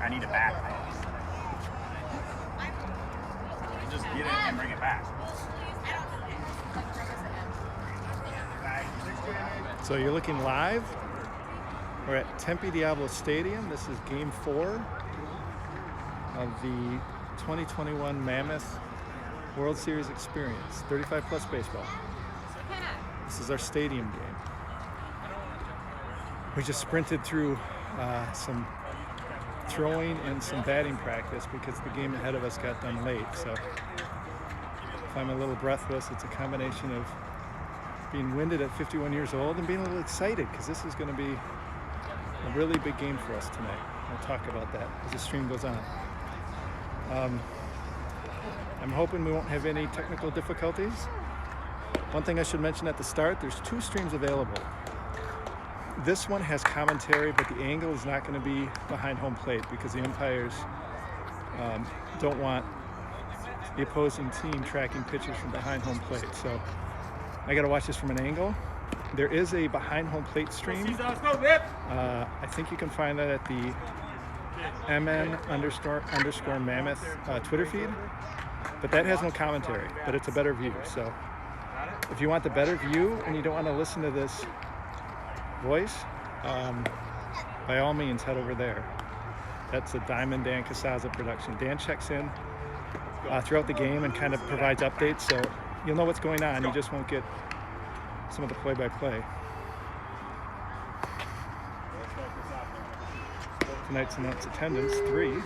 I need a back. Just get it and bring it back. So you're looking live. We're at Tempe Diablo Stadium. This is Game 4 of the 2021 Mammoth World Series Experience, 35+ baseball. This is our stadium game. We just sprinted through some throwing and some batting practice because the game ahead of us got done late. So if I'm a little breathless, it's a combination of being winded at 51 years old and being a little excited because this is going to be a really big game for us tonight. We'll talk about that as the stream goes on. I'm hoping we won't have any technical difficulties. One thing I should mention at the start, there's 2 streams available. This one has commentary, but the angle is not going to be behind home plate because the umpires don't want the opposing team tracking pitches from behind home plate. So I got to watch this from an angle. There is a behind home plate stream. I think you can find that at the MN_Mammoth Twitter feed, but that has no commentary, but it's a better view. So if you want the better view and you don't want to listen to this voice, by all means head over there. That's a Diamond Dan Casaza production. Dan checks in throughout the game and kind of provides updates, so you'll know what's going on. You just won't get some of the play-by-play. Tonight's announced attendance 3.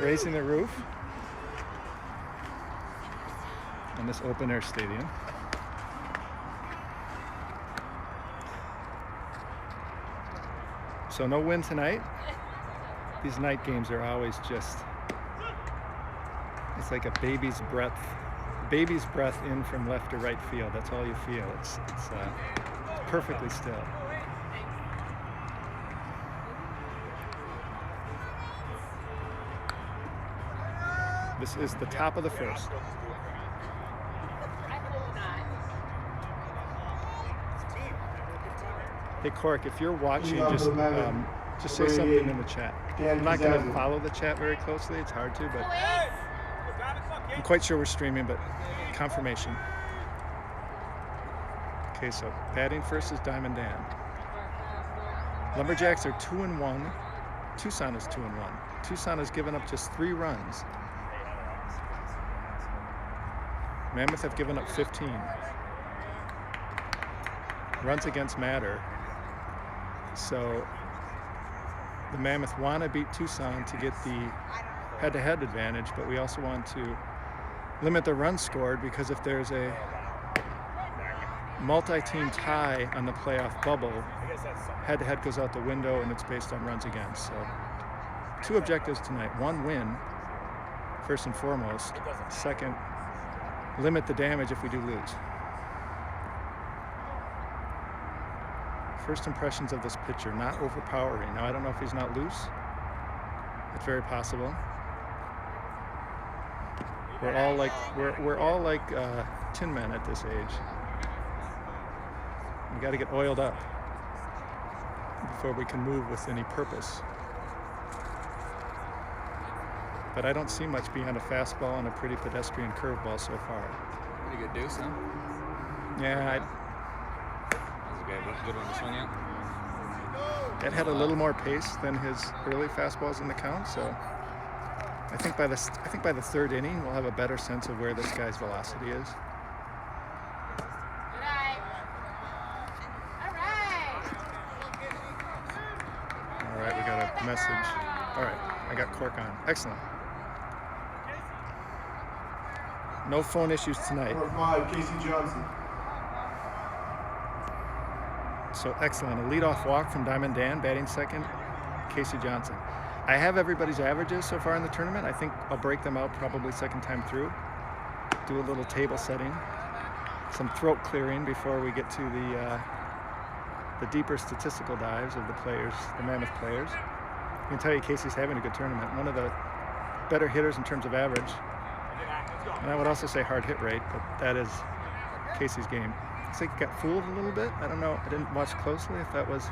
Raising the roof on this open-air stadium. So no win tonight. These night games are always just, it's like a baby's breath in from left to right field. That's all you feel. It's perfectly still. This is the top of the first. Hey Cork, if you're watching, just say something in the chat. I'm not going to follow the chat very closely. It's hard to, but I'm quite sure we're streaming, but confirmation. Okay, so batting first is Diamond Dan. Lumberjacks are 2-1. Tucson is 2-1. Tucson has given up just 3 runs. Mammoth have given up 15. Runs against matter. So the Mammoth want to beat Tucson to get the head-to-head advantage, but we also want to limit the runs scored because if there's a multi-team tie on the playoff bubble, head-to-head goes out the window and it's based on runs against. So 2 objectives tonight. 1, win, first and foremost. 2nd, limit the damage if we do lose. First impressions of this pitcher, not overpowering. Now I don't know if he's not loose. It's very possible. We're all like tin men at this age. We got to get oiled up before we can move with any purpose. But I don't see much beyond a fastball and a pretty pedestrian curveball so far. Pretty good deuce, huh? Yeah, Good one to swing at. that had a little more pace than his early fastballs in the count, so I think by the 3rd inning we'll have a better sense of where this guy's velocity is. All right, we got a message. All right, I got Cork on. Excellent. No phone issues tonight. Casey Johnson. So excellent. A leadoff walk from Diamond Dan, batting 2nd, Casey Johnson. I have everybody's averages so far in the tournament. I think I'll break them out probably 2nd time through. Do a little table setting, some throat clearing before we get to the deeper statistical dives of the players, the Mammoth players. I can tell you Casey's having a good tournament. One of the better hitters in terms of average. And I would also say hard hit rate, but that is Casey's game. Looks like he got fooled a little bit. I don't know. I didn't watch closely if that was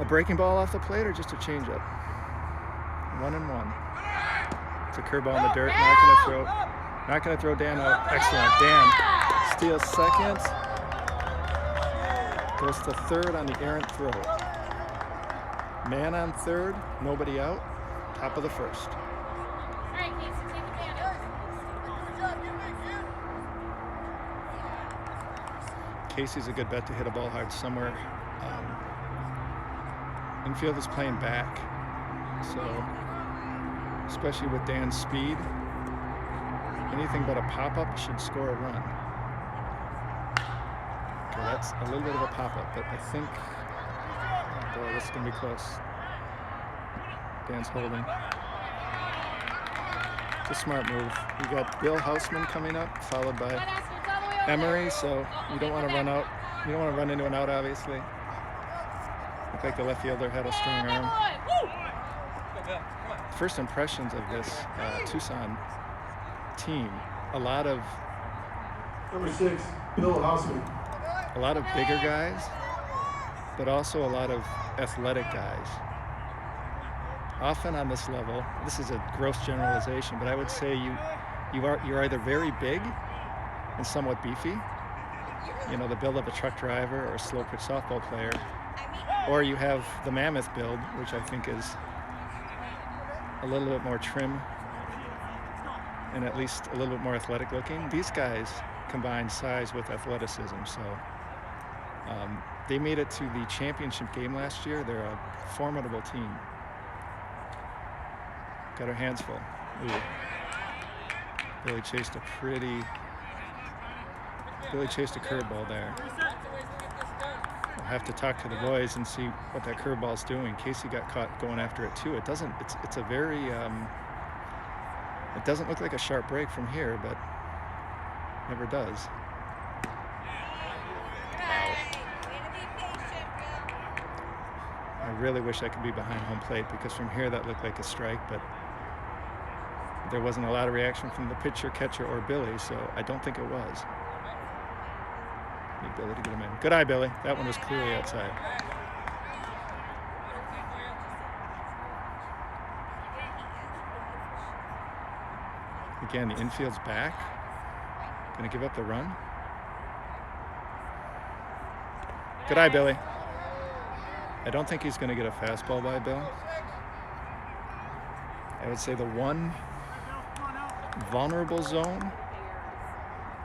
A breaking ball off the plate or just a changeup? 1-1. It's a curveball in the dirt. Not gonna throw Dan out. Excellent. Dan steals second. Goes to third on the errant throw. Man on third. Nobody out. Top of the first. Casey's a good bet to hit a ball hard somewhere. Infield is playing back, so especially with Dan's speed, anything but a pop-up should score a run. Okay, that's a little bit of a pop-up, but I think, oh boy, this is gonna be close. Dan's holding. It's a smart move. We got Bill Houseman coming up, followed by Emery, so you don't want to run out. You don't want to run into an out, obviously. Looked like the left fielder had a strong arm. First impressions of this Tucson team, a lot of Number 6, Bill Houseman. A lot of bigger guys, but also a lot of athletic guys. Often on this level, this is a gross generalization, but I would say you're either very big and somewhat beefy, you know, the build of a truck driver or a slow pitch softball player, or you have the Mammoth build, which I think is a little bit more trim and at least a little bit more athletic looking. These guys combine size with athleticism, so they made it to the championship game last year. They're a formidable team. Got her hands full. Ooh. Billy chased a curveball there. I'll have to talk to the boys and see what that curveball's doing. Casey got caught going after it too. It doesn't look like a sharp break from here, but never does. I really wish I could be behind home plate because from here that looked like a strike, but there wasn't a lot of reaction from the pitcher, catcher, or Billy, so I don't think it was. Need Billy to get him in. Good eye, Billy. That one was clearly outside. Again, the infield's back. Gonna give up the run. Good eye, Billy. I don't think he's gonna get a fastball by Bill. I would say the one vulnerable zone,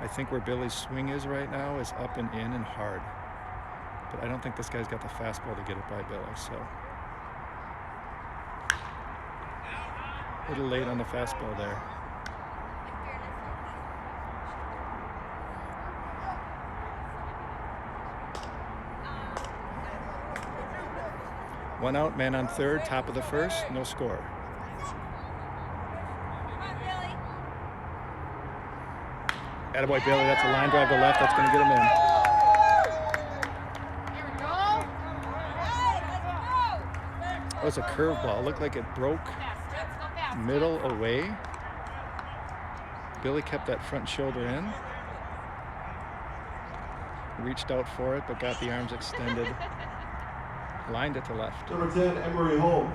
I think where Billy's swing is right now, is up and in and hard. But I don't think this guy's got the fastball to get it by Billy, so. A little late on the fastball there. One out, man on third, top of the first, no score. Attaboy Billy, that's a line drive to left, that's gonna get him in. That was a curveball, looked like it broke middle away. Billy kept that front shoulder in. Reached out for it, but got the arms extended. Lined it to left. Number 10, Emery Hall.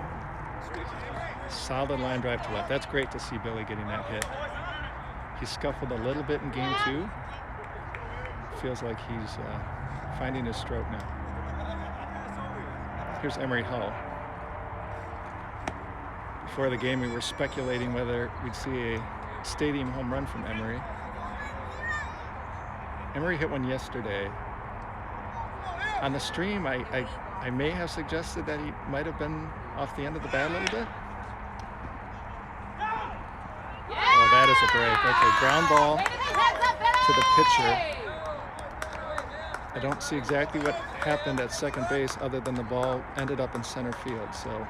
Solid line drive to left. That's great to see Billy getting that hit. He scuffled a little bit in game 2. Feels like he's finding his stroke now. Here's Emery Hall. Before the game, we were speculating whether we'd see a stadium home run from Emery. Emery hit one yesterday. On the stream, I may have suggested that he might have been off the end of the bat a little bit. Oh, that is a break. Okay, ground ball to the pitcher. I don't see exactly what happened at second base other than the ball ended up in center field. So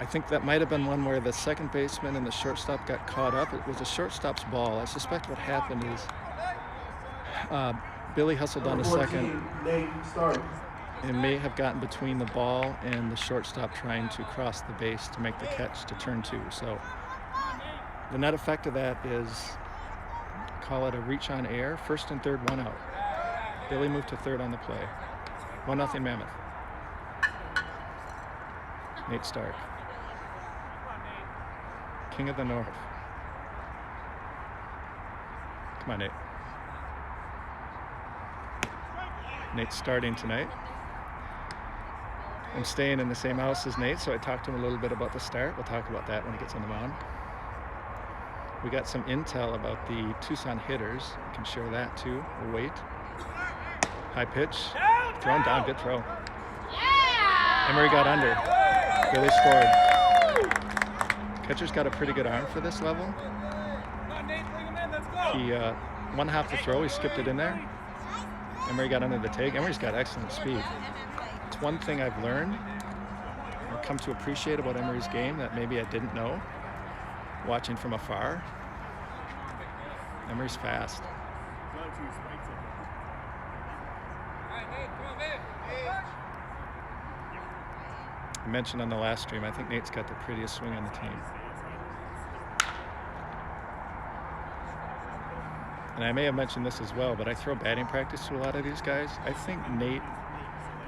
I think that might have been one where the second baseman and the shortstop got caught up. It was a shortstop's ball. I suspect what happened is Billy hustled on to second. It may have gotten between the ball and the shortstop trying to cross the base to make the catch to turn 2. So the net effect of that is, call it a reach on air, first and third, one out. Billy moved to third on the play. 1-0 Mammoth. Nate Stark. King of the North. Come on, Nate. Nate's starting tonight. I'm staying in the same house as Nate, so I talked to him a little bit about the start. We'll talk about that when he gets on the mound. We got some intel about the Tucson hitters. We can share that too. We'll wait. High pitch. Thrown down, good throw. Emery got under. Billy scored. Catcher's got a pretty good arm for this level. He one half the throw, he skipped it in there. Emery got under the tag. Emery's got excellent speed. It's one thing I've learned or come to appreciate about Emery's game that maybe I didn't know watching from afar. Emery's fast. I mentioned on the last stream, I think Nate's got the prettiest swing on the team. And I may have mentioned this as well, but I throw batting practice to a lot of these guys. I think Nate,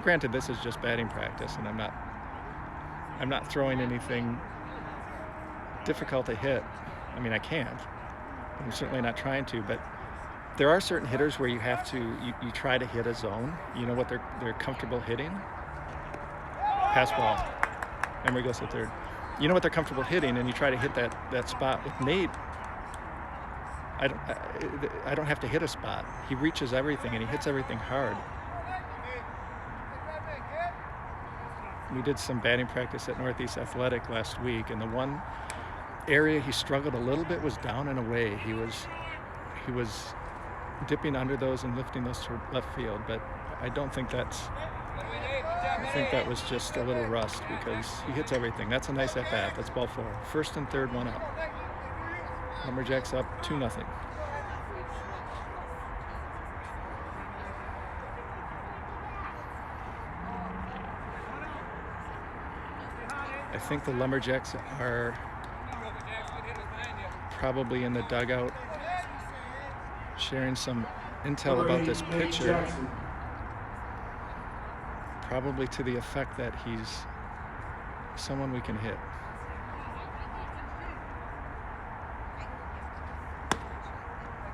granted this is just batting practice and I'm not throwing anything difficult to hit. I mean, I can't. I'm certainly not trying to, but there are certain hitters where you have to, you try to hit a zone. You know what they're comfortable hitting? Pass ball. Emery goes to third. You know what they're comfortable hitting, and you try to hit that spot. With Nate, I don't have to hit a spot. He reaches everything, and he hits everything hard. We did some batting practice at Northeast Athletic last week, and the one area he struggled a little bit was down and away. He was dipping under those and lifting those to left field, but I think that was just a little rust because he hits everything. That's a nice at bat. That's ball 4. First and third, 1 out. Lumberjacks up 2-0. I think the Lumberjacks are probably in the dugout sharing some intel about this pitcher, probably to the effect that he's someone we can hit.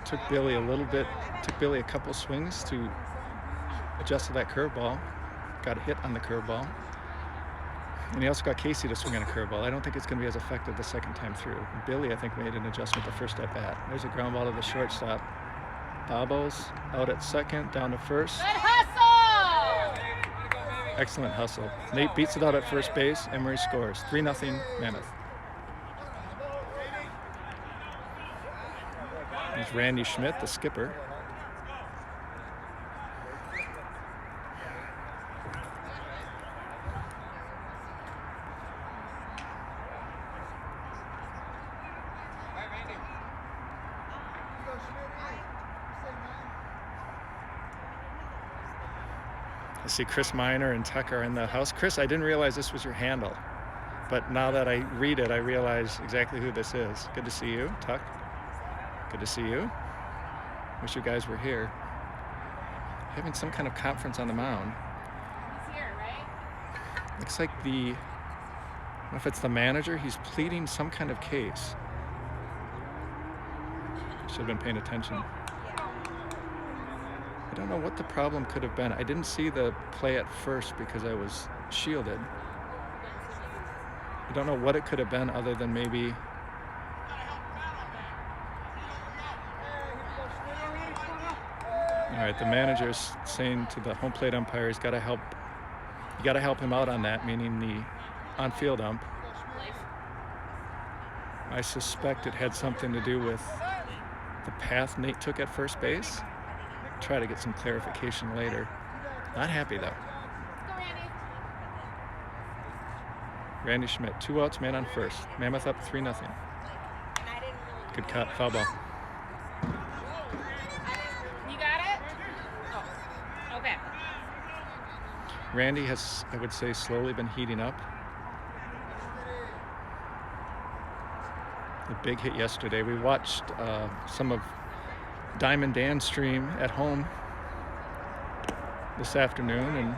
Took Billy a couple swings to adjust to that curveball. Got a hit on the curveball. And he also got Casey to swing on a curveball. I don't think it's going to be as effective the second time through. Billy, I think, made an adjustment the first at bat. There's a ground ball to the shortstop. Bobbles out at second, down to first. Good hustle! Excellent hustle. Nate beats it out at first base. Emery scores. 3-0 Mammoth. There's Randy Schmidt, the skipper. I see Chris Miner and Tucker in the house. Chris, I didn't realize this was your handle, but now that I read it, I realize exactly who this is. Good to see you, Tuck. Good to see you. Wish you guys were here. Having some kind of conference on the mound. He's here, right? Looks like I don't know if it's the manager, he's pleading some kind of case. Should have been paying attention. I don't know what the problem could have been. I didn't see the play at first because I was shielded. I don't know what it could have been other than maybe all right, the manager's saying to the home plate umpire, you got to help him out on that, meaning the on-field ump. I suspect it had something to do with the path Nate took at first base. Try to get some clarification later. Not happy though. Let's go, Randy. Randy Schmidt, 2 outs, man on first. Mammoth up 3-0. Good cut, foul ball. You got it? Oh, okay. Randy has, I would say, slowly been heating up. The big hit yesterday. We watched some of Diamond Dan's stream at home this afternoon, and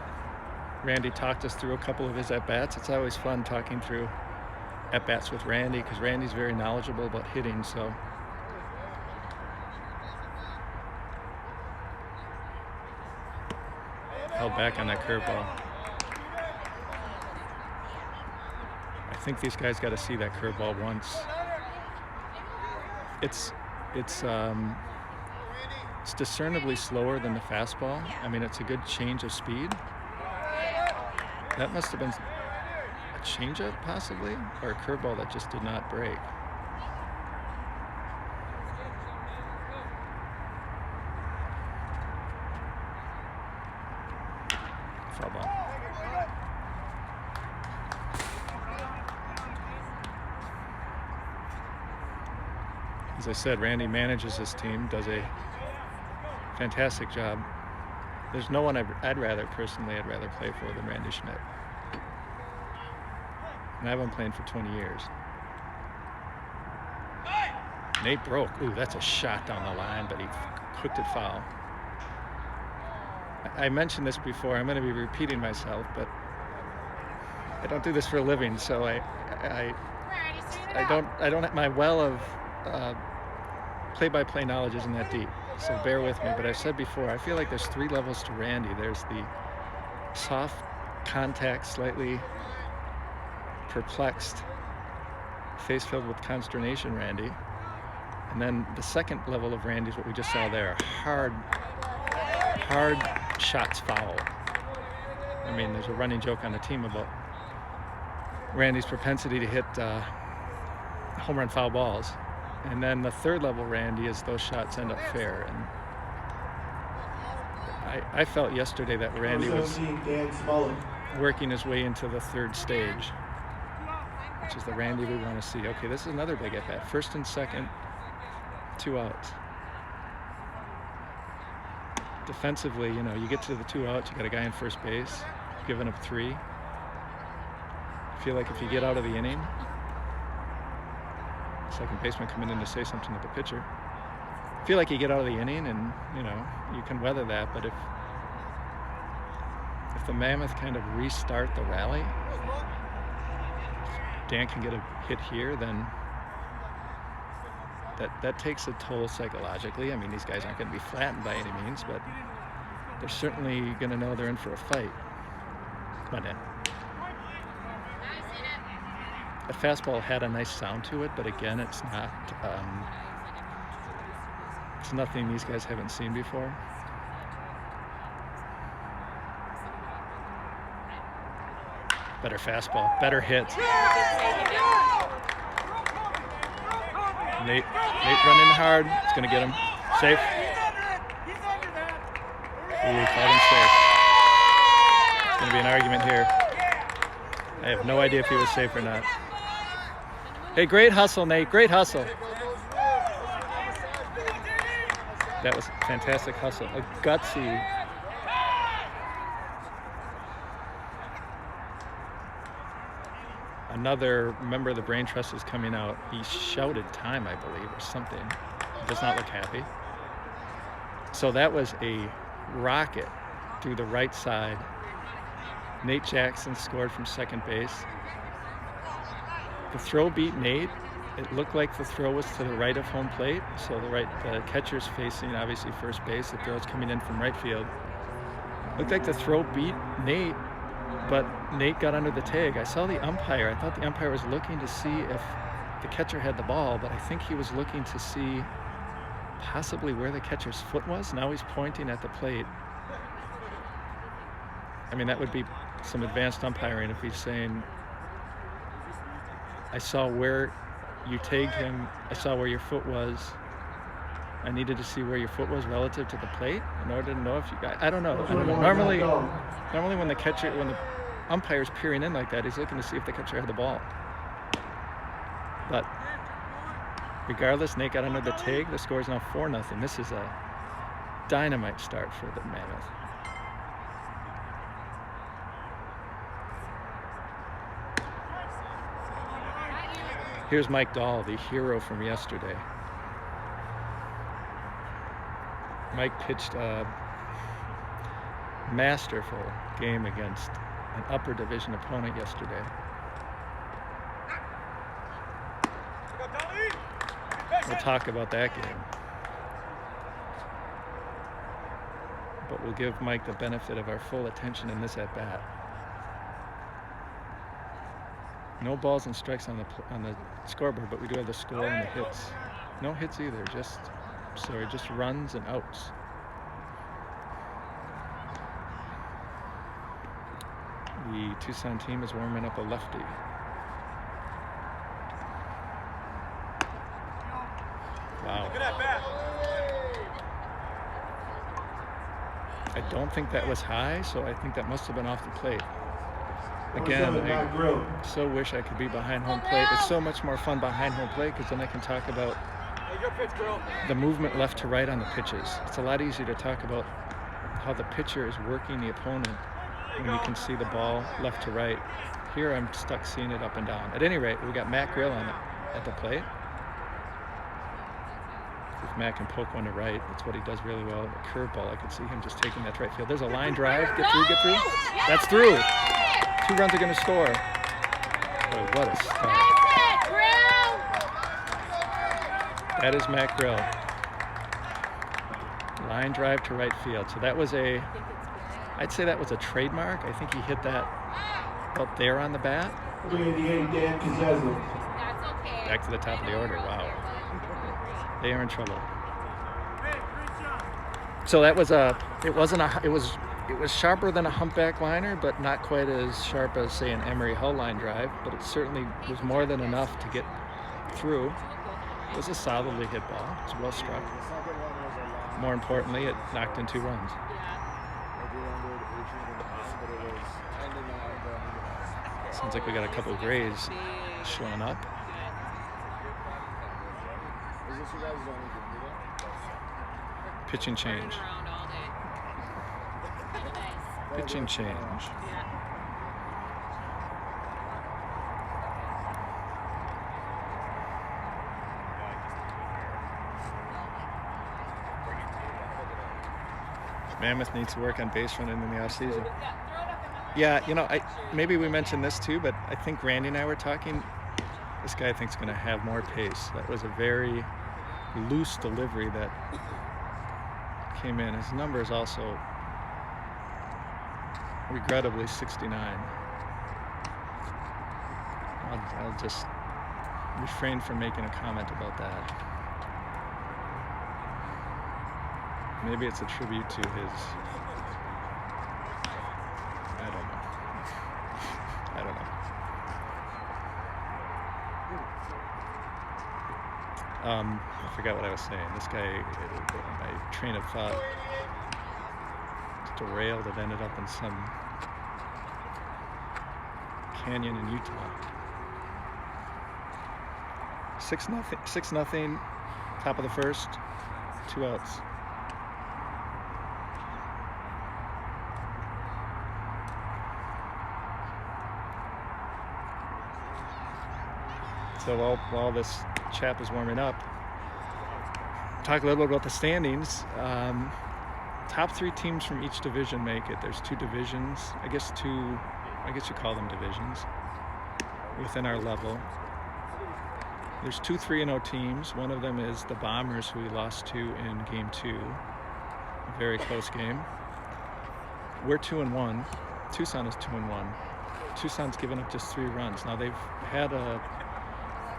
Randy talked us through a couple of his at-bats. It's always fun talking through at-bats with Randy because Randy's very knowledgeable about hitting, so. Held back on that curveball. I think these guys got to see that curveball once. It's discernibly slower than the fastball. I mean, it's a good change of speed. That must have been a changeup, possibly, or a curveball that just did not break. Foul ball. As I said, Randy manages his team, does a fantastic job. There's no one I'd rather play for than Randy Schmidt. And I've been playing for 20 years. Nate broke. Ooh, that's a shot down the line, but he hooked it foul. I mentioned this before. I'm going to be repeating myself, but I don't do this for a living, so I don't. My well of play-by-play knowledge isn't that deep, so bear with me. But I've said before, I feel like there's 3 levels to Randy. There's the soft contact, slightly perplexed, face filled with consternation Randy. And then the second level of Randy is what we just saw there, hard shots foul. I mean, there's a running joke on the team about Randy's propensity to hit home run foul balls. And then the third level Randy is those shots end up fair. And I felt yesterday that Randy was working his way into the third stage, which is the Randy we want to see. Okay, this is another big at-bat. First and second, 2 outs. Defensively, you know, you get to the 2 outs, you got a guy in first base, giving up 3. I feel like if you get out of the inning, second baseman coming in to say something to the pitcher. I feel like you get out of the inning and, you know, you can weather that, but if the Mammoth kind of restart the rally, if Dan can get a hit here, then that takes a toll psychologically. I mean, these guys aren't going to be flattened by any means, but they're certainly going to know they're in for a fight. Come on, Dan. The fastball had a nice sound to it, but again, it's not. It's nothing these guys haven't seen before. Better fastball, better hit. Nate running hard. It's going to get him safe. Ooh, caught him safe. It's going to be an argument here. I have no idea if he was safe or not. Hey, great hustle, Nate. Great hustle. That was fantastic hustle. A gutsy. Another member of the Brain Trust is coming out. He shouted time, I believe, or something. He does not look happy. So that was a rocket through the right side. Nate Jackson scored from second base. The throw beat Nate. It looked like the throw was to the right of home plate. So the catcher's facing, obviously, first base. The throw's coming in from right field. Looked like the throw beat Nate, but Nate got under the tag. I saw the umpire. I thought the umpire was looking to see if the catcher had the ball, but I think he was looking to see possibly where the catcher's foot was. Now he's pointing at the plate. I mean, that would be some advanced umpiring if he's saying, I saw where you tagged him, I saw where your foot was. I needed to see where your foot was relative to the plate in order to know if you got, I don't know. Normally when the umpire's peering in like that, he's looking to see if the catcher had the ball. But regardless, Nate got under the tag. The score is now 4-0. This is a dynamite start for the Mammoth. Here's Mike Dahl, the hero from yesterday. Mike pitched masterful game against an upper division opponent yesterday. We'll talk about that game. But we'll give Mike the benefit of our full attention in this at-bat. No balls and strikes on the scoreboard, but we do have the score and the hits. No hits either, just runs and outs. The Tucson team is warming up a lefty. Wow. I don't think that was high, so I think that must have been off the plate. Again, I so wish I could be behind home plate. It's so much more fun behind home plate because then I can talk about the movement left to right on the pitches. It's a lot easier to talk about how the pitcher is working the opponent when you can see the ball left to right. Here I'm stuck seeing it up and down. At any rate, we got Matt Grill on it at the plate. If Matt can poke one to right, that's what he does really well. A curveball, I could see him just taking that to right field. There's a line drive. Get through, get through. That's through. 2 runs are going to score. Boy, what a start. That is Matt Grill. Line drive to right field. So that was I'd say that was a trademark. I think he hit that out there on the bat. Back to the top of the order. Wow. They are in trouble. So that was it was sharper than a humpback liner, but not quite as sharp as, say, an Emery Hall line drive, but it certainly was more than enough to get through. It was a solidly hit ball. It was well struck. More importantly, it knocked in 2 runs. Sounds like we got a couple of grays showing up. Pitching change. Pitching change. Mammoth needs to work on base running in the offseason. Yeah, you know, maybe we mentioned this too, but I think Randy and I were talking. This guy I think is going to have more pace. That was a very loose delivery that came in. His number is also regrettably 69. I'll just refrain from making a comment about that. Maybe it's a tribute to his, I don't know. I forgot what I was saying. This guy, my train of thought derailed. It ended up in some canyon in Utah. 6-0, top of the first, 2 outs. So while this chap is warming up, talk a little bit about the standings. Top 3 teams from each division make it. There's 2 divisions, I guess you call them divisions, within our level. There's 2 3-0 teams. One of them is the Bombers, who we lost to in Game 2. A very close game. We're 2-1. Tucson is 2-1. Tucson's given up just 3 runs. Now they've had a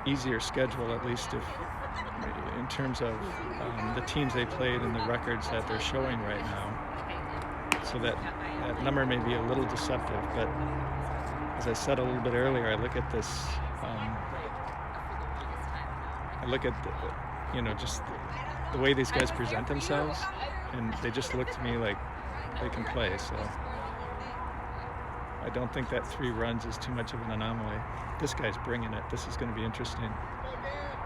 easier schedule, at least in terms of the teams they played and the records that they're showing right now. So that number may be a little deceptive, but as I said a little bit earlier, I look at this. I look at just the way these guys present themselves, and they just look to me like they can play. So I don't think that 3 runs is too much of an anomaly. This guy's bringing it. This is going to be interesting.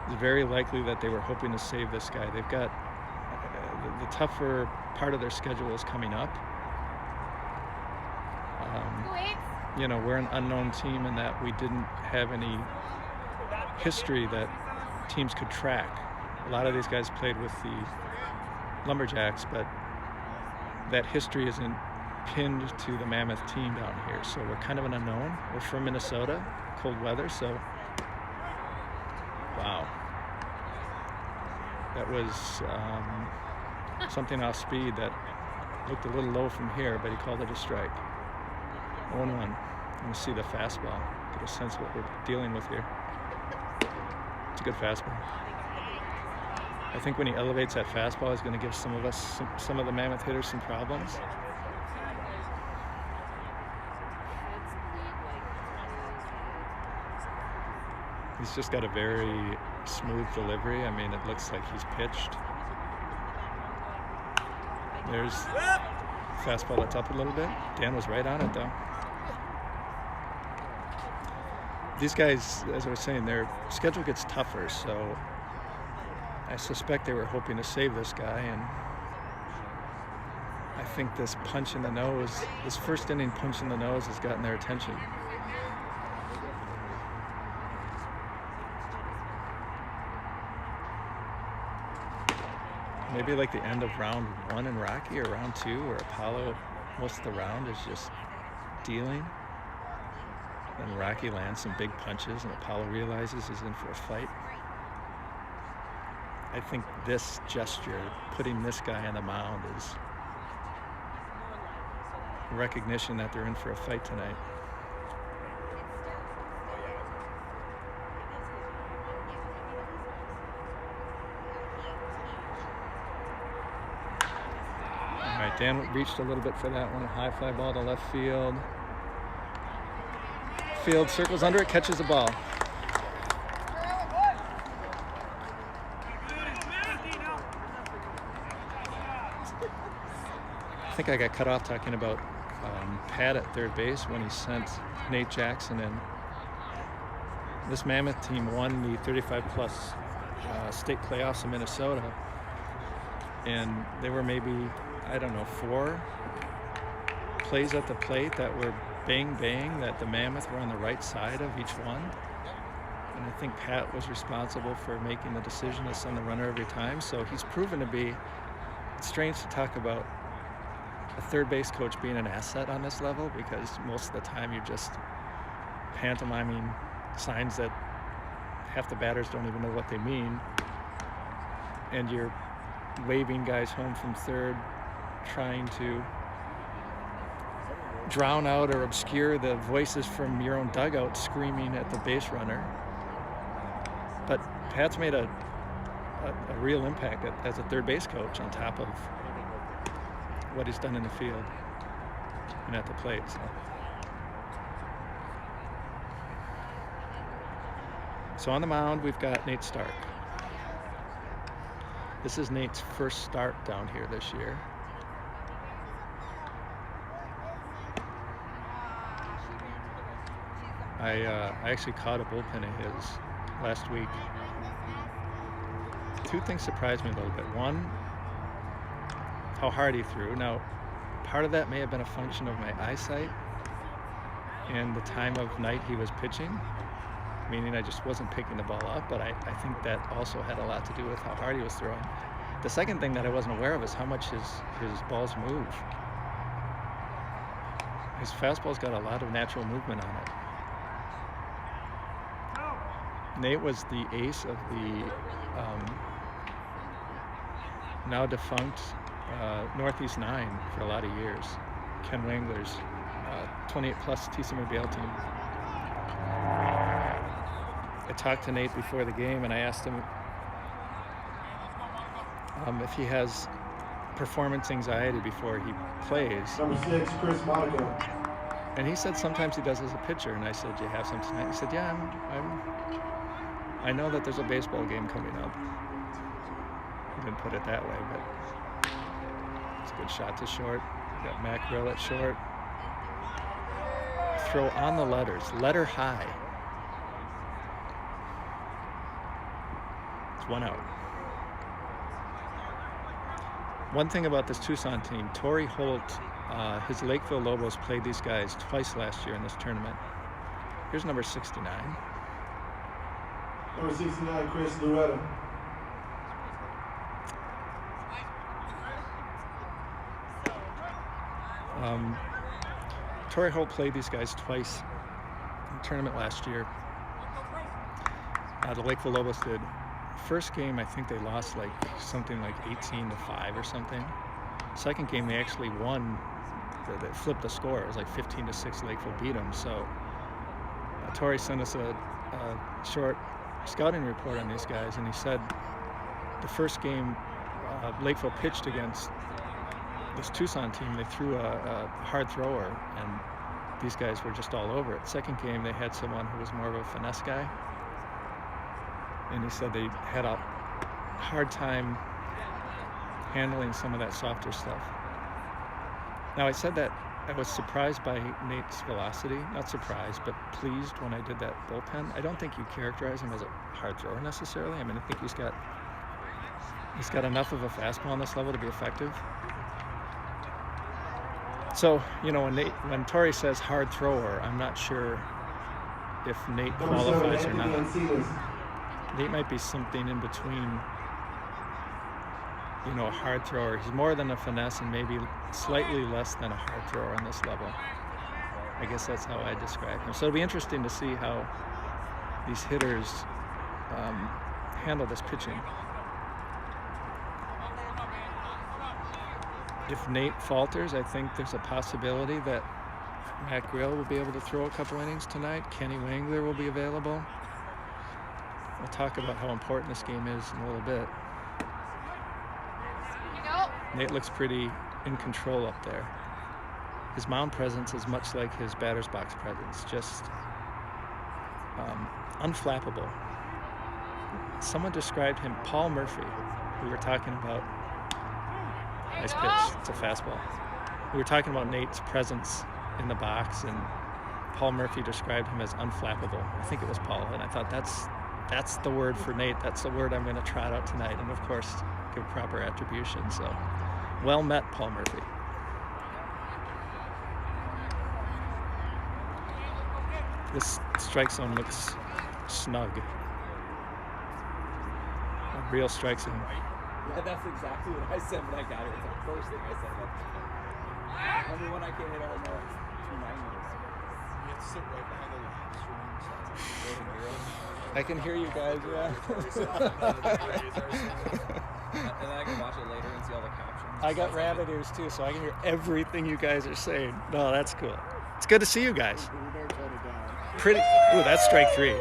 It's very likely that they were hoping to save this guy. They've got the tougher part of their schedule is coming up. We're an unknown team in that we didn't have any history that teams could track. A lot of these guys played with the Lumberjacks, but that history isn't pinned to the Mammoth team down here, so we're kind of an unknown. We're from Minnesota, cold weather, so wow. That was something off speed that looked a little low from here, but he called it a strike. 0-1. Let me see the fastball, get a sense of what we're dealing with here. It's a good fastball. I think when he elevates that fastball, he's going to give some of the Mammoth hitters some problems. He's just got a very smooth delivery. I mean, it looks like he's pitched. There's fastball that's up a little bit. Dan was right on it, though. These guys, as I was saying, their schedule gets tougher, so I suspect they were hoping to save this guy, and I think this punch in the nose, this first inning punch in the nose has gotten their attention. Maybe like the end of round 1 in Rocky or round 2, where Apollo, most of the round is just dealing. And Rocky lands some big punches, and Apollo realizes he's in for a fight. I think this gesture, putting this guy on the mound, is recognition that they're in for a fight tonight. All right, Dan reached a little bit for that one. High fly ball to left field. Field circles under it, catches the ball. I think I got cut off talking about Pat at third base when he sent Nate Jackson in. This Mammoth team won the 35-plus state playoffs in Minnesota, and there were maybe, I don't know, 4 plays at the plate that were bang, bang, that the Mammoth were on the right side of each one. And I think Pat was responsible for making the decision to send the runner every time, so he's proven to be, it's strange to talk about a third base coach being an asset on this level, because most of the time you're just pantomiming signs that half the batters don't even know what they mean, and you're waving guys home from third, trying to drown out or obscure the voices from your own dugout screaming at the base runner. But Pat's made a real impact as a third base coach, on top of what he's done in the field and at the plate. So on the mound, we've got Nate Stark. This is Nate's first start down here this year. I actually caught a bullpen of his last week. 2 things surprised me a little bit. One, how hard he threw. Now, part of that may have been a function of my eyesight and the time of night he was pitching, meaning I just wasn't picking the ball up, but I think that also had a lot to do with how hard he was throwing. The second thing that I wasn't aware of is how much his balls move. His fastball's got a lot of natural movement on it. Nate was the ace of the now defunct Northeast 9 for a lot of years. Ken Wangler's 28-plus TC Mobile team. I talked to Nate before the game, and I asked him if he has performance anxiety before he plays. Number 6, Chris Monaco. And he said sometimes he does as a pitcher, and I said, "Do you have some tonight?" He said, "Yeah, I know that there's a baseball game coming up." He didn't put it that way, but it's a good shot to short. Got Mac Grill at short. Throw on the letters, letter high. It's 1 out. One thing about this Tucson team, Torrey Holt, his Lakeville Lobos played these guys twice last year in this tournament. Here's number 69. Number 69, Chris Loretta. Torrey Holt played these guys twice in the tournament last year. The Lakeville Lobos did. First game, I think they lost like something like 18-5 or something. Second game, they actually won. They flipped the score. It was like 15-6. Lakeville beat them. So Torrey sent us a short scouting report on these guys, and he said the first game Lakeville pitched against this Tucson team. They threw a hard thrower, and these guys were just all over it. Second game, they had someone who was more of a finesse guy, and he said they had a hard time handling some of that softer stuff. Now, I said that I was surprised by Nate's velocity. Not surprised, but pleased when I did that bullpen. I don't think you characterize him as a hard thrower necessarily. I mean, I think he's got enough of a fastball on this level to be effective. So, you know, when Torrey says hard thrower, I'm not sure if Nate qualifies or not. Nate might be something in between, you know, a hard thrower. He's more than a finesse and maybe slightly less than a hard thrower on this level. I guess that's how I describe him. So it'll be interesting to see how these hitters handle this pitching. If Nate falters, I think there's a possibility that Matt Grill will be able to throw a couple innings tonight. Kenny Wangler will be available. We'll talk about how important this game is in a little bit. Nate looks pretty in control up there. His mound presence is much like his batter's box presence, just unflappable. Someone described him, Paul Murphy, we were talking about. Nice pitch, it's a fastball. We were talking about Nate's presence in the box, and Paul Murphy described him as unflappable. I think it was Paul, and I thought that's the word for Nate. That's the word I'm going to trot out tonight, and of course, give proper attribution. So, well met, Paul Murphy. This strike zone looks snug. A real strike zone. Yeah, that's exactly what I said when I got it. It's the first thing I said. Number one, I can't hit all more. 290. You have to sit right behind the live stream. I can hear you guys, yeah. And then I can watch it later and see all the captions. I got rabbit ears too, so I can hear everything you guys are saying. No, that's cool. It's good to see you guys. Pretty. Ooh, that's strike three.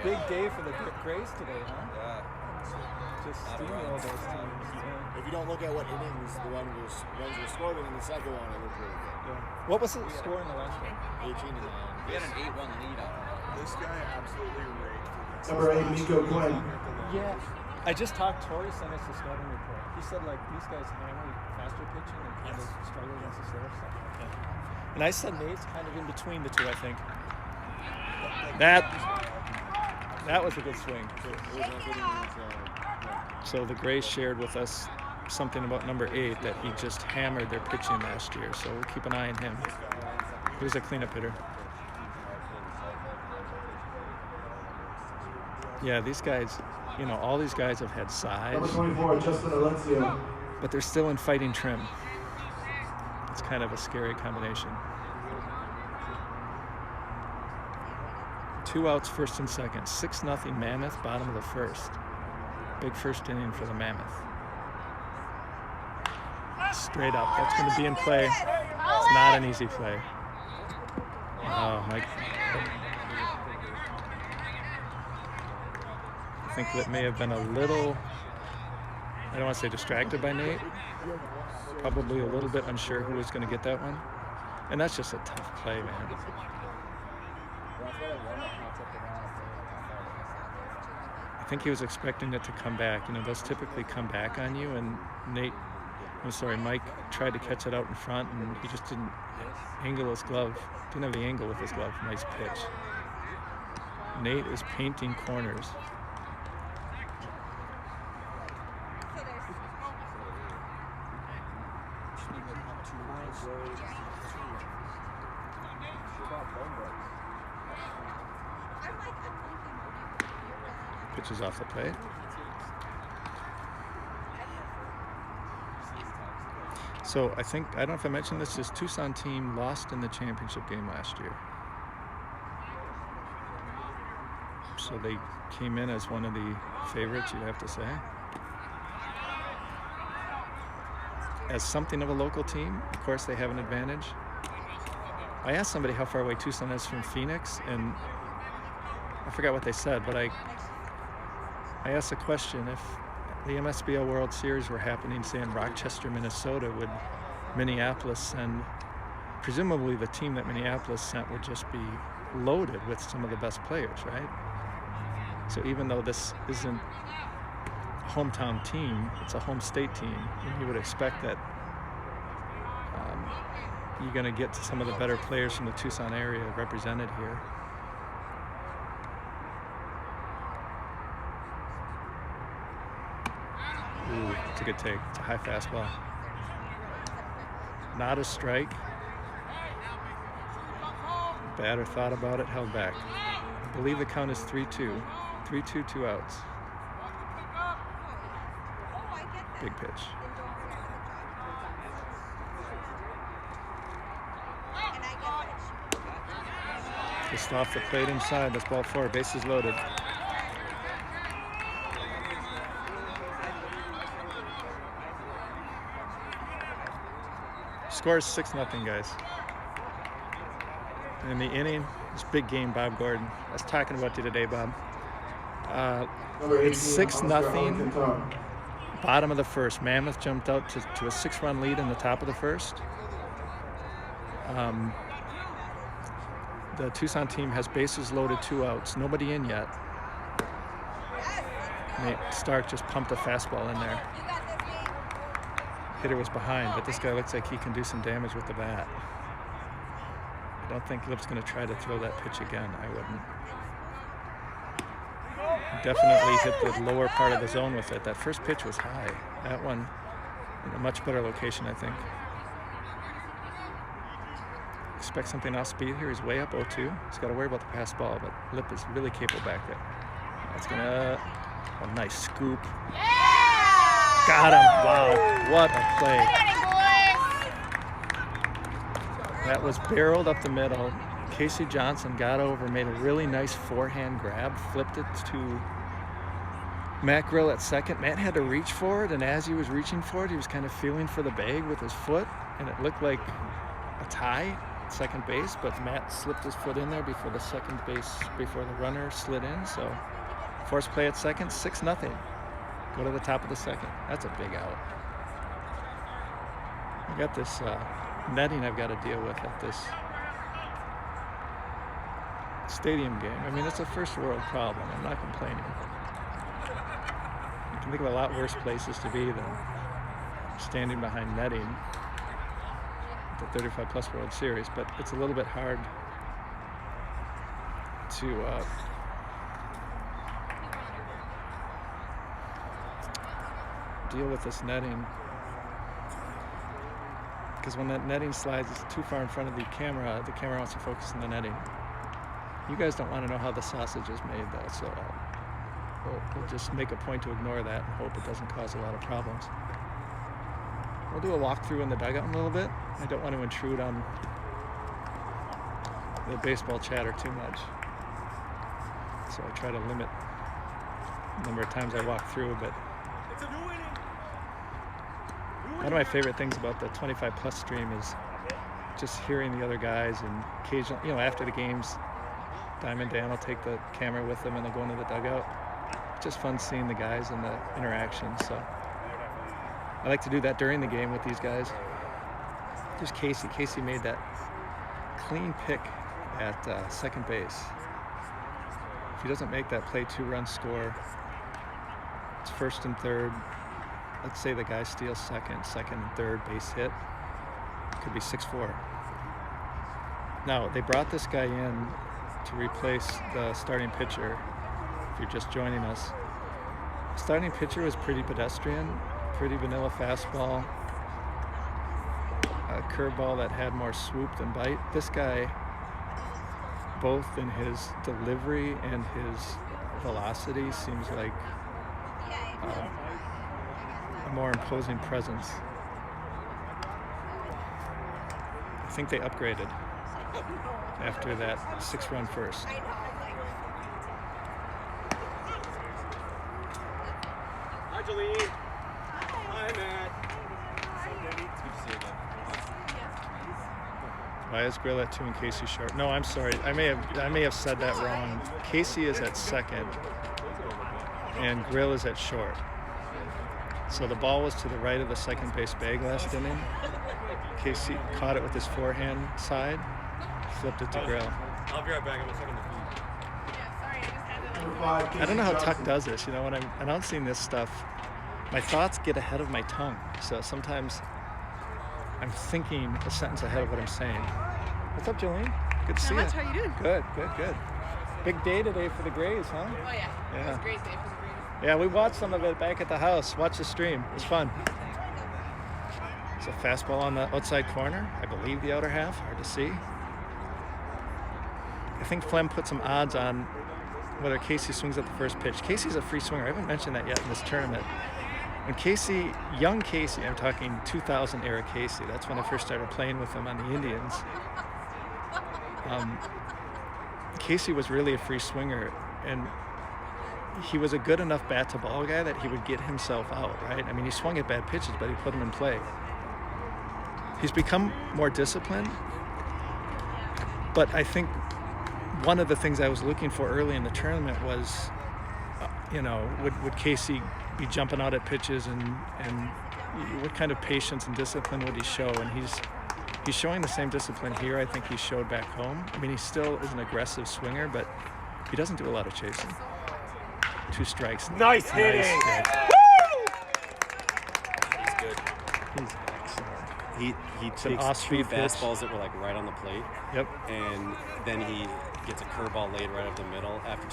Big day for the Grays today, huh? Yeah. Just steamroll those teams. Yeah. If you don't look at what innings the runs were scored in the second one, it looked really good. Yeah. What was the score in the last one? 18-9. We had an 8-1 lead on it. This guy absolutely raked. Number 8, Nico Quinn. Yeah. I just talked. Torrey sent us a scouting report. He said like these guys hammer faster pitching and kind of struggle against the slower stuff. Okay. And I said Nate's kind of in between the two, I think. That was a good swing. So the Grays shared with us something about number 8, that he just hammered their pitching last year. So we'll keep an eye on him. He was a cleanup hitter. Yeah, these guys, you know, all these guys have had size. Number 24, Justin Alencio. But they're still in fighting trim. It's kind of a scary combination. 2 outs, first and second. 6-0 Mammoth, bottom of the first. Big first inning for the Mammoth. Straight up. That's going to be in play. It's not an easy play. Oh, Mike. I think that may have been a little, I don't want to say distracted by Nate. Probably a little bit unsure who was going to get that one. And that's just a tough play, man. I think he was expecting it to come back. You know, those typically come back on you, and Mike tried to catch it out in front, and he just didn't angle his glove. Didn't have the angle with his glove. Nice pitch. Nate is painting corners. Pitches off the plate. So I don't know if I mentioned this, this Tucson team lost in the championship game last year. So they came in as one of the favorites, you'd have to say. As something of a local team, of course they have an advantage. I asked somebody how far away Tucson is from Phoenix, and I forgot what they said, but I asked a question: if the MSBL World Series were happening, say, in Rochester, Minnesota, would Minneapolis send, presumably the team that Minneapolis sent would just be loaded with some of the best players, right? So even though this isn't a hometown team, it's a home state team, and you would expect that you're going to get to some of the better players from the Tucson area represented here. Ooh, it's a good take. It's a high fastball. Not a strike. Batter thought about it, held back. I believe the count is 3-2. 3-2, 2 outs. Big pitch. Just off the plate inside. That's ball 4. Bases loaded. Score is 6-0, guys. In the inning, this big game, Bob Gordon. I was talking about you today, Bob. 6-0. Bottom of the first. Mammoth jumped out to a 6-run lead in the top of the first. The Tucson team has bases loaded, 2 outs. Nobody in yet. Nate Stark just pumped a fastball in there. Hitter was behind, but this guy looks like he can do some damage with the bat. I don't think Lip's going to try to throw that pitch again. I wouldn't. Definitely hit the lower part of the zone with it. That first pitch was high. That one in a much better location, I think. Expect something off speed here. He's way up 0-2. He's got to worry about the pass ball, but Lip is really capable back there. That's gonna, a nice scoop. Yeah! Got him. Wow, what a play. That was barreled up the middle. Casey Johnson got over, made a really nice forehand grab, flipped it to Matt Grill at second. Matt had to reach for it, and as he was reaching for it, he was kind of feeling for the bag with his foot, and it looked like a tie at second base, but Matt slipped his foot in there before the runner slid in, so force play at second, 6-0. Go to the top of the second. That's a big out. I got this netting I've got to deal with at this stadium game. I mean, it's a first world problem. I'm not complaining. You can think of a lot worse places to be than standing behind netting at the 35 plus World Series, but it's a little bit hard to deal with this netting, because when that netting slides, it's too far in front of the camera wants to focus on the netting. You guys don't want to know how the sausage is made, though, so we'll just make a point to ignore that and hope it doesn't cause a lot of problems. We'll do a walkthrough in the dugout in a little bit. I don't want to intrude on the baseball chatter too much, so I try to limit the number of times I walk through, but one of my favorite things about the 25 plus stream is just hearing the other guys, and occasionally, you know, after the games, Diamond Dan will take the camera with them and they'll go into the dugout. It's just fun seeing the guys and the interaction. So I like to do that during the game with these guys. There's Casey. Casey made that clean pick at second base. If he doesn't make that play, 2-run score. It's first and third. Let's say the guy steals second and third base hit. Could be 6-4. Now, they brought this guy in to replace the starting pitcher. If you're just joining us, starting pitcher was pretty pedestrian, pretty vanilla fastball, a curveball that had more swoop than bite. This guy, both in his delivery and his velocity, seems like a more imposing presence. I think they upgraded after that 6-run first. Hi, Jolene. Hi, Matt. Good to see you again. Why is Grill at 2 and Casey short? No, I'm sorry. I may have said that wrong. Casey is at second, and Grill is at short. So the ball was to the right of the second base bag last inning. Casey caught it with his forehand side, flipped it to Grill. I'll be right back. I'm gonna check on the feed. Number 5, I don't know how Casey Tuck Johnson. does this. You know, when I'm announcing this stuff, my thoughts get ahead of my tongue. So sometimes I'm thinking a sentence ahead of what I'm saying. What's up, Jolene? Good to see you. How you doing? Good. Big day today for the Grays, huh? Oh yeah. It was Yeah. a great day for the Braves. Yeah, we watched some of it back at the house. Watched the stream. It was fun. It's a fastball on the outside corner. I believe the outer half. Hard to see. I think Flem put some odds on whether Casey swings at the first pitch. Casey's a free swinger. I haven't mentioned that yet in this tournament. When Casey, young Casey, I'm talking 2000 era Casey, that's when I first started playing with him on the Indians. Casey was really a free swinger, and he was a good enough bat to ball guy that he would get himself out, right? I mean, he swung at bad pitches, but he put them in play. He's become more disciplined, but I think one of the things I was looking for early in the tournament was, would Casey be jumping out at pitches, and what kind of patience and discipline would he show? And he's showing the same discipline here I think he showed back home. I mean, he still is an aggressive swinger, but he doesn't do a lot of chasing. 2 strikes. Nice hitting. Hit. He's good. He's excellent. He an takes 2 off-speed pitch. fastballs that were like right on the plate, Yep. and then he gets a curveball laid right up the middle after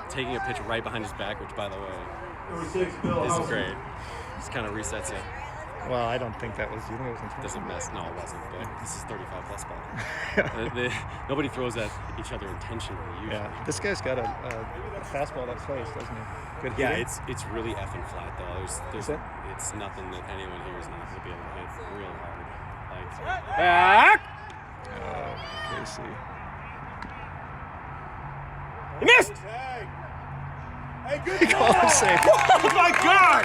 taking a pitch right behind his back, which, by the way, Number 6, Bill is Housen. great. Just kind of resets it. Well, I don't think that was. You think it was intentional? Doesn't miss. No, it wasn't. But this is 35 plus ball. Nobody throws at each other intentionally. Usually. Yeah. This guy's got a fastball that plays, doesn't he? Good. Yeah, hitting. it's really effing flat though. Is There's it? it's nothing that anyone here is not going to be able to hit real hard. Like back. Oh, Casey. He missed. Hey, good He called him safe. Oh my God!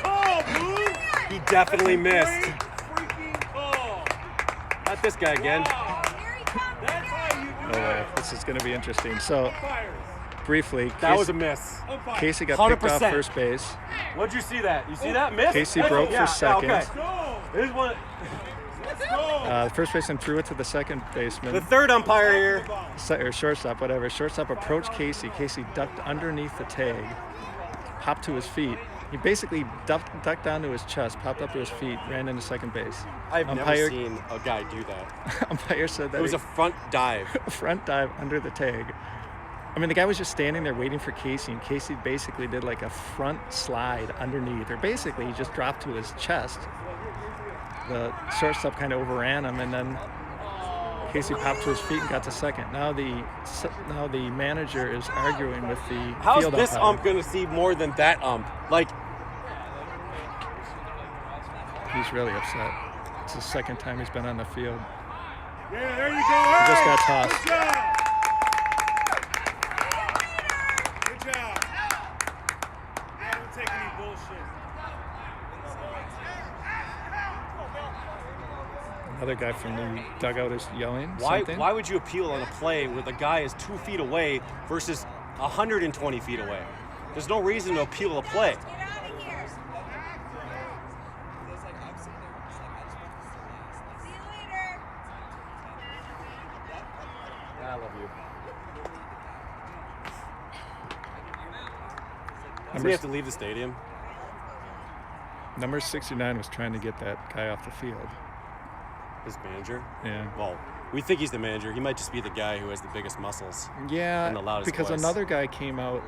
call, Blue! He definitely missed. Freaking call! Not this guy again. That's how you do Oh, it. this is going to be interesting. So, Umpires. briefly, That was a miss. Umpires. Casey got picked off 100%. first base. What'd you see that? You see that miss? Casey broke for second. Okay. Go! Here's one. Let's go! The first baseman threw it to the second baseman. The third umpire here. Or shortstop, whatever. Shortstop approached Casey. Casey ducked underneath the tag, hopped to his feet. He basically ducked down to his chest, popped up to his feet, ran into second base. I've never Umpire- seen a guy do that. Umpire said that It was he- a front dive. front dive under the tag. I mean, the guy was just standing there waiting for Casey, and Casey basically did like a front slide underneath, or basically he just dropped to his chest. The shortstop kind of overran him, and then Casey popped to his feet and got to second. Now the manager is arguing with the How's field this umpire. ump gonna see more than that ump? Like, He's really upset. It's the second time he's been on the field. Yeah, there you go. He just got Good tossed. job. Good job. Yeah, don't take any bullshit. Another guy from the dugout is yelling something. why would you appeal on a play where the guy is 2 feet away versus 120 feet away? There's no reason to appeal a play. I love you. Does he have to leave the stadium? Number 69 was trying to get that guy off the field. His manager? Yeah. Well, we think he's the manager. He might just be the guy who has the biggest muscles. Yeah, And the loudest because voice. another guy came out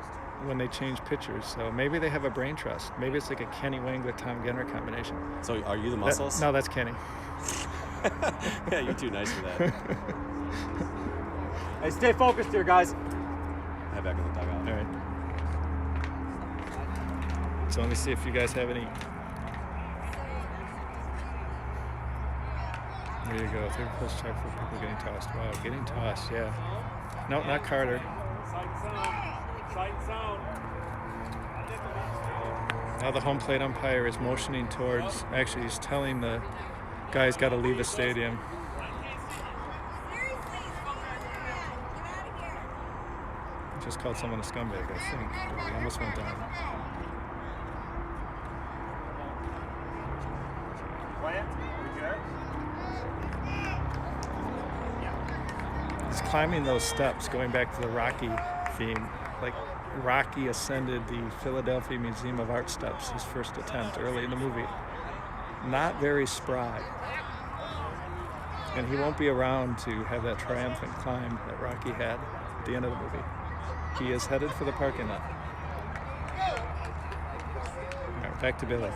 when they changed pitchers, so maybe they have a brain trust. Maybe it's like a Kenny Wangler, Tom Genner combination. So are you the muscles? No, that's Kenny. Yeah, you're too nice for that. Hey, stay focused here, guys. Head back in the dugout. All right. So let me see if you guys have any There you go. Third plus check for people getting tossed. Wow, getting tossed, yeah. No, not Carter. Sight and sound. Sight and sound. Now the home plate umpire is motioning towards, actually he's telling the guy's got to leave the stadium. Just called someone a scumbag, I think. He almost went down. He's climbing those steps, going back to the Rocky theme. Like Rocky ascended the Philadelphia Museum of Art steps, his first attempt early in the movie. Not very spry. And he won't be around to have that triumphant climb that Rocky had at the end of the movie. He is headed for the parking lot. All right, back to Billy.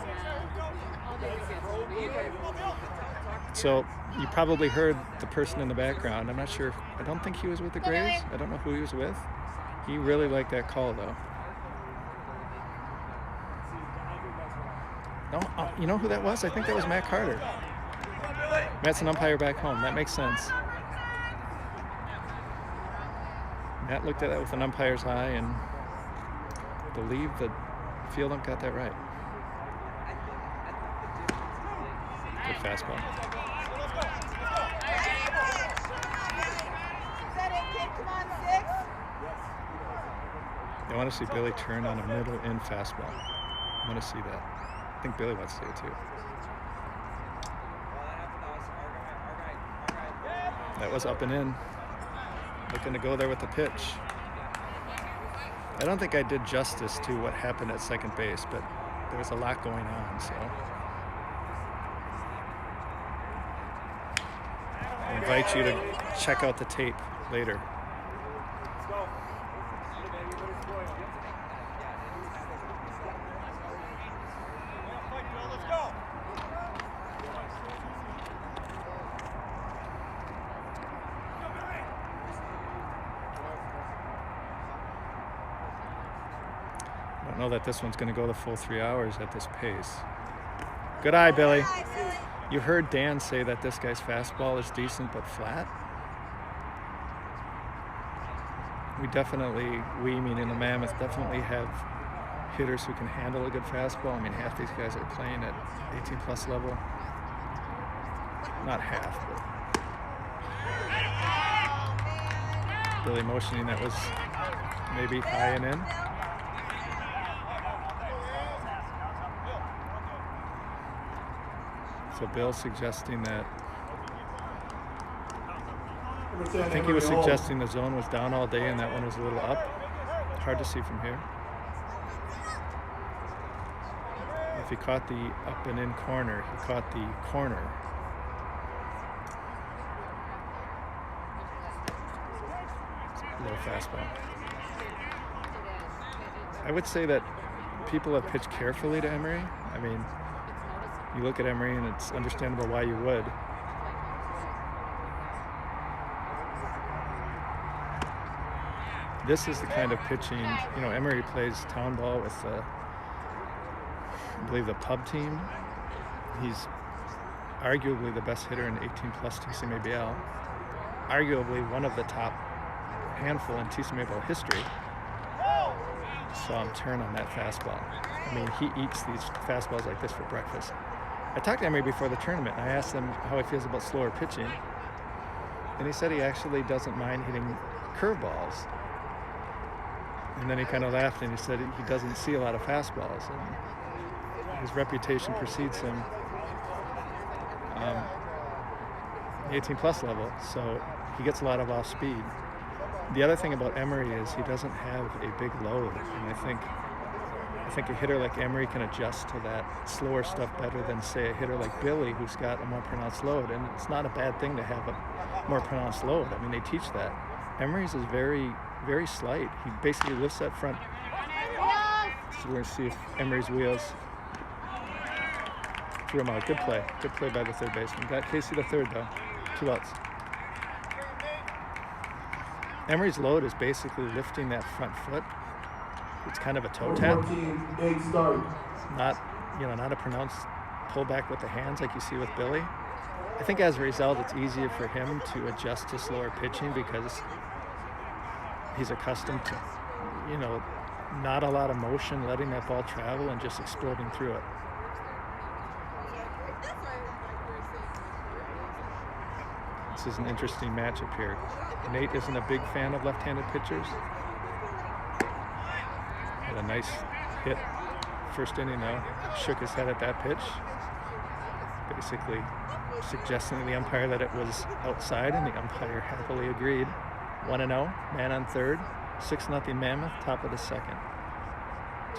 So you probably heard the person in the background. I'm not sure. I don't think he was with the Grays. I don't know who he was with. He really liked that call, though. No, you know who that was? I think that was Matt Carter. Matt's an umpire back home. That makes sense. Matt looked at that with an umpire's eye and believed the field ump got that right. Good fastball. I want to see Billy turn on a middle in fastball. I want to see that. I think Billy wants to see it too. That was up and in. Looking to go there with the pitch. I don't think I did justice to what happened at second base, but there was a lot going on, so. I invite you to check out the tape later. I don't know that this one's going to go the full 3 hours at this pace. Good eye, Billy. You heard Dan say that this guy's fastball is decent but flat. We meaning the Mammoth, definitely have hitters who can handle a good fastball. I mean, half these guys are playing at 18 plus level. Not half, but Billy motioning that was maybe high and in. So Bill suggesting that, I think he was suggesting the zone was down all day and that one was a little up. Hard to see from here. If he caught the up and in corner, he caught the corner. Low fastball. I would say that people have pitched carefully to Emery. I mean, you look at Emery and it's understandable why you would. This is the kind of pitching, you know, Emery plays town ball with, I believe, the pub team. He's arguably the best hitter in 18 plus TCMABL. Arguably one of the top handful in TCMABL history. Saw him turn on that fastball. I mean, he eats these fastballs like this for breakfast. I talked to Emery before the tournament, and I asked him how he feels about slower pitching. And he said he actually doesn't mind hitting curveballs. And then he kind of laughed and he said he doesn't see a lot of fastballs. And his reputation precedes him 18 plus level, so he gets a lot of off speed. The other thing about Emery is he doesn't have a big load, and I think a hitter like Emery can adjust to that slower stuff better than, say, a hitter like Billy, who's got a more pronounced load. And it's not a bad thing to have a more pronounced load. I mean, they teach that. Emery's is very, very slight. He basically lifts that front. So we're going to see if Emery's wheels threw him out. Good play. Good play by the third baseman. Got Casey the third, though. 2 outs. Emery's load is basically lifting that front foot. It's kind of a toe tap. Not a pronounced pullback with the hands like you see with Billy. I think as a result, it's easier for him to adjust to slower pitching because he's accustomed to, not a lot of motion, letting that ball travel and just exploding through it. This is an interesting matchup here. Nate isn't a big fan of left-handed pitchers. Had a nice hit first inning though. Shook his head at that pitch, basically suggesting to the umpire that it was outside, and the umpire happily agreed. 1-0, man on third, 6-0 Mammoth, top of the second.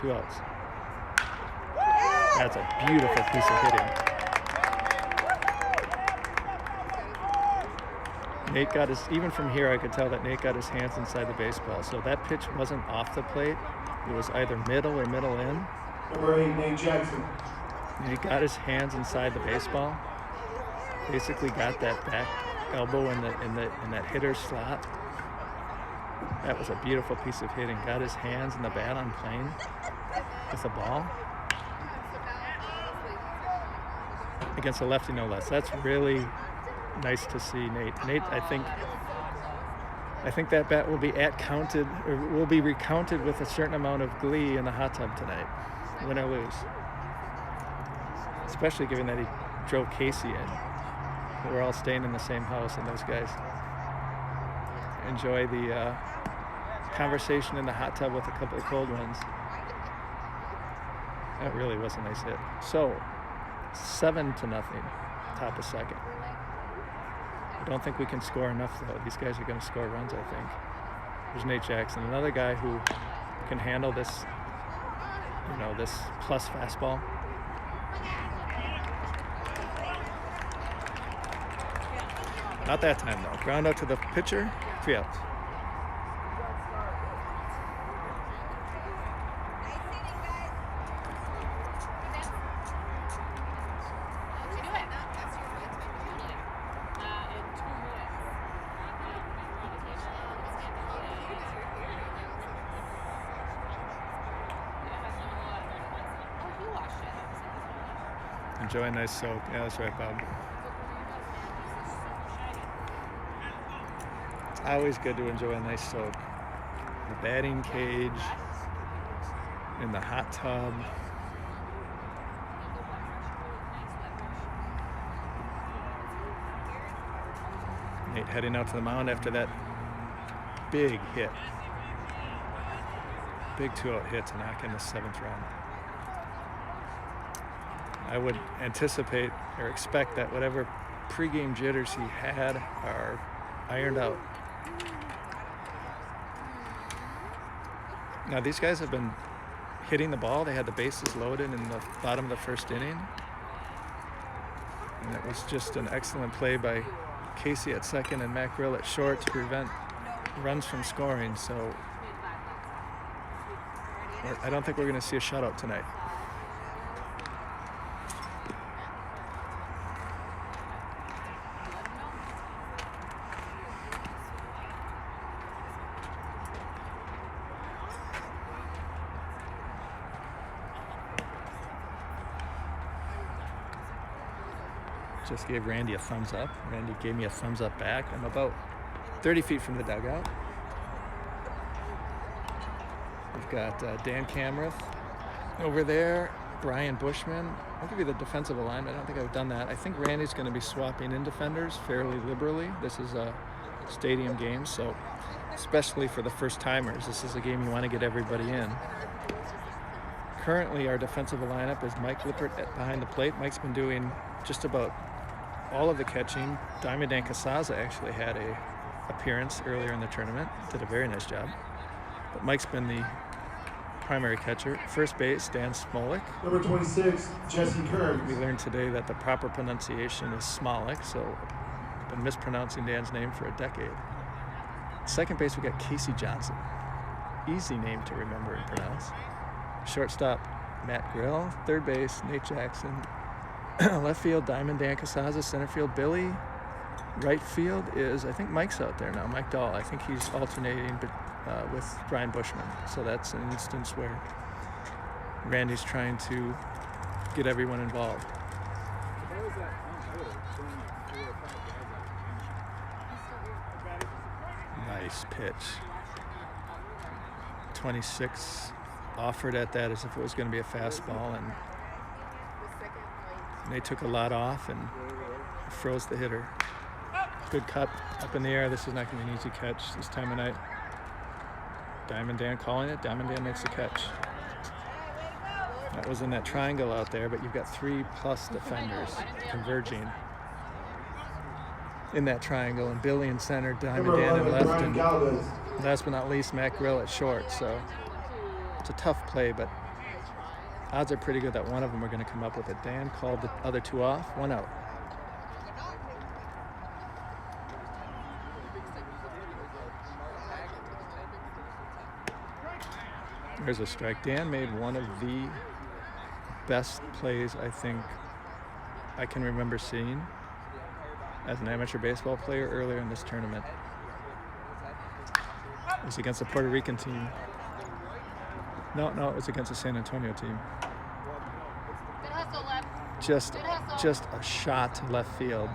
2 outs. That's a beautiful piece of hitting. Nate got his, even from here I could tell that Nate got his hands inside the baseball. So that pitch wasn't off the plate. It was either middle or middle in. Number 8, Nate Jackson. Nate got his hands inside the baseball. Basically got that back elbow in that hitter's slot. That was a beautiful piece of hitting. Got his hands and the bat on plane with the ball. Against a lefty, no less. That's really nice to see, Nate. Nate, I think that bat will be recounted with a certain amount of glee in the hot tub tonight, win or lose. Especially given that he drove Casey in. We're all staying in the same house, and those guys enjoy the conversation in the hot tub with a couple of cold ones. That really was a nice hit. So, 7-0, top of second. I don't think we can score enough, though. These guys are going to score runs, I think. There's Nate Jackson, another guy who can handle this, this plus fastball. Not that time, though. Ground out to the pitcher, 3 outs. Enjoy a nice soak. Yeah, that's right, Bob. It's always good to enjoy a nice soak. The batting cage, in the hot tub. Nate heading out to the mound after that big hit. Big 2-out hit to knock in the 7th run. I would anticipate or expect that whatever pregame jitters he had are ironed out. Now these guys have been hitting the ball. They had the bases loaded in the bottom of the first inning. And it was just an excellent play by Casey at second and Matt Grill at short to prevent runs from scoring. So I don't think we're going to see a shutout tonight. Just gave Randy a thumbs up. Randy gave me a thumbs up back. I'm about 30 feet from the dugout. We've got Dan Camerath over there, Brian Bushman. I'll give you the defensive alignment. I don't think I've done that. I think Randy's going to be swapping in defenders fairly liberally. This is a stadium game, so especially for the first timers, this is a game you want to get everybody in. Currently, our defensive lineup is Mike Lippert behind the plate. Mike's been doing just about all of the catching. Diamond Dan Casaza actually had a appearance earlier in the tournament. Did a very nice job. But Mike's been the primary catcher. First base, Dan Smolik. Number 26, Jesse Kearns. We learned today that the proper pronunciation is Smolik, so I've been mispronouncing Dan's name for a decade. Second base, we got Casey Johnson. Easy name to remember and pronounce. Shortstop, Matt Grill. Third base, Nate Jackson. Left field, Diamond Dan Casaza. Center field, Billy. Right field is, I think Mike's out there now, Mike Dahl. I think he's alternating with Brian Bushman. So that's an instance where Randy's trying to get everyone involved. How was that? Nice pitch. 26 offered at that as if it was going to be a fastball, and they took a lot off and froze the hitter. Good cut up in the air. This is not going to be an easy catch this time of night. Diamond Dan calling it. Diamond Dan makes the catch. That was in that triangle out there, but you've got 3+ defenders converging in that triangle, and Billy in center, Diamond Dan in left, and last but not least, Matt Grill at short. So it's a tough play, but odds are pretty good that one of them are going to come up with it. Dan called the other 2 off, 1 out. There's a strike. Dan made one of the best plays I think I can remember seeing as an amateur baseball player earlier in this tournament. It was against the Puerto Rican team. No, it was against the San Antonio team. Just a shot to left field.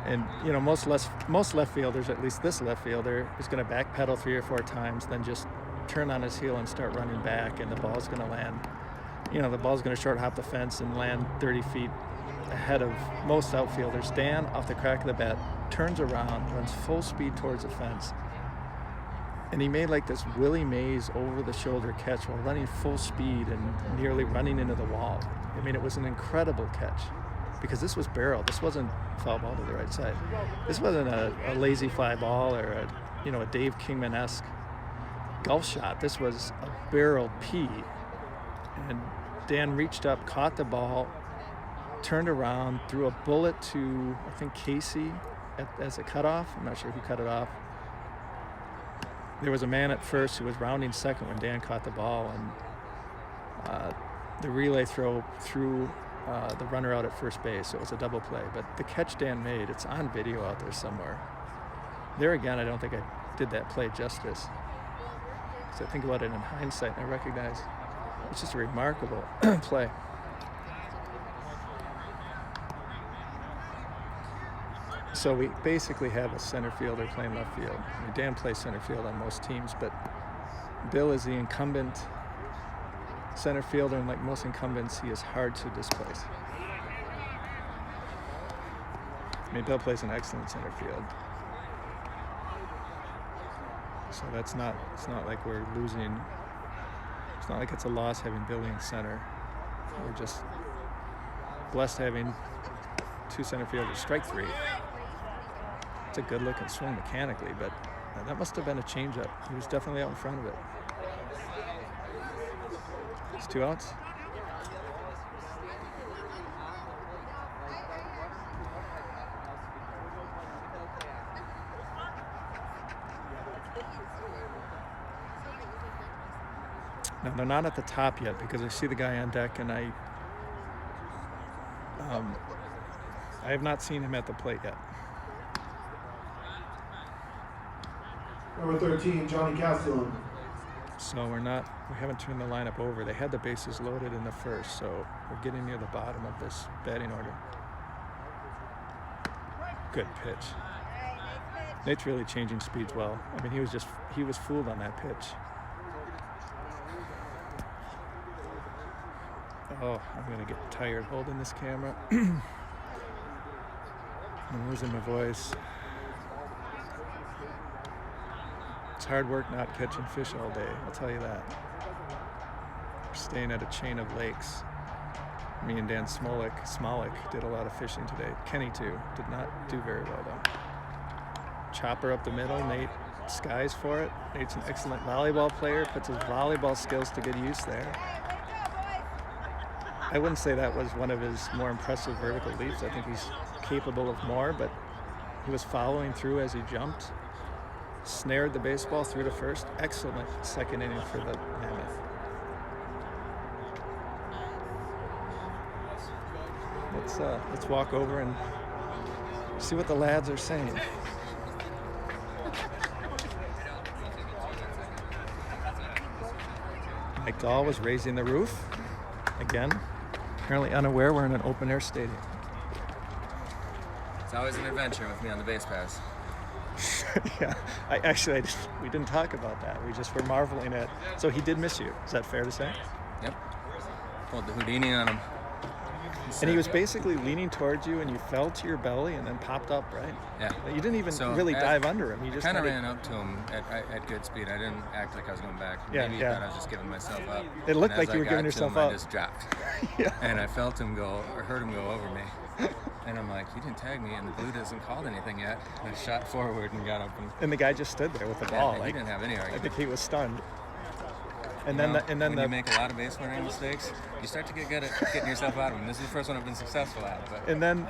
And you know, most left fielders, at least this left fielder, is going to backpedal 3 or 4 times, then just turn on his heel and start running back, and the ball's going to land. You know, the ball's going to short hop the fence and land 30 feet ahead of most outfielders. Dan, off the crack of the bat, turns around, runs full speed towards the fence, and he made like this Willie Mays over-the-shoulder catch while running full speed and nearly running into the wall. I mean, it was an incredible catch because this was barrel. This wasn't foul ball to the right side. This wasn't a lazy fly ball or a Dave Kingman-esque golf shot. This was a barreled P, and Dan reached up, caught the ball, turned around, threw a bullet to, I think, Casey as a cutoff. I'm not sure who cut it off. There was a man at first who was rounding second when Dan caught the ball, and the relay throw threw the runner out at first base, so it was a double play. But the catch Dan made, it's on video out there somewhere. There again, I don't think I did that play justice. So I think about it in hindsight, and I recognize it's just a remarkable play. So we basically have a center fielder playing left field. I mean, Dan plays center field on most teams, but Bill is the incumbent center fielder, and like most incumbents, he is hard to displace. I mean, Bill plays an excellent center field. So it's not like we're losing. It's not like it's a loss having Billy in center. We're just blessed having 2 center fielders. Strike 3. It's a good looking swing mechanically, but that must have been a changeup. He was definitely out in front of it. It's 2 outs. Now, they're not at the top yet because I see the guy on deck, and I have not seen him at the plate yet. Number 13, Johnny Castellan. So we haven't turned the lineup over. They had the bases loaded in the first, so we're getting near the bottom of this batting order. Good pitch. Nate's really changing speeds well. I mean, he was fooled on that pitch. Oh, I'm gonna get tired holding this camera. I'm losing my voice. It's hard work not catching fish all day, I'll tell you that. We're staying at a chain of lakes. Me and Dan Smolik did a lot of fishing today. Kenny too, did not do very well though. Chopper up the middle, Nate skies for it. Nate's an excellent volleyball player, puts his volleyball skills to good use there. I wouldn't say that was one of his more impressive vertical leaps. I think he's capable of more, but he was following through as he jumped. Snared the baseball through to first. Excellent second inning for the Mammoth. Let's walk over and see what the lads are saying. Mike Dahl was raising the roof again. Apparently unaware we're in an open air stadium. always an adventure with me on the base pass. Yeah, we didn't talk about that. We just were marveling at. So he did miss you. Is that fair to say? Yep. Pulled the Houdini on him. And he was basically leaning towards you, and you fell to your belly and then popped up, right? Yeah. You didn't even really dive under him. You just kind of ran up to him at good speed. I didn't act like I was going back. Yeah, Maybe he thought I was just giving myself up. It looked like you were giving yourself up. I just dropped. Yeah. And I felt him go, or heard him go over me. And I'm like, he didn't tag me, and the blue hasn't called anything yet. And I shot forward and got up. And the guy just stood there with the ball. He didn't have any argument. I think he was stunned. And when you make a lot of base running mistakes, you start to get good at getting yourself out of them. This is the first one I've been successful at. But. And then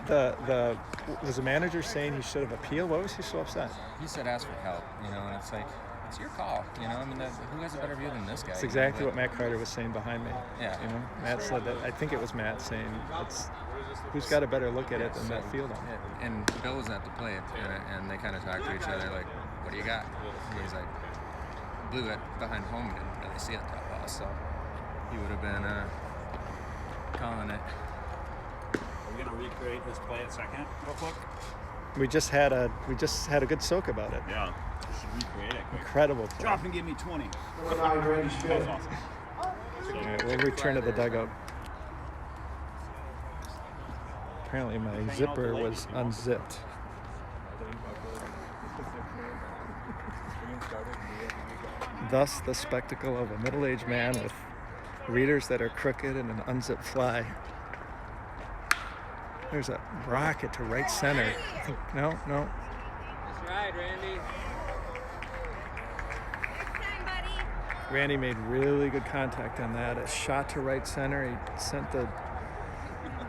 was the manager saying he should have appealed? What was he so upset? He said ask for help, and it's like, it's your call, I mean, who has a better view than this guy? It's exactly what Matt Carter was saying behind me. Yeah. Matt said that. I think it was Matt saying, who's got a better look at it than that field on? Yeah. And Bill was at the plate, and they kind of talked to each other like, what do you got? And he's like, blew it behind home, didn't really see it that well, so he would have been calling it. Are we gonna recreate this play at second real quick? We just had a good soak about it. Yeah. We should recreate it quick. Incredible play. Drop and give me 20. Number 9, Randy That Schmidt. was awesome. All right, we'll return to the dugout. Apparently my zipper was unzipped. Thus the spectacle of a middle-aged man with readers that are crooked and an unzipped fly. There's a rocket to right center. No. That's right, Randy. Randy made really good contact on that. A shot to right center. He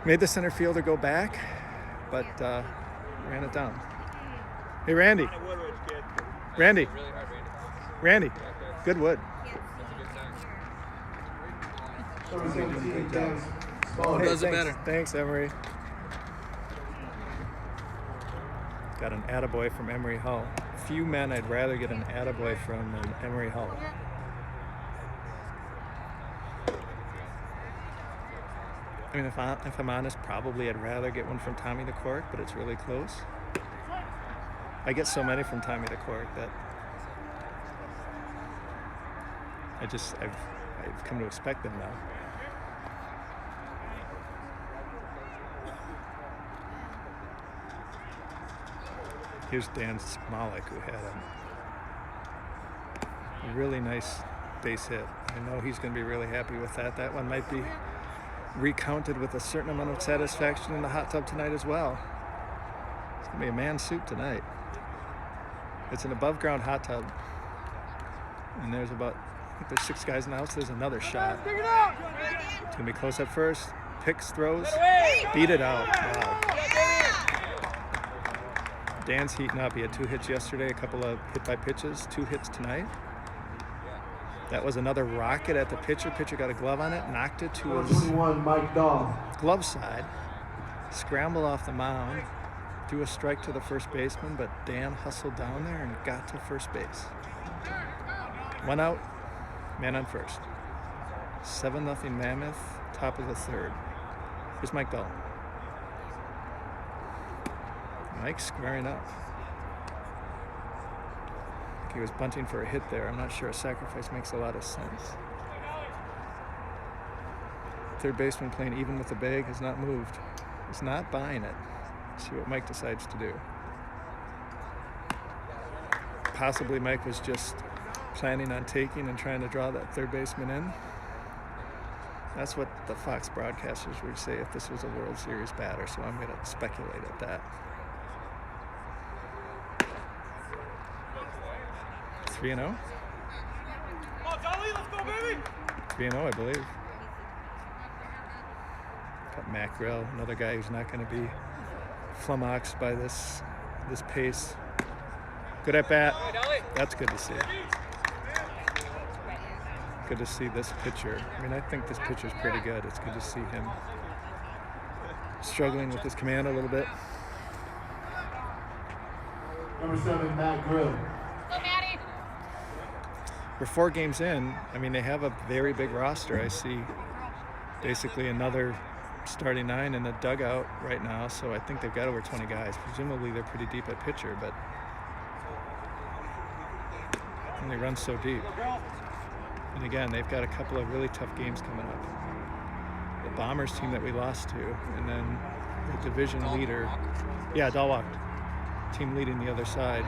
made the center fielder go back, but ran it down. Hey, Randy. Randy. Good wood. Number 17, James Small. Does it better. Thanks, Emery. Got an attaboy from Emery Hall. Few men I'd rather get an attaboy from than Emery Hall. I mean, if I'm honest, probably I'd rather get one from Tommy the Cork, but it's really close. I get so many from Tommy the Cork that I've come to expect them now. Here's Dan Smolik, who had a really nice base hit. I know he's going to be really happy with that. That one might be recounted with a certain amount of satisfaction in the hot tub tonight as well. It's going to be a man's soup tonight. It's an above-ground hot tub. And there's I think there's 6 guys in the house. There's another shot. It's going to be close at first. Picks, throws, beat it out. Wow. Dan's heating up. He had 2 hits yesterday, a couple of hit-by-pitches, 2 hits tonight. That was another rocket at the pitcher. Pitcher got a glove on it, knocked it to Number his 21, Mike Dahl. glove side, scrambled off the mound, threw a strike to the first baseman, but Dan hustled down there and got to first base. 1 out, man on first. 7-0 Mammoth, top of the 3rd. Here's Mike Dahl. Mike squaring up. He was bunting for a hit there. I'm not sure a sacrifice makes a lot of sense. Third baseman playing even with the bag has not moved. He's not buying it. See what Mike decides to do. Possibly Mike was just planning on taking and trying to draw that third baseman in. That's what the Fox broadcasters would say if this was a World Series batter, so I'm going to speculate at that. 3-0? 3-0, I believe. Got Mac Grill, another guy who's not going to be flummoxed by this pace. Good at bat. That's good to see. Good to see this pitcher. I mean, I think this pitcher's pretty good. It's good to see him struggling with his command a little bit. Number 7, Matt Grill. We're 4 games in. I mean, they have a very big roster. I see basically another starting 9 in the dugout right now, so I think they've got over 20 guys. Presumably they're pretty deep at pitcher, but and they run so deep. And again, they've got a couple of really tough games coming up. The Bombers team that we lost to, and then the division leader. Yeah, Dalwalk team leading the other side.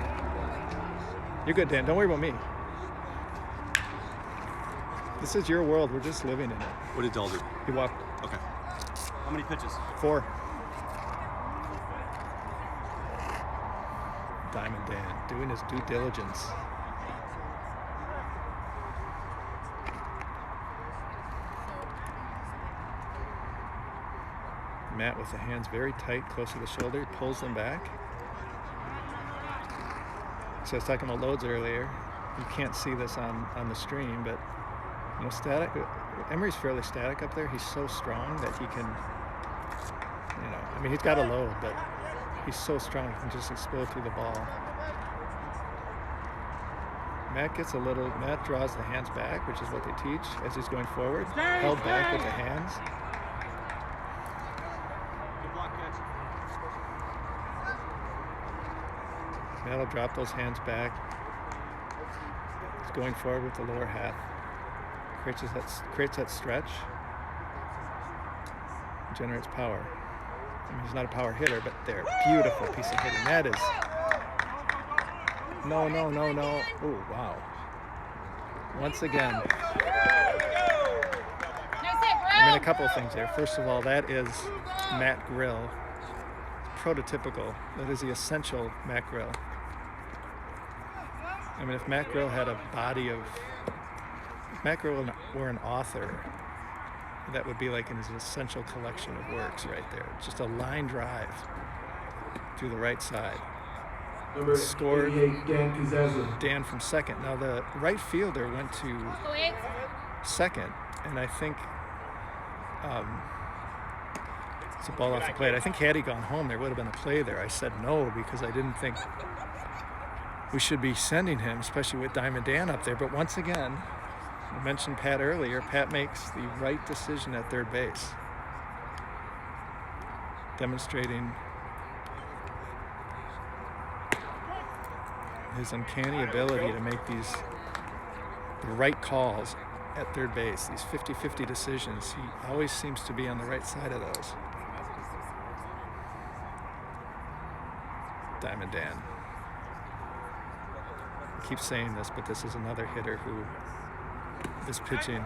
You're good, Dan. Don't worry about me. This is your world. We're just living in it. What did Dal do? He walked. Okay. How many pitches? 4. Diamond Dan doing his due diligence. Matt with the hands very tight, close to the shoulder, pulls them back. So I was talking about loads earlier. You can't see this on the stream, but you know, static. Emery's fairly static up there. He's so strong that he can, you know, I mean, he's got a load, but he's so strong he can just explode through the ball. Matt draws the hands back, which is what they teach as he's going forward. Held back with the hands. Matt will drop those hands back. He's going forward with the lower half. Creates that stretch. Generates power. I mean, he's not a power hitter, but they're beautiful piece of hitting. That is. No. Oh, wow. Once again. I mean, a couple of things there. First of all, that is Matt Grill. Prototypical. That is the essential Matt Grill. I mean, if Matt Grill had a body of, if Matt Grill were an author, that would be like in his essential collection of works right there. Just a line drive through the right side. Number Scored 88, Dan Kazeza. Dan from second. Now the right fielder went to second, and I think it's a ball off the plate. I think had he gone home, there would have been a play there. I said no because I didn't think we should be sending him, especially with Diamond Dan up there. But once again, I mentioned Pat earlier. Pat makes the right decision at third base, demonstrating his uncanny ability to make the right calls at third base. These 50-50 decisions, he always seems to be on the right side of those. Diamond Dan. I keep saying this, but this is another hitter who is pitching.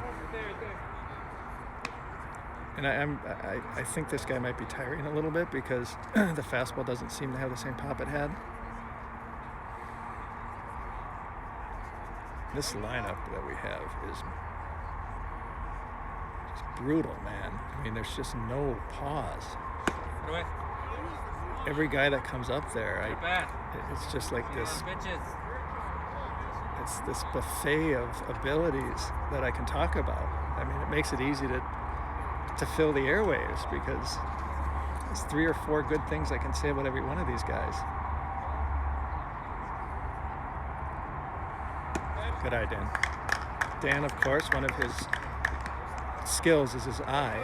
And I think this guy might be tiring a little bit because the fastball doesn't seem to have the same pop it had. This lineup that we have is just brutal, man. I mean, there's just no pause. Every guy that comes up there, it's just like this. It's this buffet of abilities that I can talk about. I mean, it makes it easy to fill the airwaves because there's 3 or 4 good things I can say about every one of these guys. Good eye, Dan. Dan, of course, one of his skills is his eye.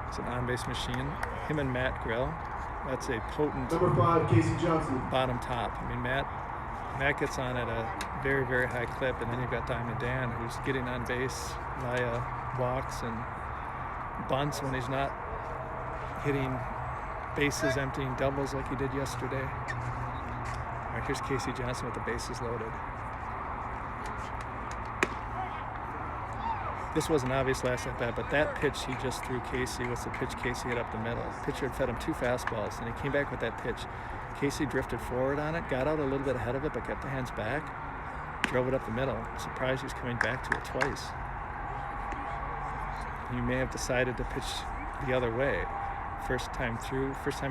It's an on-base machine. Him and Matt Grill. That's a potent Number 5, Casey Johnson. bottom top. I mean, Matt gets on at a very, very high clip, and then you've got Diamond Dan, who's getting on base via walks and bunts when he's not hitting bases emptying doubles like he did yesterday. All right, here's Casey Johnson with the bases loaded. This wasn't obvious last at bat, but that pitch he just threw Casey was the pitch Casey hit up the middle. The pitcher had fed him 2 fastballs, and he came back with that pitch. Casey drifted forward on it, got out a little bit ahead of it, but kept the hands back, drove it up the middle. Surprised he's coming back to it twice. He may have decided to pitch the other way. First time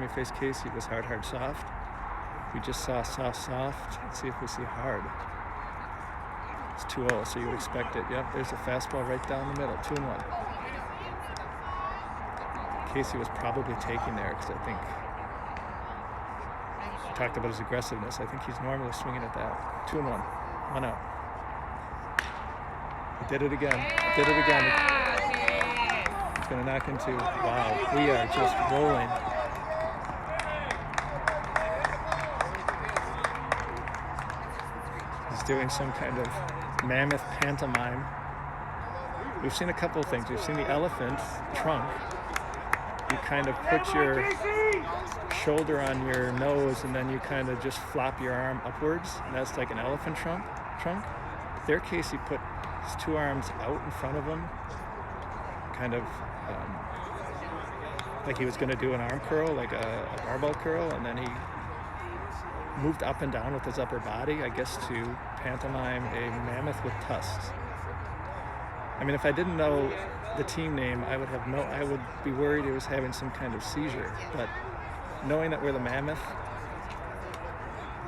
he faced Casey was hard, soft. We just saw soft. Let's see if we see hard. It's 2-0, so you would expect it. Yep, there's a fastball right down the middle, 2-1. Casey was probably taking there because I think he talked about his aggressiveness. I think he's normally swinging at that. 2-1, 1 out. He did it again. Did it again. Yeah, He's going to knock into. Wow, we are just rolling. He's doing some kind of mammoth pantomime. We've seen a couple of things. We've seen the elephant trunk. You kind of put your shoulder on your nose and then you kind of just flop your arm upwards. And that's like an elephant trunk. There, Casey put his two arms out in front of him, kind of like he was going to do an arm curl, like a barbell curl, and then he moved up and down with his upper body, I guess, to pantomime a mammoth with tusks. I mean, if I didn't know the team name, I would be worried he was having some kind of seizure. But knowing that we're the Mammoth,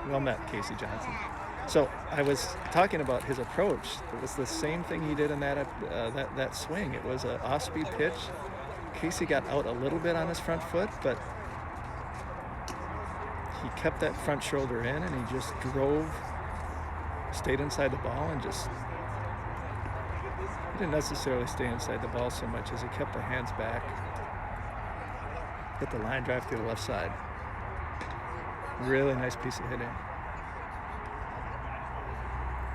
well met, Casey Johnson. So I was talking about his approach. It was the same thing he did in that swing. It was an off-speed pitch. Casey got out a little bit on his front foot, but he kept that front shoulder in and he just stayed inside the ball and just didn't necessarily stay inside the ball so much as he kept the hands back. Hit the line drive to the left side. Really nice piece of hitting.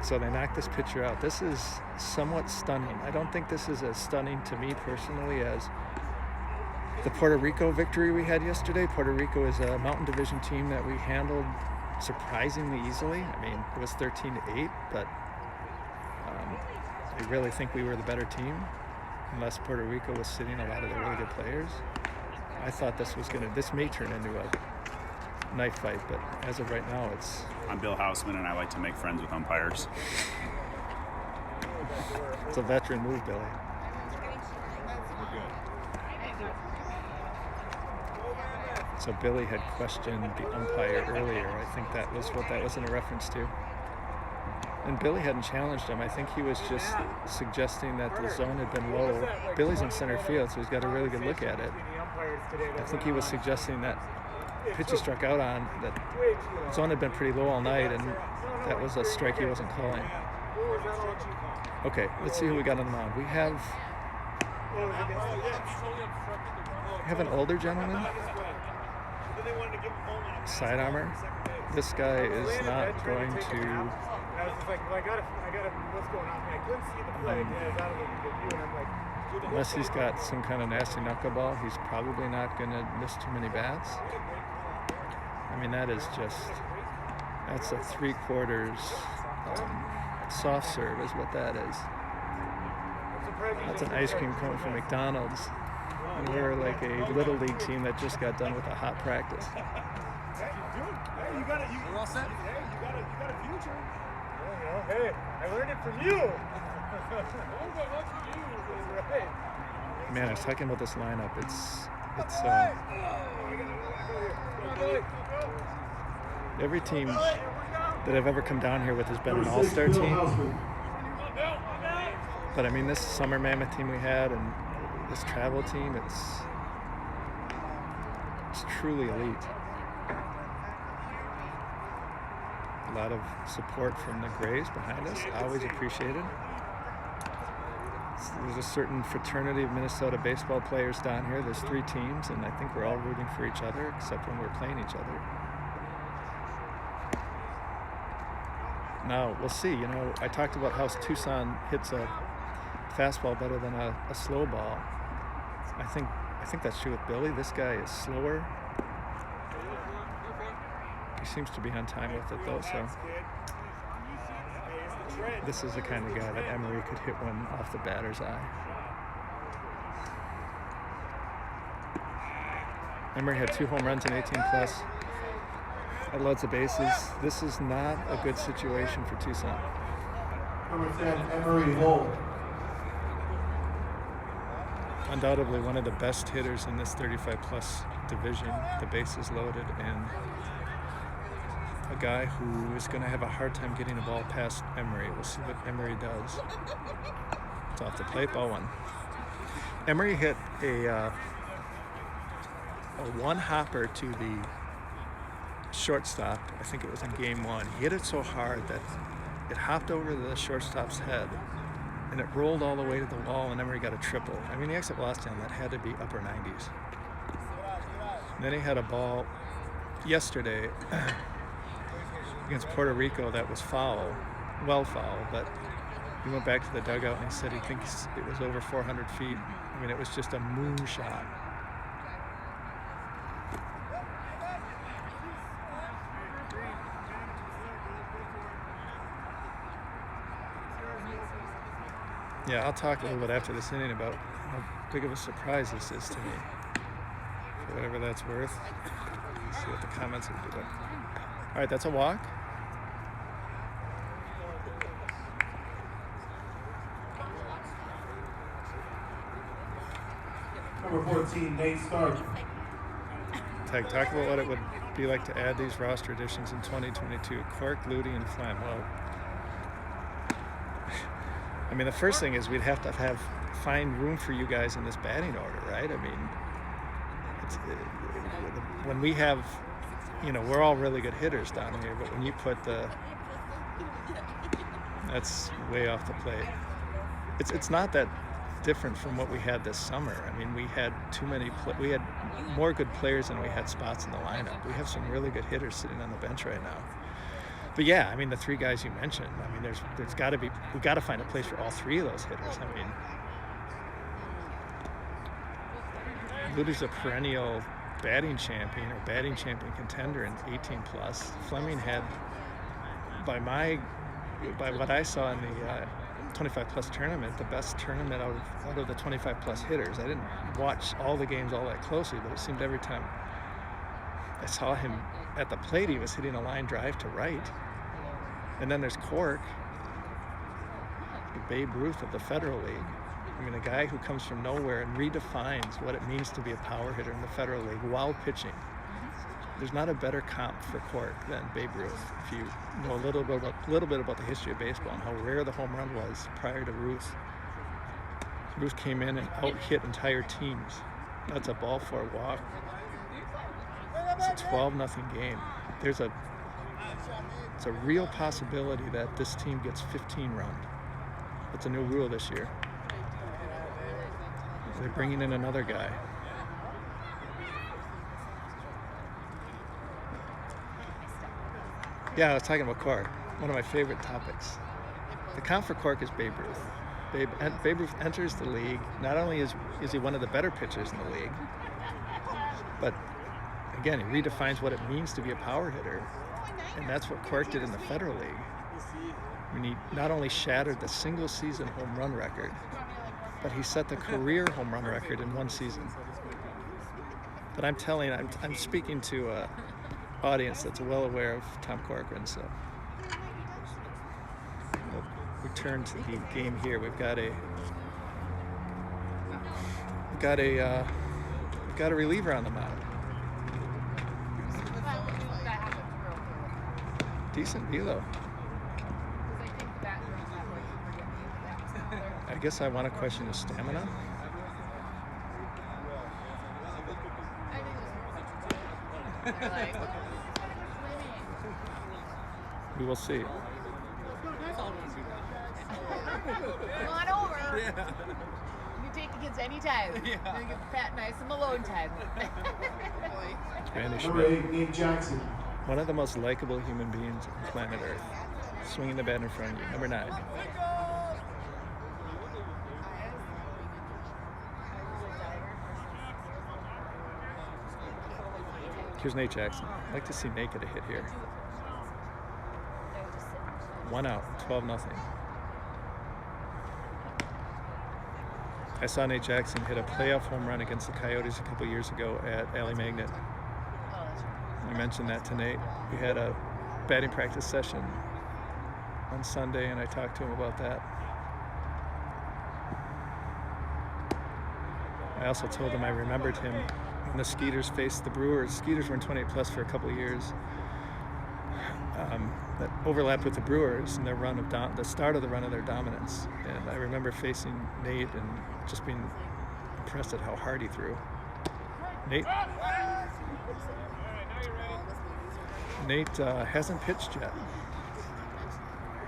So they knocked this pitcher out. This is somewhat stunning. I don't think this is as stunning to me personally as the Puerto Rico victory we had yesterday. Puerto Rico is a Mountain Division team that we handled surprisingly easily. I mean, it was 13-8, but I really think we were the better team, unless Puerto Rico was sitting a lot of the really good players. I thought this may turn into a knife fight, but as of right now, I'm Bill Hausman, and I like to make friends with umpires. It's a veteran move, Billy. So Billy had questioned the umpire earlier. I think that was what that was in a reference to. And Billy hadn't challenged him. I think he was just suggesting that the zone had been low. Billy's in center field, so he's got a really good look at it. I think he was suggesting that pitch he struck out on, that zone had been pretty low all night, and that was a strike he wasn't calling. Okay, let's see who we got on the mound. We have an older gentleman, side armor. This guy is not going to. I was just like, well, I got what's going on? I couldn't see the play. Yeah, it was out of the view, and I'm like, unless he's got some kind of nasty knuckleball, he's probably not going to miss too many bats. I mean, that's a 3/4 soft serve is what that is. That's an ice cream cone from McDonald's. And we're like a little league team that just got done with a hot practice. We're all set. Hey, you got a future. Hey, I learned it from you. Man, I was talking about this lineup. It's every team that I've ever come down here with has been an all-star team. But I mean, this summer Mammoth team we had and this travel team, it's truly elite. A lot of support from the Grays behind us, always appreciated. There's a certain fraternity of Minnesota baseball players down here. There's 3 teams, and I think we're all rooting for each other, except when we're playing each other. Now, we'll see. You know, I talked about how Tucson hits a fastball better than a slow ball. I think that's true with Billy. This guy is slower. He seems to be on time with it, though, so this is the kind of guy that Emery could hit one off the batter's eye. Emery had 2 home runs in 18+. Had loads of bases. This is not a good situation for Tucson. Number 10, Emery Hall. Undoubtedly one of the best hitters in this 35+ division. The bases loaded, and a guy who is going to have a hard time getting the ball past Emery. We'll see what Emery does. It's off the plate, ball 1. Emery hit a one-hopper to the shortstop. I think it was in game 1. He hit it so hard that it hopped over the shortstop's head and it rolled all the way to the wall, and Emery got a triple. I mean, the exit velocity on that had to be upper 90s. And then he had a ball yesterday against Puerto Rico that was foul, well foul, but he went back to the dugout and he said he thinks it was over 400 feet. I mean, it was just a moonshot. Yeah, I'll talk a little bit after this inning about how big of a surprise this is to me, for whatever that's worth. Let's see what the comments are doing. All right, that's a walk. Number 14, Nate Stark. Talk about what it would be like to add these roster additions in 2022. Cork, Ludi, and Flem. Well, I mean, the first thing is we'd have to find room for you guys in this batting order, right? I mean, when we have, we're all really good hitters down here, but when you put that's way off the plate. It's not that different from what we had this summer. I mean, we had we had more good players than we had spots in the lineup. We have some really good hitters sitting on the bench right now. But yeah, I mean, the three guys you mentioned, I mean, there's got to be, we got to find a place for all three of those hitters. I mean, Ludi's a perennial batting champion or batting champion contender in 18 plus. Fleming had, by what I saw in the 25 plus tournament, the best tournament out of the 25 plus hitters. I didn't watch all the games all that closely, but it seemed every time I saw him at the plate, he was hitting a line drive to right. And then there's Cork, the Babe Ruth of the Federal League. I mean, a guy who comes from nowhere and redefines what it means to be a power hitter in the Federal League while pitching. There's not a better comp for Cork than Babe Ruth. If you know a little bit about the history of baseball and how rare the home run was prior to Ruth. Ruth came in and out-hit entire teams. That's a ball for a walk. It's a 12-0 game. It's a real possibility that this team gets 15 run. That's a new rule this year. They're bringing in another guy. Yeah, I was talking about Cork. One of my favorite topics. The comp for Cork is Babe Ruth. Babe Ruth enters the league. Not only is he one of the better pitchers in the league, but again, he redefines what it means to be a power hitter. And that's what Cork did in the Federal League. I mean, he not only shattered the single season home run record, but he set the career home run record in one season. But I'm speaking to an audience that's well aware of Tom Corcoran, so we'll return to the game here. We've got a reliever on the mound. Decent velo. I guess I want to question his stamina. We will see. Come on over. Yeah. You can take the kids anytime. Yeah. Then get fat, nice, and alone time. Randy Number Schmidt, 8, Nate Jackson. one of the most likable human beings on planet Earth. Swinging the bat in front of you. Number 9. Here's Nate Jackson. I'd like to see Nate get a hit here. 1 out, 12-0. I saw Nate Jackson hit a playoff home run against the Coyotes a couple years ago at Alley Magnet. I mentioned that to Nate. We had a batting practice session on Sunday, and I talked to him about that. I also told him I remembered him when the Skeeters faced the Brewers. Skeeters were in 28 plus for a couple of years. That overlapped with the Brewers and their run of the start of the run of their dominance. And I remember facing Nate and just being impressed at how hard he threw. Nate hasn't pitched yet.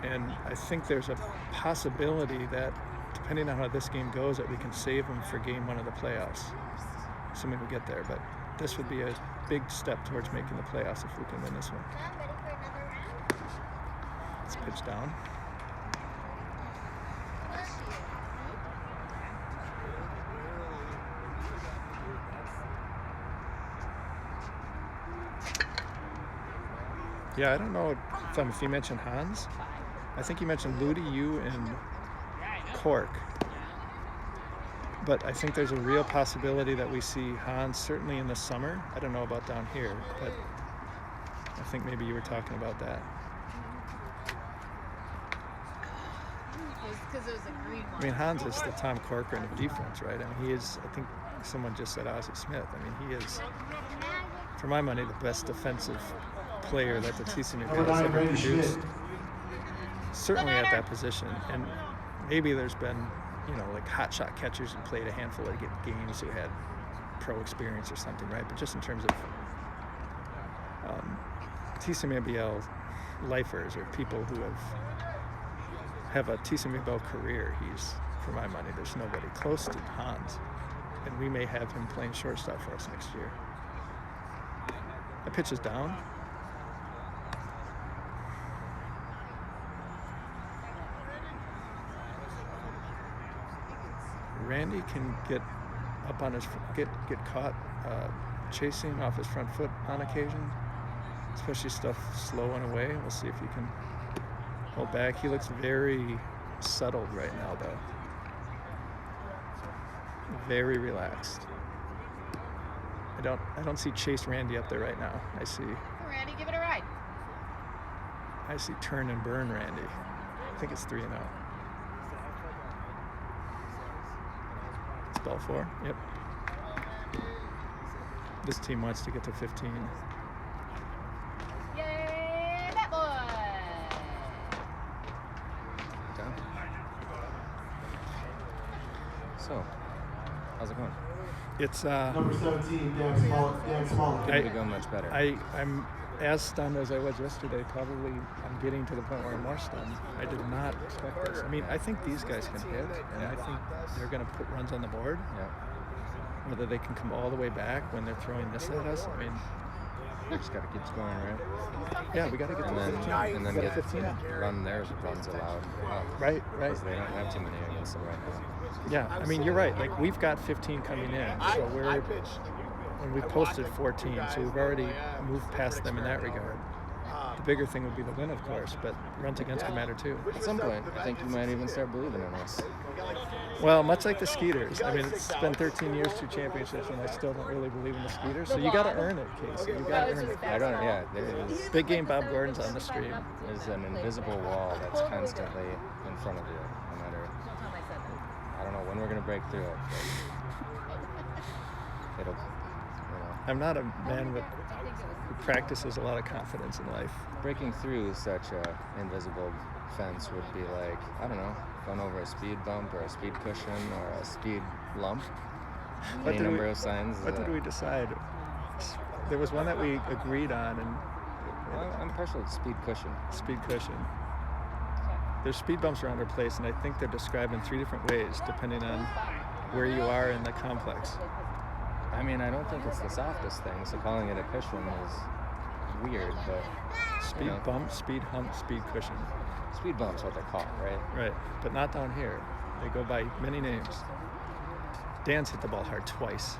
And I think there's a possibility that depending on how this game goes, that we can save them for game 1 of the playoffs, assuming we get there. But this would be a big step towards making the playoffs if we can win this one. Let's pitch down. Yeah, I don't know if you mentioned Hans. I think you mentioned Ludi, you, and Cork. But I think there's a real possibility that we see Hans certainly in the summer. I don't know about down here, but I think maybe you were talking about that. Because it was a green one. I mean, Hans is the Tom Corcoran of defense, right? I mean, he is, I think someone just said Ozzie Smith. I mean, he is, for my money, the best defensive player that the TC McBell has ever produced. Certainly at that position. And maybe there's been, you know, like hot shot catchers who played a handful of games who had pro experience or something, right? But just in terms of TC McBell lifers or people who have a TC McBell career, he's, for my money, there's nobody close to Hans. And we may have him playing shortstop for us next year. That pitch is down. Randy can get up on his get caught chasing off his front foot on occasion, especially stuff slow and away. We'll see if he can hold back. He looks very settled right now, though. Very relaxed. I don't see Chase Randy up there right now. I see Randy, give it a ride. turn and burn Randy. I think it's 3-0. It's ball 4. Yep. This team wants to get to 15. Yay, that boy! Down. So, how's it going? It's Number 17, Dan Smollett. Couldn't be going much better. I'm as stunned as I was yesterday. Probably I'm getting to the point where I'm more stunned. I did not expect this. I mean, I think these guys can hit, and I think they're going to put runs on the board. Yeah. Whether they can come all the way back when they're throwing this at us, I mean, We just got to keep scoring, right? yeah, we got to get to 15. And then We get gotta 15. run their runs allowed. Right. Because they don't have too many against them right now. Yeah, I mean, you're right. Like, we've got 15 coming in, so and we posted 14, so we've already moved past them in that regard. The bigger thing would be the win, of course, but runs against can matter too. At some point, I think you might even start believing in us. Well, much like the Skeeters. I mean, it's been 13 years, 2 championships, and I still don't really believe in the Skeeters. So you got to earn it, Casey. You got to earn it. I don't. Yeah, there is. Big game Bob Gordon's on the stream. There's an invisible wall that's constantly in front of you, no matter. I don't know when we're gonna break through it. But it'll. I'm not a man who practices a lot of confidence in life. Breaking through such a invisible fence would be like, I don't know, going over a speed bump or a speed cushion or a speed lump. Any number of signs. What did we decide? There was one that we agreed on, and Well, I'm partial to speed cushion. speed cushion. There's speed bumps around our place, and I think they're described in 3 different ways, depending on where you are in the complex. I mean, I don't think it's the softest thing, so calling it a cushion is weird, but Speed bump, speed hump, speed cushion. speed bump's what they're called, right? Right, but not down here. They go by many names. Dan's hit the ball hard twice.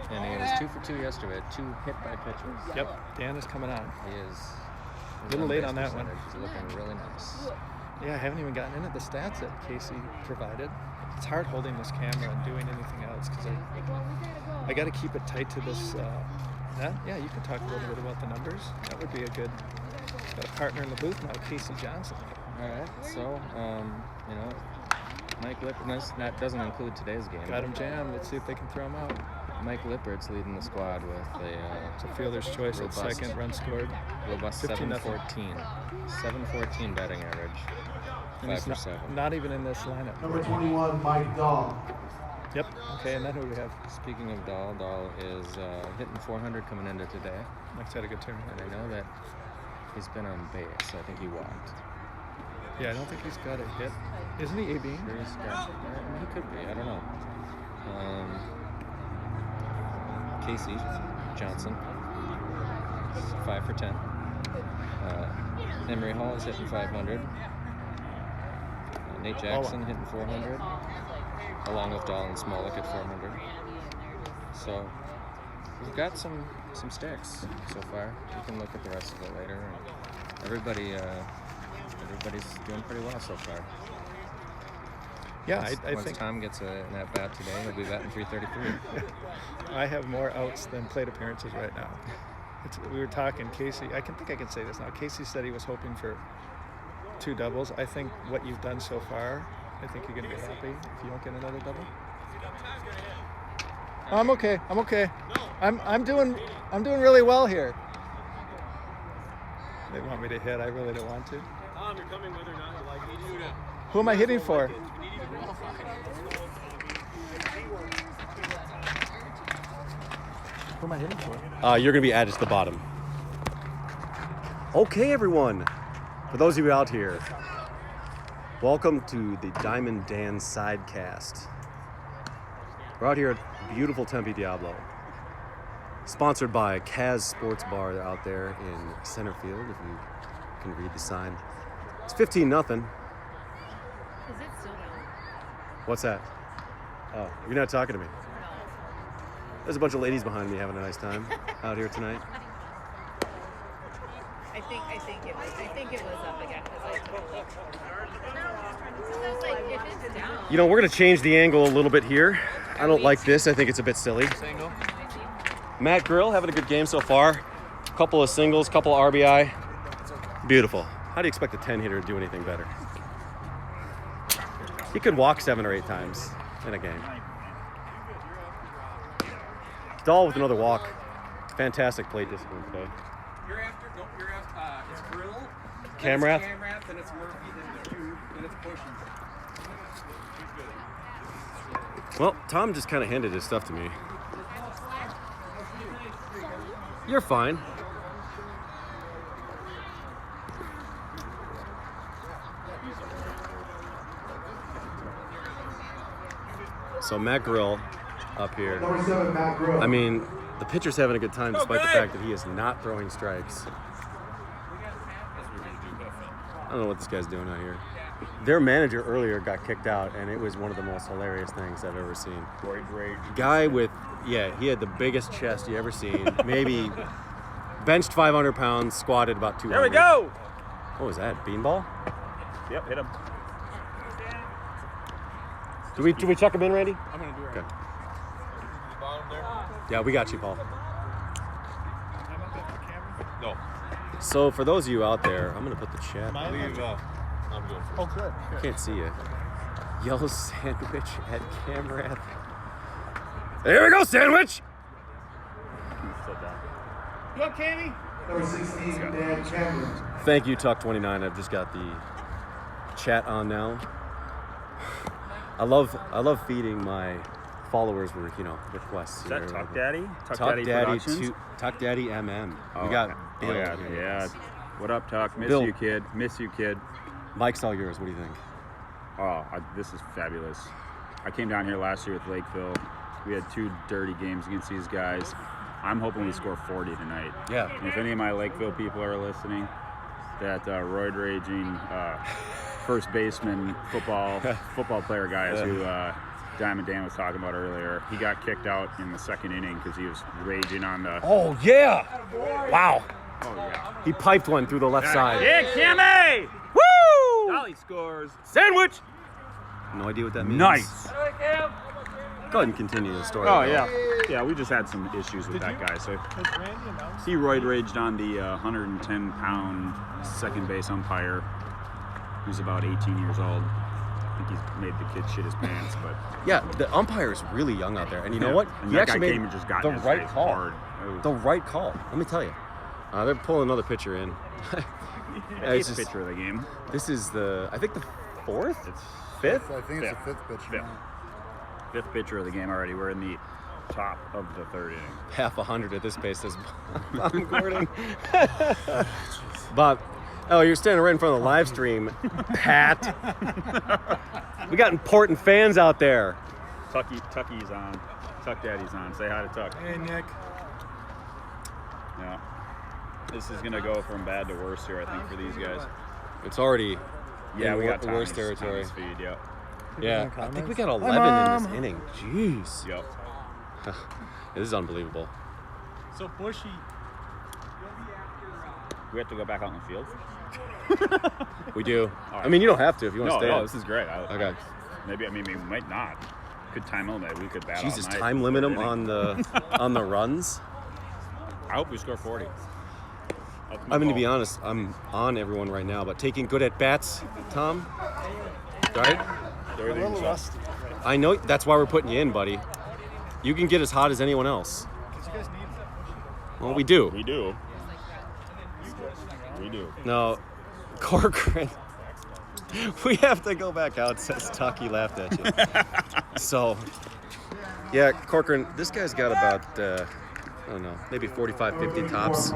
And he was 2 for 2 yesterday, 2 hit by pitches. Yep, Dan is coming on. He is A little late on that one. He's looking really nice. Yeah, I haven't even gotten into the stats that Casey provided. It's hard holding this camera and doing anything else because I got to keep it tight to this. Yeah, you can talk a little bit about the numbers. That would be a good. Got a partner in the booth now, Casey Johnson. All right, so Mike Lippert. That doesn't include today's game. Got him jammed. Let's see if they can throw him out. Mike Lippert's leading the squad with It's a fielder's choice at robust. second, run scored. robust 15-0. 714. 714 batting average. And 5 he's for 7. not even in this lineup. Number 21, Mike Dahl. Yep. Okay, and then who do we have? Speaking of Dahl is hitting 400 coming into today. Mike's had a good turn. And I know that he's been on base. I think he walked. Yeah, I don't think he's got a hit. Isn't he AB? Sure he's got, he could be. I don't know. Casey Johnson, 5 for 10. Emery Hall is hitting 500. Nate Jackson hitting 400, along with Dolan Smolik at 400. So we've got some stacks so far. You can look at the rest of it later. And everybody's doing pretty well so far. Yeah, I Once think Tom gets an at bat today, he'll be batting 333. I have more outs than plate appearances right now. We were talking, Casey, I can say this now. Casey said he was hoping for 2 doubles. I think what you've done so far, I think you're going to be happy if you don't get another double. I'm okay. I'm doing really well here. They want me to hit. I really don't want to. Tom, you're coming whether or not you like it. Who am I hitting for? Who am I hitting for? You're going to be added to the bottom. Okay, everyone. For those of you out here, welcome to the Diamond Dan Sidecast. We're out here at beautiful Tempe Diablo. Sponsored by Kaz Sports Bar out there in center field, if you can read the sign. It's 15-0. Is it still down? What's that? Oh, you're not talking to me. There's a bunch of ladies behind me having a nice time out here tonight. I think it was up again because I took a look. So it's like if it's down. You know, we're going to change the angle a little bit here. I don't like this. I think it's a bit silly. Matt Grill having a good game so far. Couple of singles, couple of RBI. Beautiful. How do you expect a 10-hitter to do anything better? He could walk 7 or 8 times in a game. Dahl with another walk. Fantastic plate discipline today. You're after, it's Grill. Camrath. Camrath, then it's Murphy, then it's you, then it's pushing. Well, Tom just kind of handed his stuff to me. You're fine. So Matt Grill up here. Number 7, Matt Grill. I mean, the pitcher's having a good time despite the fact that he is not throwing strikes. I don't know what this guy's doing out here. Their manager earlier got kicked out, and it was one of the most hilarious things I've ever seen. Guy with, he had the biggest chest you ever seen. Maybe benched 500 pounds, squatted about 200. There we go. What was that, beanball? Yep, hit him. Do we check him in, Randy? I'm going to do it. Okay. Yeah, we got you, Paul. No. So for those of you out there, I'm going to put the chat. I'm going for Oh, good. I can't see you. Yellow sandwich at Camrath. There we go, sandwich! You up, Cammy? Number 16, Dan Cameron. Thank you, Tuck29. I've just got the chat on now. I love feeding my followers with requests. Is that Tuck Daddy? Tuck Daddy Productions? Tuck Daddy MM. Oh, we got okay. Bill. Yeah. What up, Tuck? Miss Bill. you, kid. Miss you, kid. Mike's all yours. What do you think? Oh, this is fabulous. I came down here last year with Lakeville. We had 2 dirty games against these guys. I'm hoping we score 40 tonight. Yeah. And if any of my Lakeville people are listening, that roid raging first baseman football player guy is who Diamond Dan was talking about earlier. He got kicked out in the 2nd inning because he was raging on the. Oh yeah! Wow. Oh yeah. He piped one through the left side. Yeah, Kimmy! Woo! Dolly scores. Sandwich. No idea what that means. Nice. Go ahead and continue the story. Oh yeah. Yeah, we just had some issues with that guy. So Has Randy announced? he roid raged on the 110-pound second base umpire, who's about 18 years old. I think he's made the kid shit his pants, but Yeah, the umpire is really young out there, and you know what? And He that guy actually came made and just got the in his right face call. hard. The right call. Let me tell you. They're pulling another pitcher in. Eighth pitcher of the game. This is I think the 4th? It's 5th? I think it's the 5th pitch. Fifth. 5th pitcher of the game already. We're in the top of the 3rd inning. Half 100 at this pace, says Bob Gordon. Bob, Oh, you're standing right in front of the live stream, Pat. We got important fans out there. Tucky's on. Tuck Daddy's on. Say hi to Tuck. Hey, Nick. Yeah. This is gonna go from bad to worse here, I think, for these guys. It's already Yeah, we got the worst Tommy's territory. feed, yep. Yeah, I think we got 11 in this inning. Jeez. Yep. This is unbelievable. So Bushy. We have to go back out in the field? We do. All right. I mean, you don't have to if you want to stay. No, this is great. Okay. Maybe, we might not. Good time limit. We could battle. Jesus, time limit them on the runs. I hope we score 40. I mean, to be honest, I'm on everyone right now, but taking good at bats, Tom. Right? A little rusty. I know that's why we're putting you in, buddy. You can get as hot as anyone else. Because you guys need it. Well, we do. We do. We do. No, Corcoran. We have to go back out, says Tucky laughed at you. So, yeah, Corcoran, this guy's got about, I don't know, maybe 45, 50 tops.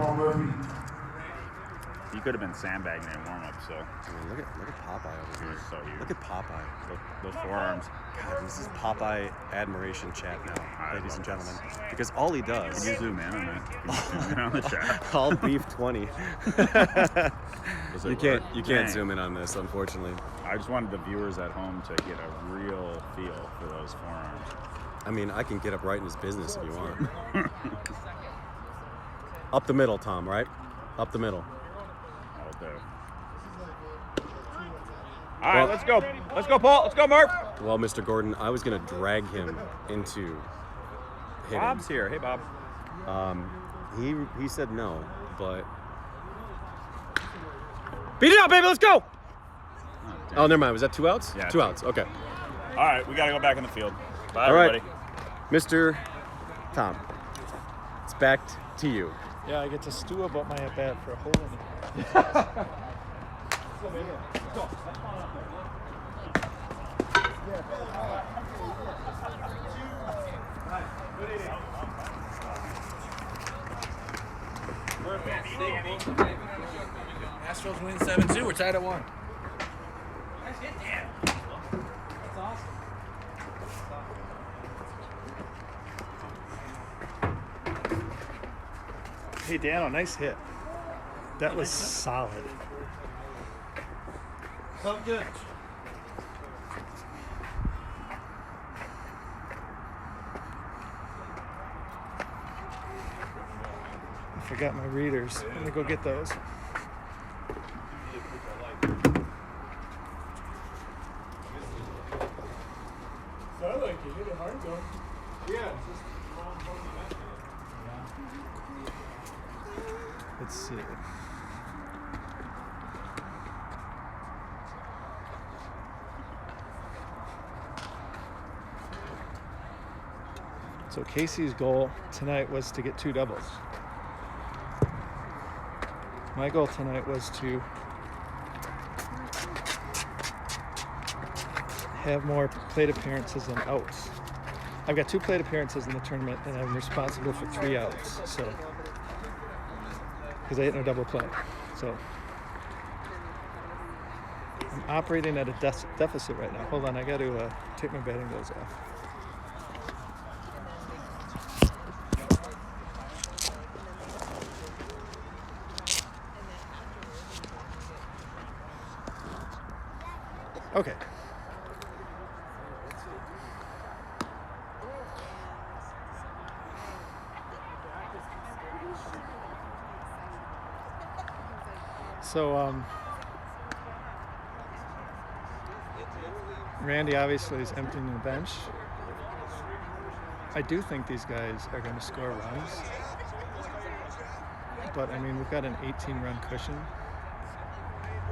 He could have been sandbagging in warm-up, so. I mean, look at Popeye over here. So huge. Look at Popeye. Those forearms. God, this is Popeye admiration chat now, I ladies love and this. gentlemen. Because all he Can does, you zoom in on that? Can you zoom in on the chat? all beef 20. Does it You can't work? Dang. Dang. zoom in on this, unfortunately. I just wanted the viewers at home to get a real feel for those forearms. I mean, I can get up right in his business if you want. Up the middle, Tom, right? Up the middle. All day. All right, let's go. Let's go, Paul. Let's go, Mark. Well, Mr. Gordon, I was going to drag him into hitting. Bob's here. Hey, Bob. He said no, but... Beat it out, baby. Let's go! Oh, never mind. Was that 2 outs? Yeah, 2 outs. Okay. All right, we got to go back in the field. Bye, All right. everybody. Mr. Tom, it's back to you. Yeah, I get to stew about my at-bat for a whole minute. Astros win 7-2. We're tied at 1. Hey, Dano, nice hit. That was solid. Felt good. I forgot my readers. Let me go get those. Sounded like you hit it hard though. Yeah, it's just Let's see. So Casey's goal tonight was to get 2 doubles. My goal tonight was to have more plate appearances than outs. I've got 2 plate appearances in the tournament, and I'm responsible for 3 outs. So, because I hit no double play, so I'm operating at a deficit right now. Hold on, I got to take my batting gloves off. Okay. So, Randy obviously is emptying the bench. I do think these guys are going to score runs. But, I mean, we've got an 18-run cushion.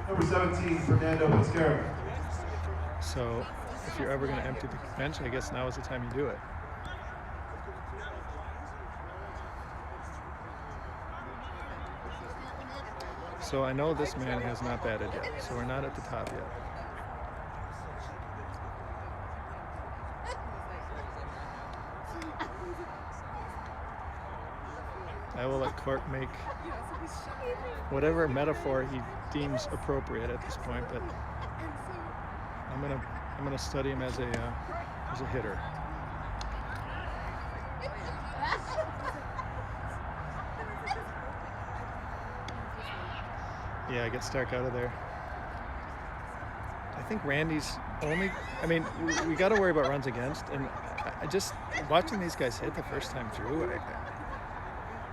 Number 17, Fernando Mascara. So, if you're ever going to empty the bench, I guess now is the time you do it. So I know this man has not batted yet, so we're not at the top yet. I will let Court make whatever metaphor he deems appropriate at this point, but I'm gonna study him as a hitter. Yeah, get Stark out of there. I think Randy's only, I mean, we got to worry about runs against, and I just, watching these guys hit the first time through,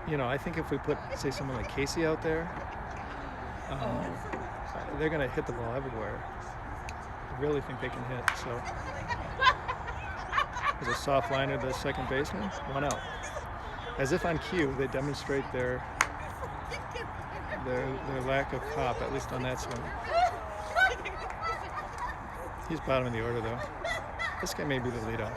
I think if we put, say, someone like Casey out there, they're going to hit the ball everywhere. I really think they can hit, so. There's a soft liner to the second baseman, 1 out. As if on cue, they demonstrate their lack of pop, at least on that swing. He's bottom of the order, though. This guy may be the leadoff.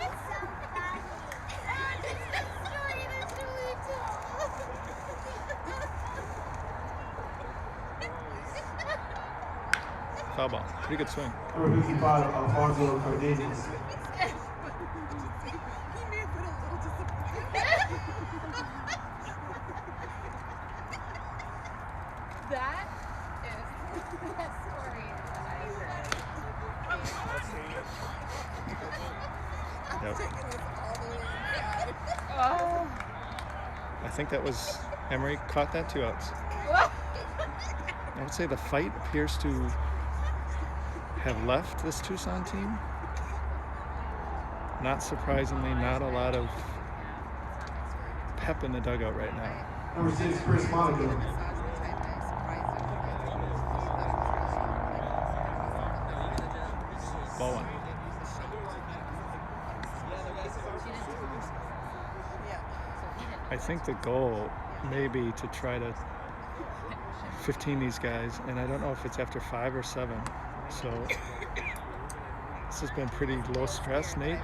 Foul ball. Pretty good swing. Number 55, Alfonso Cardenas. That is the best story that I've read. Yep. Oh. I think that was Emery caught that 2 outs. I would say the fight appears to have left this Tucson team. Not surprisingly, not a lot of pep in the dugout right now. Number 6, Chris Monaco. Ball 1. I think the goal may be to try to 15 these guys, and I don't know if it's after 5 or 7. So this has been pretty low stress, Nate.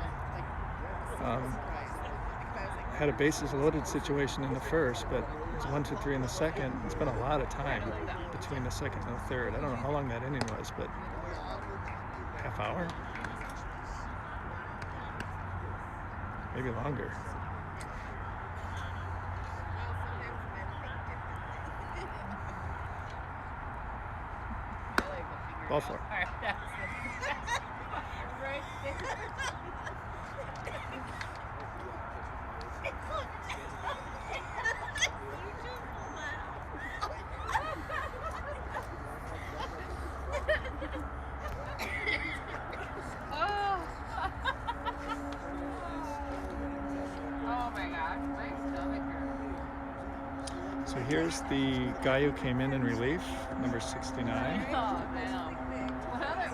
Had a bases loaded situation in the first, but it's 1, 2, 3 in the second. It's been a lot of time between the second and the third. I don't know how long that inning was, but half hour? Maybe longer. Ball 4. All right, that's right there. Oh my gosh, my stomach hurts. So here's the guy who came in relief, number 69. Oh man. What other?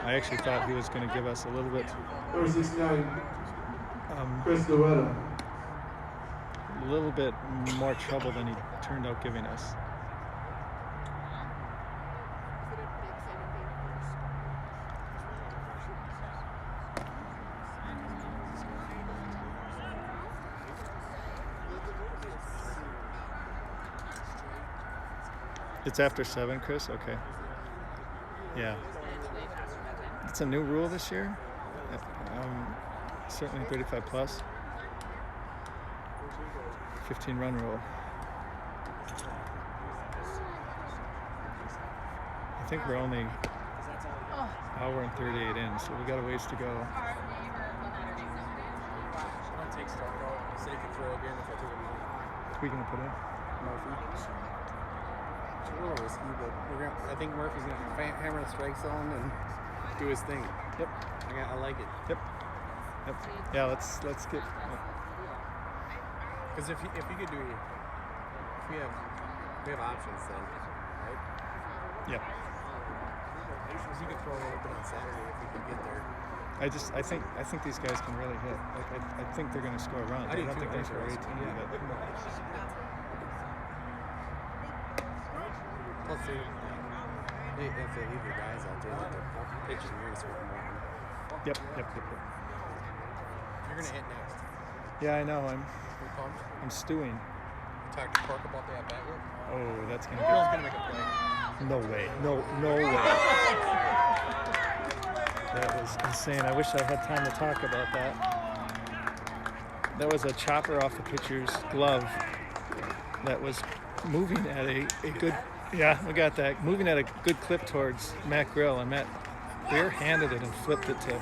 I actually thought he was going to give us a little bit, Number 69, Chris Loretta. a little bit more trouble than he turned out giving us. It's after 7, Chris? Okay. Yeah. It's a new rule this year. Certainly 35 plus. 15-run rule. I think we're only hour and 38 in, so we got a ways to go. Who are you gonna put in? Murphy. It's a little risky, but I think Murphy's gonna hammer the strike zone and do his thing. Yep. I like it. Yep. Yeah, let's get. Because if you could do, if we have options then, right? Yeah. Because you could throw a little bit on Saturday if we could get there. I think these guys can really hit. Like I think they're going to score runs. I don't think they score 18. But Plus, if they leave your guys out there, they're pitching, you're going to score more. Yep. You're going to hit next. Yeah, I know. I'm pumped. I'm stewing. You talked to Cork about the at-bat yet? Oh, that's going to Girl's go. going to make a play. No way. No way. That was insane. I wish I had time to talk about that. That was a chopper off the pitcher's glove that was moving at a good, yeah, we got that, moving at a good clip towards Matt Grill, and Matt bare-handed it and flipped it to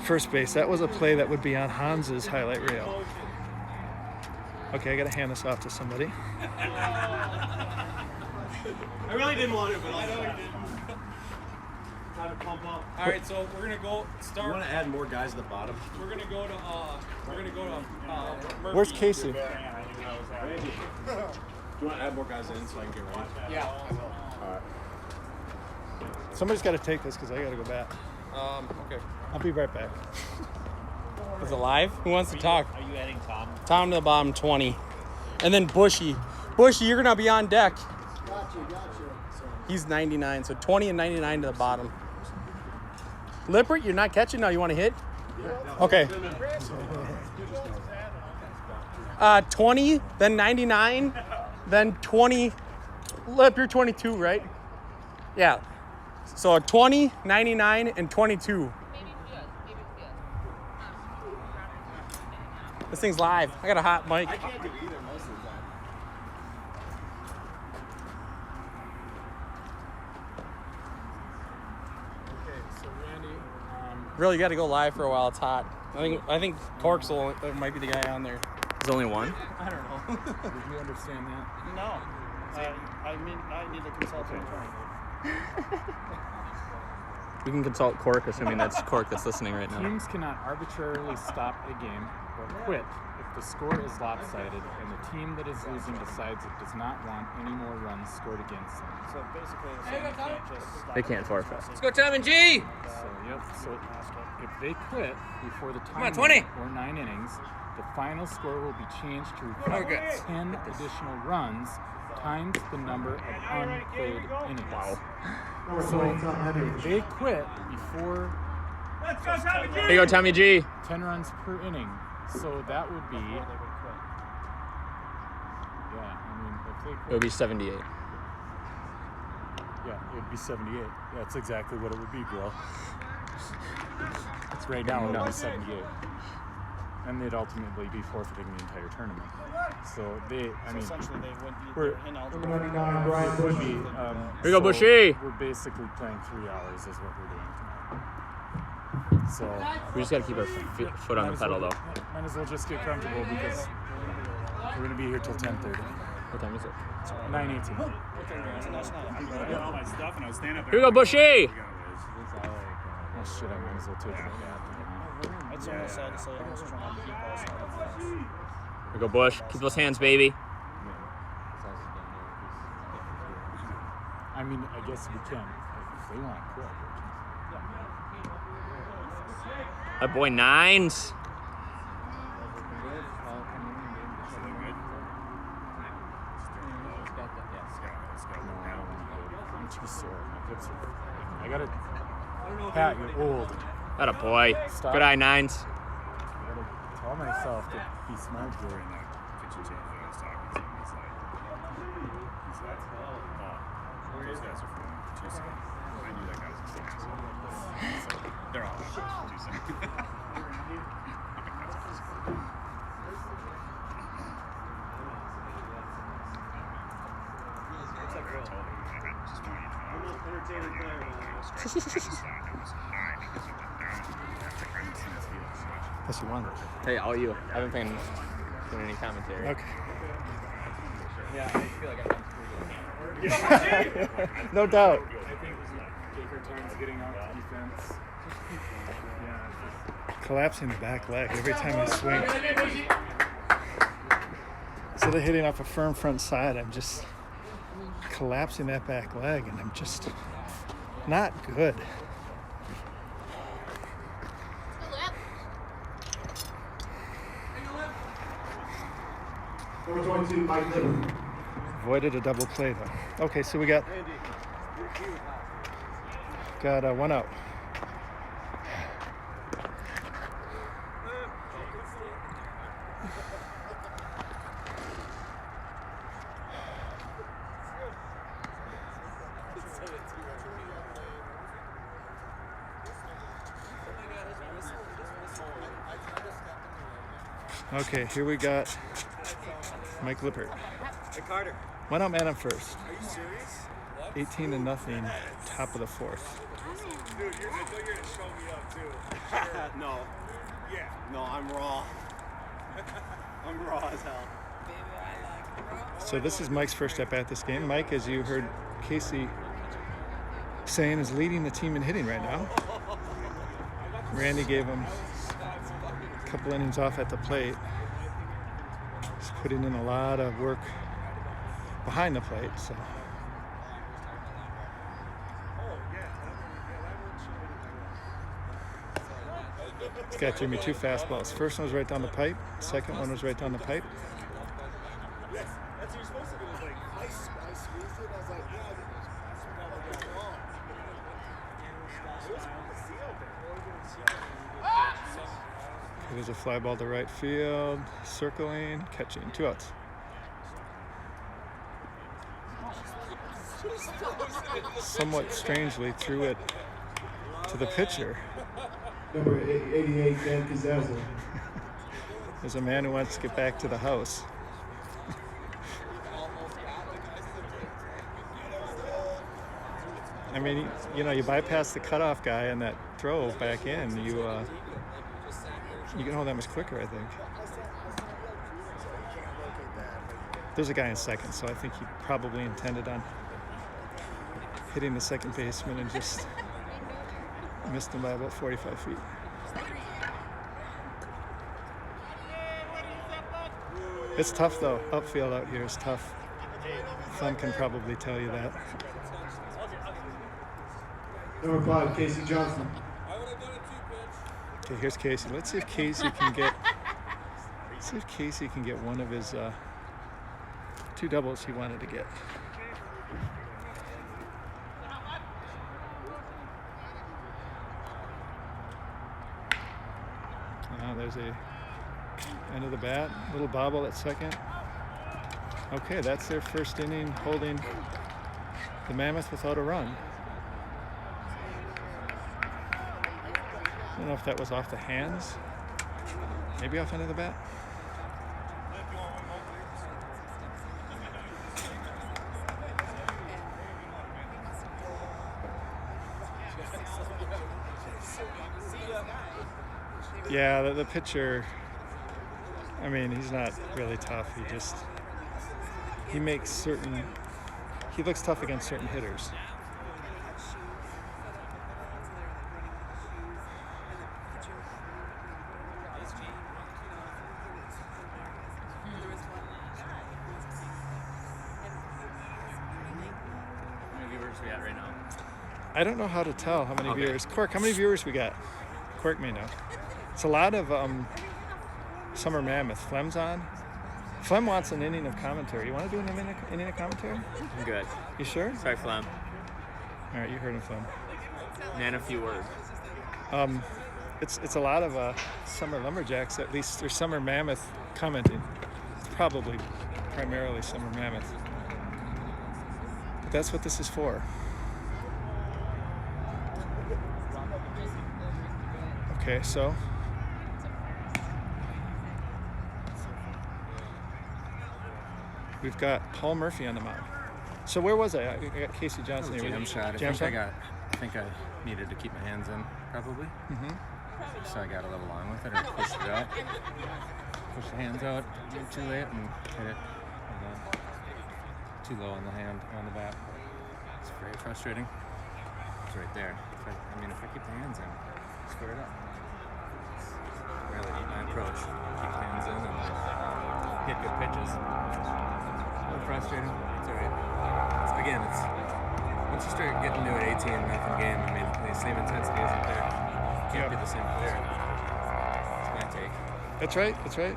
first base. That was a play that would be on Hans's highlight reel. Okay, I gotta hand this off to somebody. I really didn't want it, but I know you did. Time to pump up. All right, so we're gonna go start. You want to add more guys at the bottom? We're gonna go to Murphy. Where's Casey? Do you want to add more guys in so I can get ready? Yeah, I will. All right. Somebody's got to take this because I got to go back. Okay. I'll be right back. Is it live? Who wants to talk? Are you adding Tom? Tom to the bottom, 20. And then Bushy. Bushy, you're going to be on deck. Gotcha. He's 99, so 20 and 99 to the bottom. Lippert, you're not catching now. You want to hit? Okay. 20, then 99, then 20. Lip, you're 22, right? Yeah. So 20, 99, and 22. This thing's live. I got a hot mic. I can't do either most of the time. Okay, so Randy, really got to go live for a while. It's hot. I think Cork's might be the guy on there. There's only one. I don't know. Did you understand that? No. I mean, I need to consult an attorney. We can consult Cork, assuming that's Cork that's listening right now. Teams cannot arbitrarily stop a game or quit if the score is lopsided and the team that is losing decides it does not want any more runs scored against them. So basically, you can't just stop. They can't forfeit. Let's go, Tom and G. So if they quit before the Come on, time 20. or 9 innings, the final score will be changed to reflect 10 additional runs times the number of unplayed innings. Wow. So if they quit before Here you go, Tommy G. 10 runs per inning, so that would be, if they quit, It would be 78. yeah, it would be 78. That's exactly what it would be, Grill. It's right now, it would be 78. And they'd ultimately be forfeiting the entire tournament. So Essentially, they would be we're ineligible. would be. Here you go, Bushy. We're basically playing 3 hours, is what we're doing tonight. So We just got to keep our foot on the pedal, though. might as well just get comfortable because we're going to be here till 10:30. What time is it? 9:18. Here you go, Bushy. Oh shit! I might as well take it. It's almost sad to say I was trying to keep us. Here you go, Bush. Keep those hands, baby. I mean, I guess we can if they want to quit. That boy, nines. I'm too sore. My hips are. I gotta. Pat, you're old. That a boy. Stop. Good eye, nines. I gotta tell myself to be smart here. Those guys are from Tucson. I knew that guy was a Tucson. They're all from Tucson. Yes, you won. Hey, all you. I haven't been doing any commentary. Okay. Yeah, I feel like I've done pretty good. No doubt. I think Baker Time's getting out defense. Collapsing the back leg every time I swing. Instead of hitting off a firm front side, I'm just collapsing that back leg, and I'm just not good. Number 22, Mike Lippert. Avoided a double play though. Okay, so we got one out. Okay, here we got Mike Lippert. Hey, Carter. Went out man on first. Are you serious? 18-0, top of the fourth. Dude, I know you're gonna show me up too. No. Yeah. No, I'm raw. I'm raw as hell. So this is Mike's first at bat this game. Mike, as you heard Casey saying, is leading the team in hitting right now. Randy gave him a couple innings off at the plate. He's putting in a lot of work behind the plate. So. He's got Jimmy 2 fastballs. First one was right down the pipe. Second one was right down the pipe. That's what you're supposed to do. Like, I squeezed it. I was like, yeah, There's a fly ball to right field. Circling, catching. 2 outs. Somewhat strangely threw it to the pitcher. Number 88, Dan Pizzazza. There's a man who wants to get back to the house. I mean, you know, you bypass the cutoff guy and that throw back in, you get home that much quicker, I think. There's a guy in second, so I think he probably intended on hitting the second baseman and just missed him by about 45 feet. It's tough, though. Upfield out here is tough. Flem can probably tell you that. Number 5, Casey Johnson. Okay, here's Casey. Let's see if Casey can get. Let's see if Casey can get one of his 2 doubles he wanted to get. There's a end of the bat, little bobble at second. Okay, that's their first inning, holding the Mammoth without a run. I don't know if that was off the hands, maybe off end of the bat. Yeah, the pitcher, I mean, he's not really tough. He looks tough against certain hitters. How many viewers we got right now? I don't know how to tell how many viewers. Quirk, how many viewers we got? Quirk may know. It's a lot of Summer Mammoth. Flem's on. Flem wants an inning of commentary. You want to do an inning of commentary? I'm good. You sure? Sorry, Flem. All right, you heard him, Flem. Man, a few words. It's a lot of Summer Lumberjacks, at least, or Summer Mammoth commenting. It's probably primarily Summer Mammoth. But that's what this is for. Okay, so we've got Paul Murphy on the mound. So where was I? I got Casey Johnson here. Jam shot. Jam shot? I think I needed to keep my hands in, probably. Mm-hmm. So I got a little long with it and pushed it out. Pushed the hands out too late and hit it. And then too low on the hand, on the bat. It's very frustrating. It's right there. If I keep the hands in, square it up. Really neat my approach. Keep the hands in and hit good pitches. A little frustrating. It's alright. Again, it's once you start getting to an 18-0 game, I mean, the same intensity isn't there. You can't be the same player. It's my take. That's right. That's right.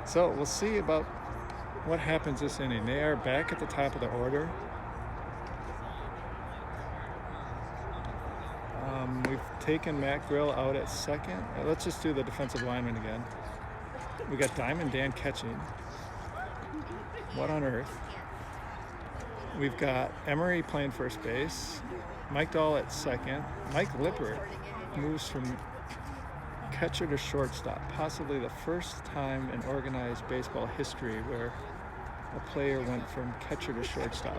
So we'll see about what happens this inning. They are back at the top of the order. We've taken Matt Grill out at second. Let's just do the defensive lineman again. We got Diamond Dan catching. What on earth? We've got Emery playing first base. Mike Dahl at second. Mike Lippert moves from catcher to shortstop, possibly the first time in organized baseball history where a player went from catcher to shortstop.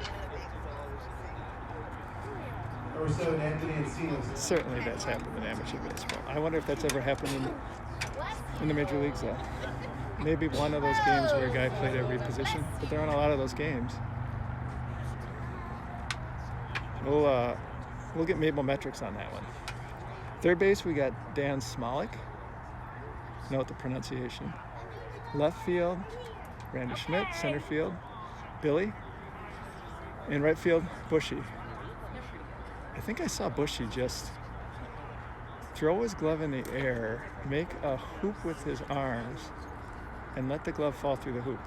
Number 7, Anthony Encinas. Certainly that's happened in amateur baseball. I wonder if that's ever happened in the major leagues, though. Maybe one of those games where a guy played every position, but there aren't a lot of those games. We'll get Mabel metrics on that one. Third base, we got Dan Smolik. Note the pronunciation. Left field, Randy Schmidt. Center field, Billy. In right field, Bushy. I think I saw Bushy just throw his glove in the air, make a hoop with his arms, and let the glove fall through the hoop.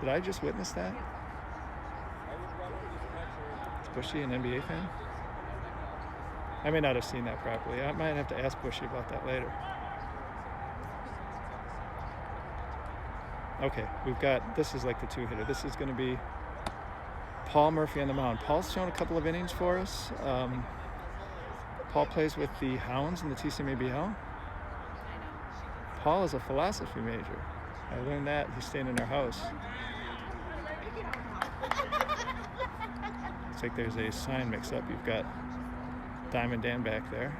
Did I just witness that? Is Bushy an NBA fan? I may not have seen that properly. I might have to ask Bushy about that later. Okay, this is like the two-hitter. This is going to be Paul Murphy on the mound. Paul's shown a couple of innings for us. Paul plays with the Hounds in the TCMABL. Paul is a philosophy major. I learned that. He's staying in our house. Looks like there's a sign mix-up. You've got Diamond Dan back there.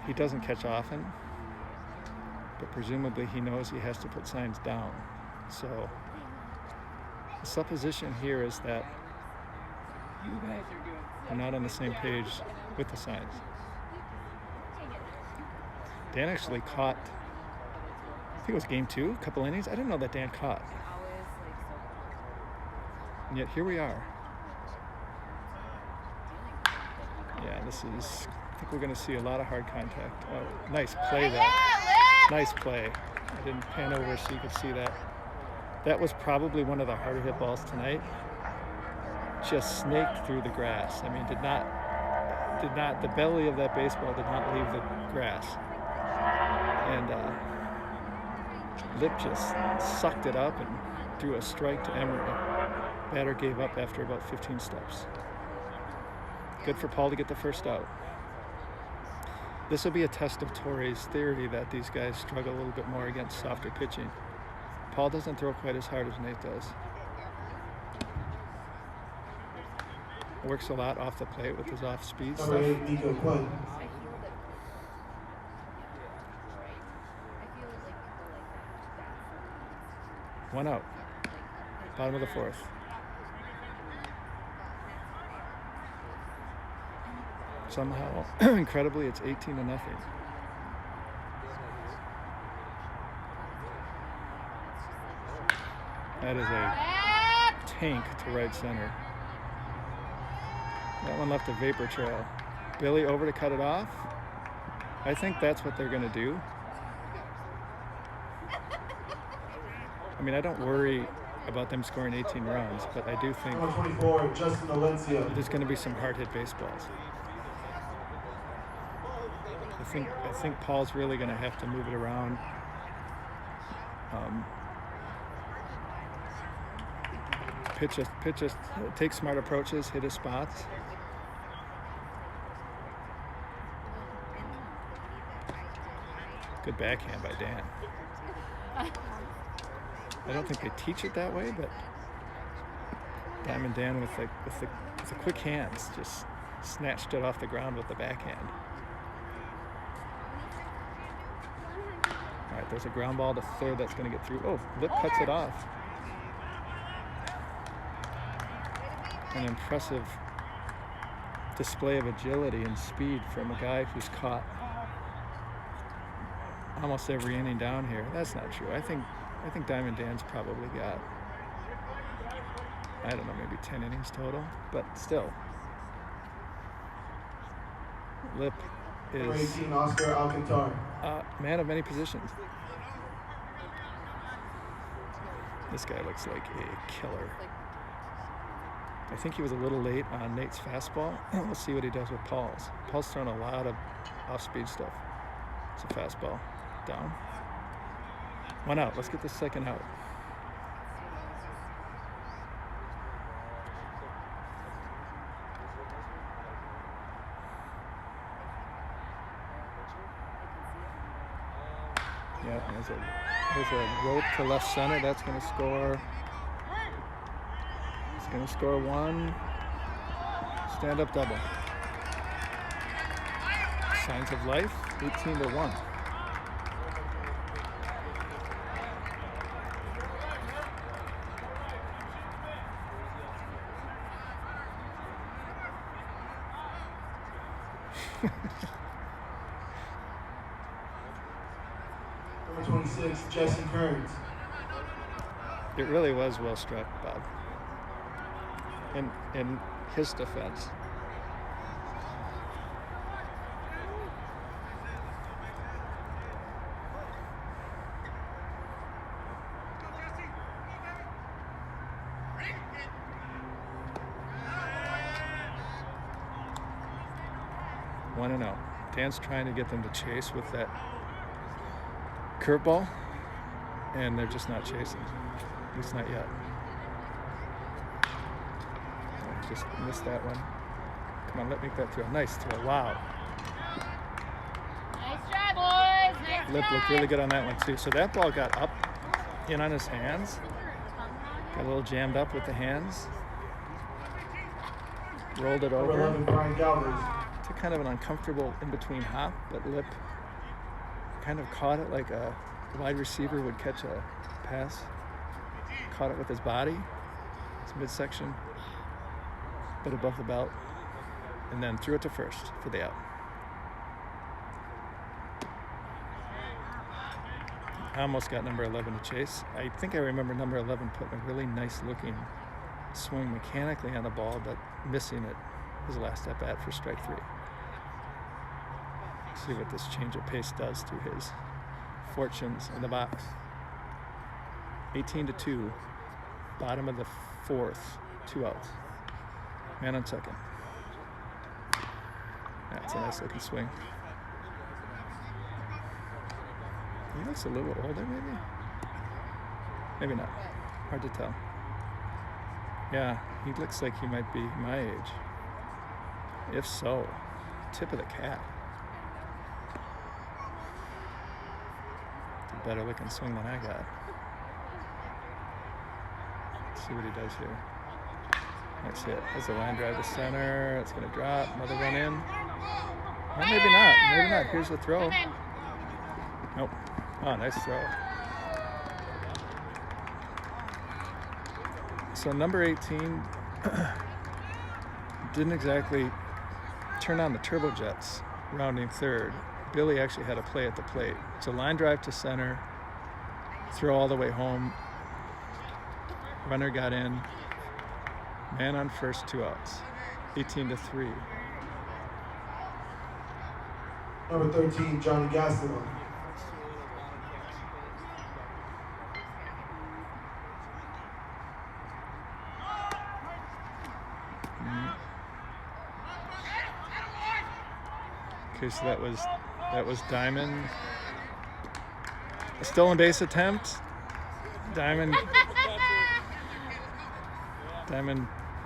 He doesn't catch often, but presumably he knows he has to put signs down. So the supposition here is that we're not on the same page with the signs. Dan actually caught, I think it was game 2, a couple innings. I didn't know that Dan caught. And yet here we are. Yeah, this is, I think we're going to see a lot of hard contact. Oh, nice play there. Nice play. I didn't pan over so you could see that. That was probably one of the harder hit balls tonight. Just snaked through the grass. I mean, did not, the belly of that baseball did not leave the grass. And Lip just sucked it up and threw a strike to Emery. Batter gave up after about 15 steps. Good for Paul to get the first out. This will be a test of Torrey's theory that these guys struggle a little bit more against softer pitching. Paul doesn't throw quite as hard as Nate does. Works a lot off the plate with his off-speed stuff. One out. Bottom of the 4th. Somehow, incredibly, it's 18-0. That is a tank to right center. That one left a vapor trail. Billy over to cut it off. I think that's what they're going to do. I mean, I don't worry about them scoring 18 runs, but I do think there's going to be some hard-hit baseballs. I think Paul's really going to have to move it around. Take smart approaches, hit his spots. Good backhand by Dan. I don't think they teach it that way, but Diamond Dan with the quick hands just snatched it off the ground with the backhand. All right, there's a ground ball to third that's going to get through. Oh, Lip cuts it off. An impressive display of agility and speed from a guy who's caught almost every inning down here. That's not true. I think Diamond Dan's probably got, I don't know, maybe 10 innings total, but still. Lip is man of many positions. This guy looks like a killer. I think he was a little late on Nate's fastball. We'll see what he does with Paul's. Paul's thrown a lot of off-speed stuff. It's a fastball. Down. One out. Let's get the second out. Yeah, there's a rope to left center. That's going to score. It's going to score one. Stand-up double. Signs of life, 18-1. Number 26, Justin Kearns. It really was well struck, Bob. In his defense. One and out. Dan's trying to get them to chase with that curveball, and they're just not chasing. At least not yet. I just missed that one. Come on, let me make that throw. Nice throw. Wow. Nice try, boys. Nice Lip try. looked really good on that one, too. So that ball got up in on his hands. Got a little jammed up with the hands. Rolled it Number over. 11, Brian Galvers. Took kind of an uncomfortable in-between hop, but Lip kind of caught it like a wide receiver would catch a pass. Caught it with his body, his midsection, but above the belt, and then threw it to first for the out. I almost got number 11 to chase. I think I remember number 11 putting a really nice looking swing mechanically on the ball, but missing it his last at bat for strike 3. See what this change of pace does to his fortunes in the box. 18-2, bottom of the 4th, 2 outs. Man on second. That's a nice looking swing. He looks a little older, maybe? Maybe not. Hard to tell. Yeah, he looks like he might be my age. If so, tip of the cap. It's a better looking swing than I got. Let's see what he does here. That's it. That's a line drive to center. It's going to drop. Another run in. Or maybe not. Maybe not. Here's the throw. Nope. Oh, nice throw. So number 18 didn't exactly turn on the turbojets rounding third. Billy actually had a play at the plate. It's a line drive to center, throw all the way home. Runner got in. Man on first, 2 outs. 18-3. Number 13, Johnny Gastelum. Okay, so that was Diamond. A stolen base attempt. Diamond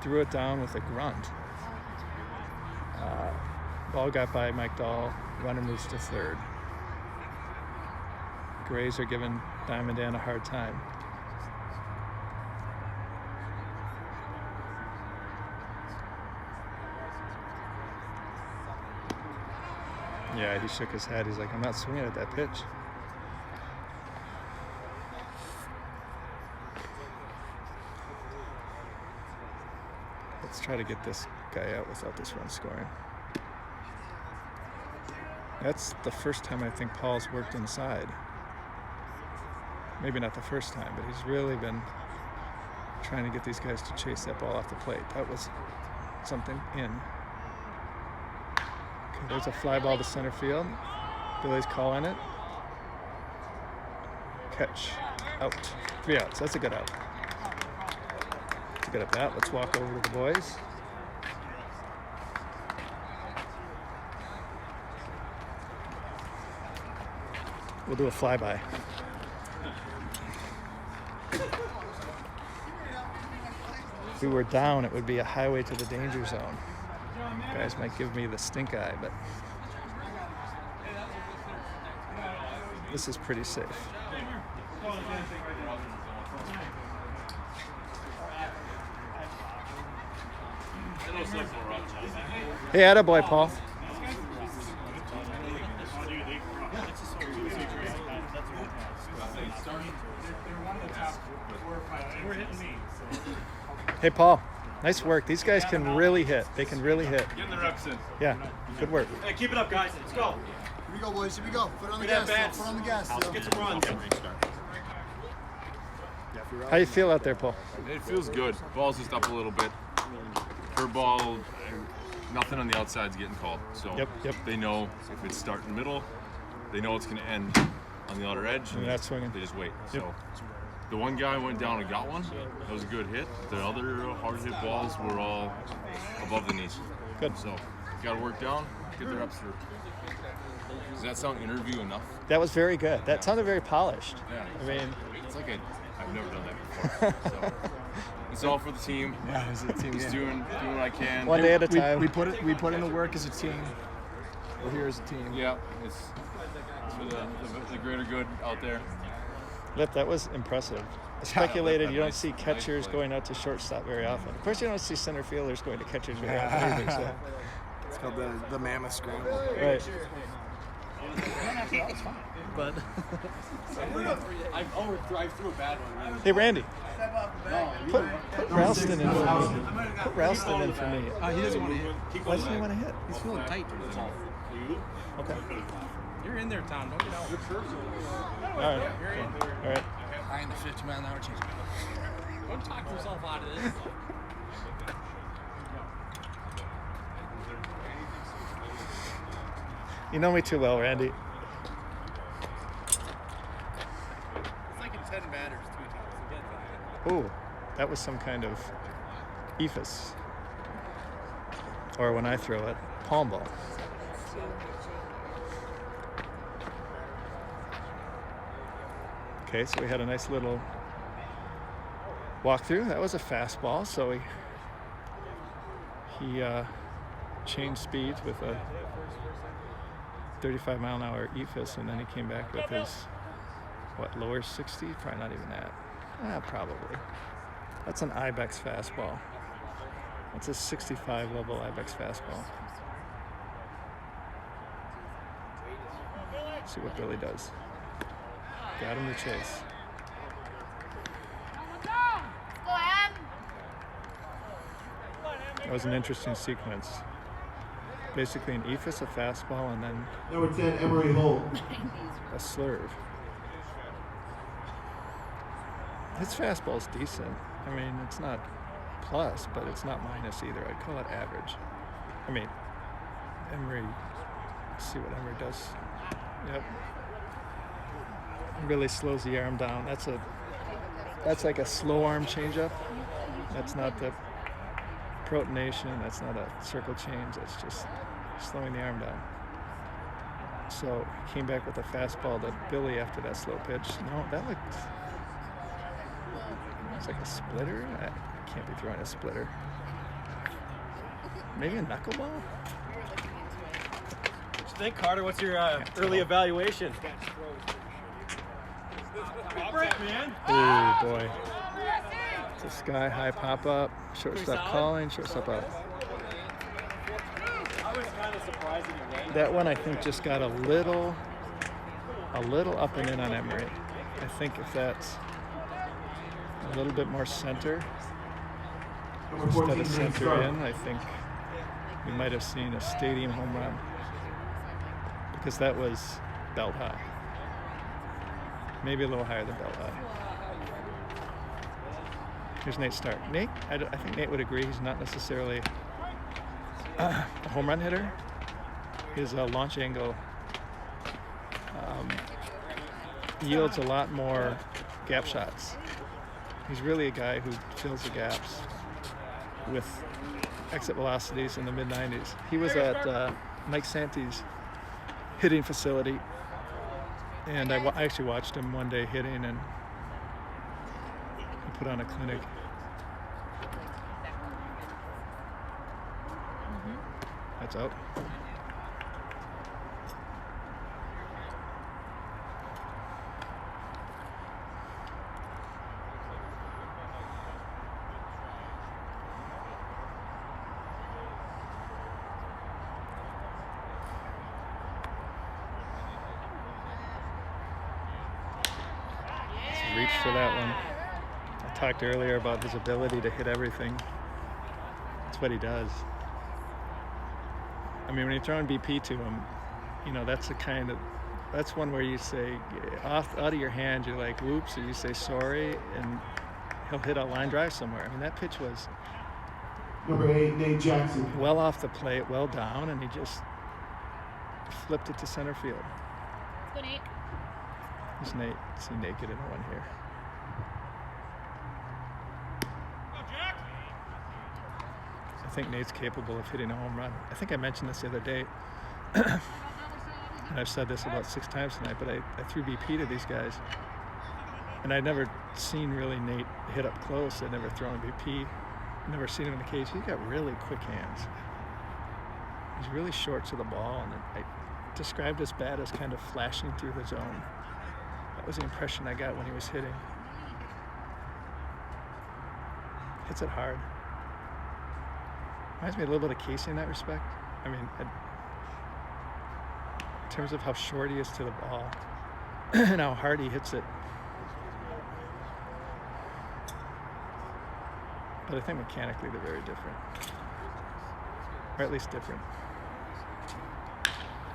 threw it down with a grunt. Ball got by Mike Dahl. Runner moves to third. Grays are giving Diamond Dan a hard time. Yeah, he shook his head. He's like, I'm not swinging at that pitch. Let's try to get this guy out without this run scoring. That's the first time I think Paul's worked inside. Maybe not the first time, but he's really been trying to get these guys to chase that ball off the plate. That was something in. Okay, there's a fly ball to center field. Billy's calling it. Catch. Out. 3 outs. That's a good out. That's a good at bat. Let's walk over to the boys. We'll do a flyby. If we were down, it would be a highway to the danger zone. Guys might give me the stink eye, but This is pretty safe. Hey, attaboy, Paul. Hey, Paul. Nice work. These guys can really hit. They can really hit. Getting the reps in. Yeah, good work. Hey, keep it up, guys. Let's go. Here we go, boys. Here we go. Put on the gas. Put on the gas. Let's get some runs. How you feel out there, Paul? It feels good. Ball's just up a little bit. For ball, nothing on the outside's getting called. So Yep. they know if it's starting middle, they know it's going to end on the outer edge. And that's swinging. They just wait. Yep. So the one guy went down and got one. That was a good hit. The other hard hit balls were all above the knees. Good. So got to work down, get the reps through. Does that sound interview enough? That was very good. That sounded very polished. Yeah. I mean, it's like I've never done that before. So it's all for the team. Yeah, it's a team Just game. doing what I can. One day at a time. We put in the work as a team. We're here as a team. Yeah, it's for the greater good out there. Lip, that was impressive. I speculated you don't see catchers going out to shortstop very often. Of course, you don't see center fielders going to catchers very often either. So. It's called the Mammoth Scramble. Right. But I drive through a bad one. Hey, Randy. Put Ralston in for me. Put Ralston in for me. he doesn't want to hit. Why doesn't he want to hit? He's feeling tight. Okay. You're in there, Tom. Don't get out. All right. All right. Behind the 50-mile-an-hour change. Don't talk yourself out of this. You know me too well, Randy. It's like in 10 batters, 3 times. Ooh, that was some kind of ephus. Or when I throw it, palm ball. Okay, so we had a nice little walkthrough. That was a fastball, so he changed speeds with a 35-mile-an-hour ephus, and then he came back with his, lower 60? Probably not even that. Probably. That's an Ibex fastball. That's a 65 level Ibex fastball. See what Billy does. Got him to chase. That was an interesting sequence. Basically an ephus, a fastball, and then Number 10, Emery Hall. a slurve. His fastball's decent. I mean, it's not plus, but it's not minus either. I'd call it average. I mean, Emery, let's see what Emery does. Yep. Really slows the arm down. That's like a slow arm changeup. That's not the protonation. That's not a circle change. That's just slowing the arm down. So he came back with a fastball to Billy after that slow pitch. No, that looked. It's like a splitter. I can't be throwing a splitter. Maybe a knuckleball? What you think, Carter? What's your early evaluation? Oh boy. It's a sky high pop up. Shortstop calling, shortstop up. I was kind of surprised that he went. That one I think just got a little up and in on Emery. I think if that's a little bit more center instead of center in, I think we might have seen a stadium home run, because that was belt high. Maybe a little higher than belt high. Here's Nate Stark. Nate, I think Nate would agree he's not necessarily a home run hitter. His launch angle yields a lot more gap shots. He's really a guy who fills the gaps with exit velocities in the mid-90s. He was at Mike Sante's hitting facility, and I actually watched him one day hitting, and he put on a clinic. That's out. for that one. I talked earlier about his ability to hit everything. That's what he does. I mean, when you're throwing BP to him, you know, that's one where you say, out of your hand, you're like, whoops, or you say sorry, and he'll hit a line drive somewhere. I mean, that pitch was Number 8, Nate Jackson. well off the plate, well down, and he just flipped it to center field. Let's go, Nate. Here's Nate. Is he naked in one here? I think Nate's capable of hitting a home run. I think I mentioned this the other day. And I've said this about 6 times tonight, but I threw BP to these guys. And I'd never seen really Nate hit up close. I'd never thrown BP. Never seen him in the cage. He's got really quick hands. He's really short to the ball, and I described his bat as kind of flashing through the zone. That was the impression I got when he was hitting. Hits it hard. Reminds me a little bit of Casey in that respect. I mean, in terms of how short he is to the ball and how hard he hits it. But I think mechanically they're very different. Or at least different.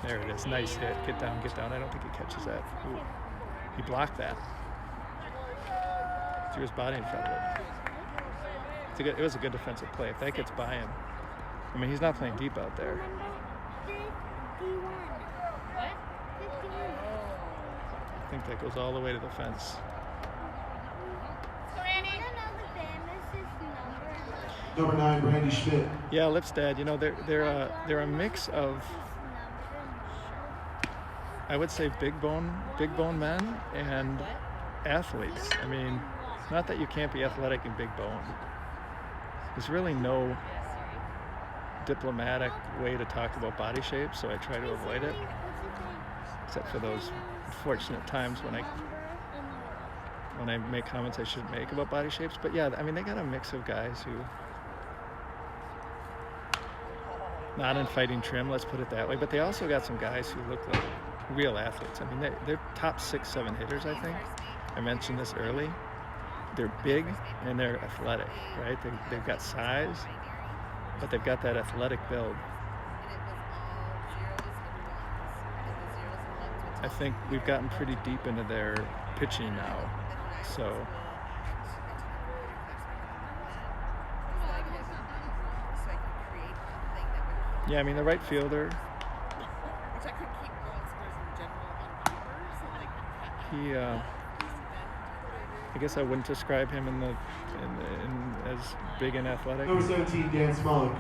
There it is. Nice hit. Get down, get down. I don't think he catches that. Ooh. He blocked that. Threw his body in front of it. It was a good defensive play. If that gets by him, I mean, he's not playing deep out there. I think that goes all the way to the fence. Number 9, Randy Schmidt. Yeah, Lipstad. You know, they're a mix of, I would say, big bone men and athletes. I mean, not that you can't be athletic and big bone. There's really no diplomatic way to talk about body shape, so I try to avoid it, except for those unfortunate times when I make comments I shouldn't make about body shapes. But yeah, I mean, they got a mix of guys who, not in fighting trim, let's put it that way, but they also got some guys who look like real athletes. I mean, they're top 6-7 hitters, I think. I mentioned this early. They're big and they're athletic, right? They've got size, but they've got that athletic build. I think we've gotten pretty deep into their pitching now, so. Yeah, I mean, the right fielder, he, I guess I wouldn't describe him in as big and athletic. Number 17, Dan Smolik.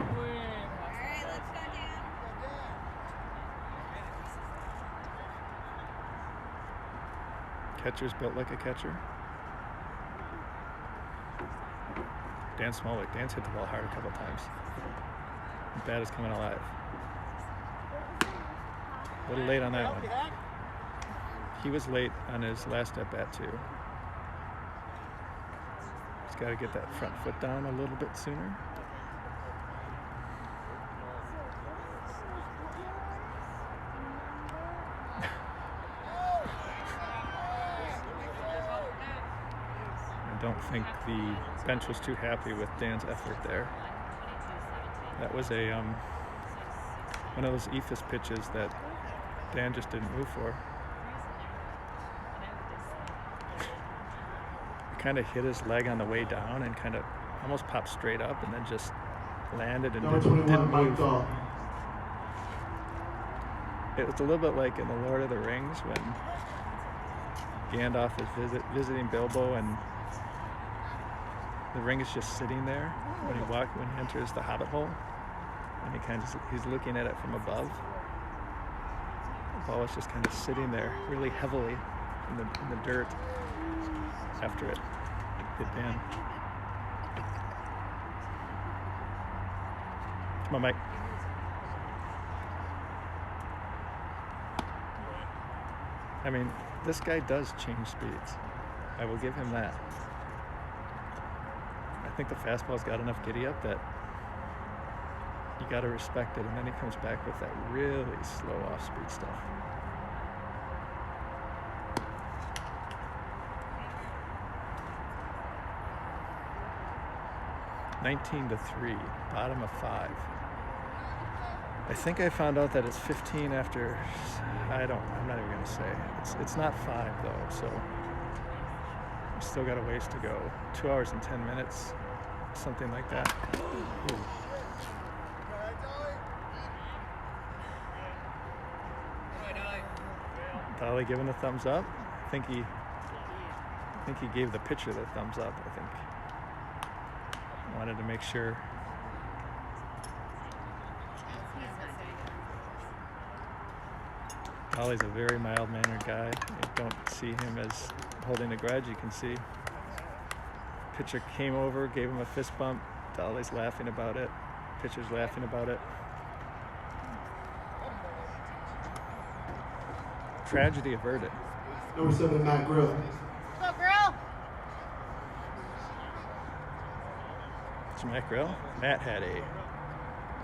Catcher's built like a catcher. Dan Smolik. Dan's hit the ball hard a couple times. The bat is coming alive. A little late on that one. He was late on his last at bat too. He's got to get that front foot down a little bit sooner. I don't think the bench was too happy with Dan's effort there. That was a one of those ephus pitches that Dan just didn't move for. Kind of hit his leg on the way down and kind of almost popped straight up and then just landed and didn't move. It was a little bit like in the Lord of the Rings when Gandalf is visiting Bilbo and the ring is just sitting there when he enters the Hobbit hole, and he's looking at it from above. The ball is just kind of sitting there really heavily in the dirt after it hit Dan. Come on, Mike. I mean, this guy does change speeds. I will give him that. I think the fastball's got enough giddy up that you got to respect it, and then he comes back with that really slow off-speed stuff. 19-3, bottom of 5. I think I found out that it's 15 after, I'm not even gonna say. It's not 5 though, so we still got a ways to go. 2 hours and 10 minutes, something like that. Ooh. Dolly giving a thumbs up. I think he gave the pitcher the thumbs up, I think. Wanted to make sure. Dolly's a very mild-mannered guy. You don't see him as holding a grudge, you can see. Pitcher came over, gave him a fist bump. Dolly's laughing about it. Pitcher's laughing about it. Tragedy averted. Number 7, Matt Grill. Go, girl! It's Matt Grill. Matt had a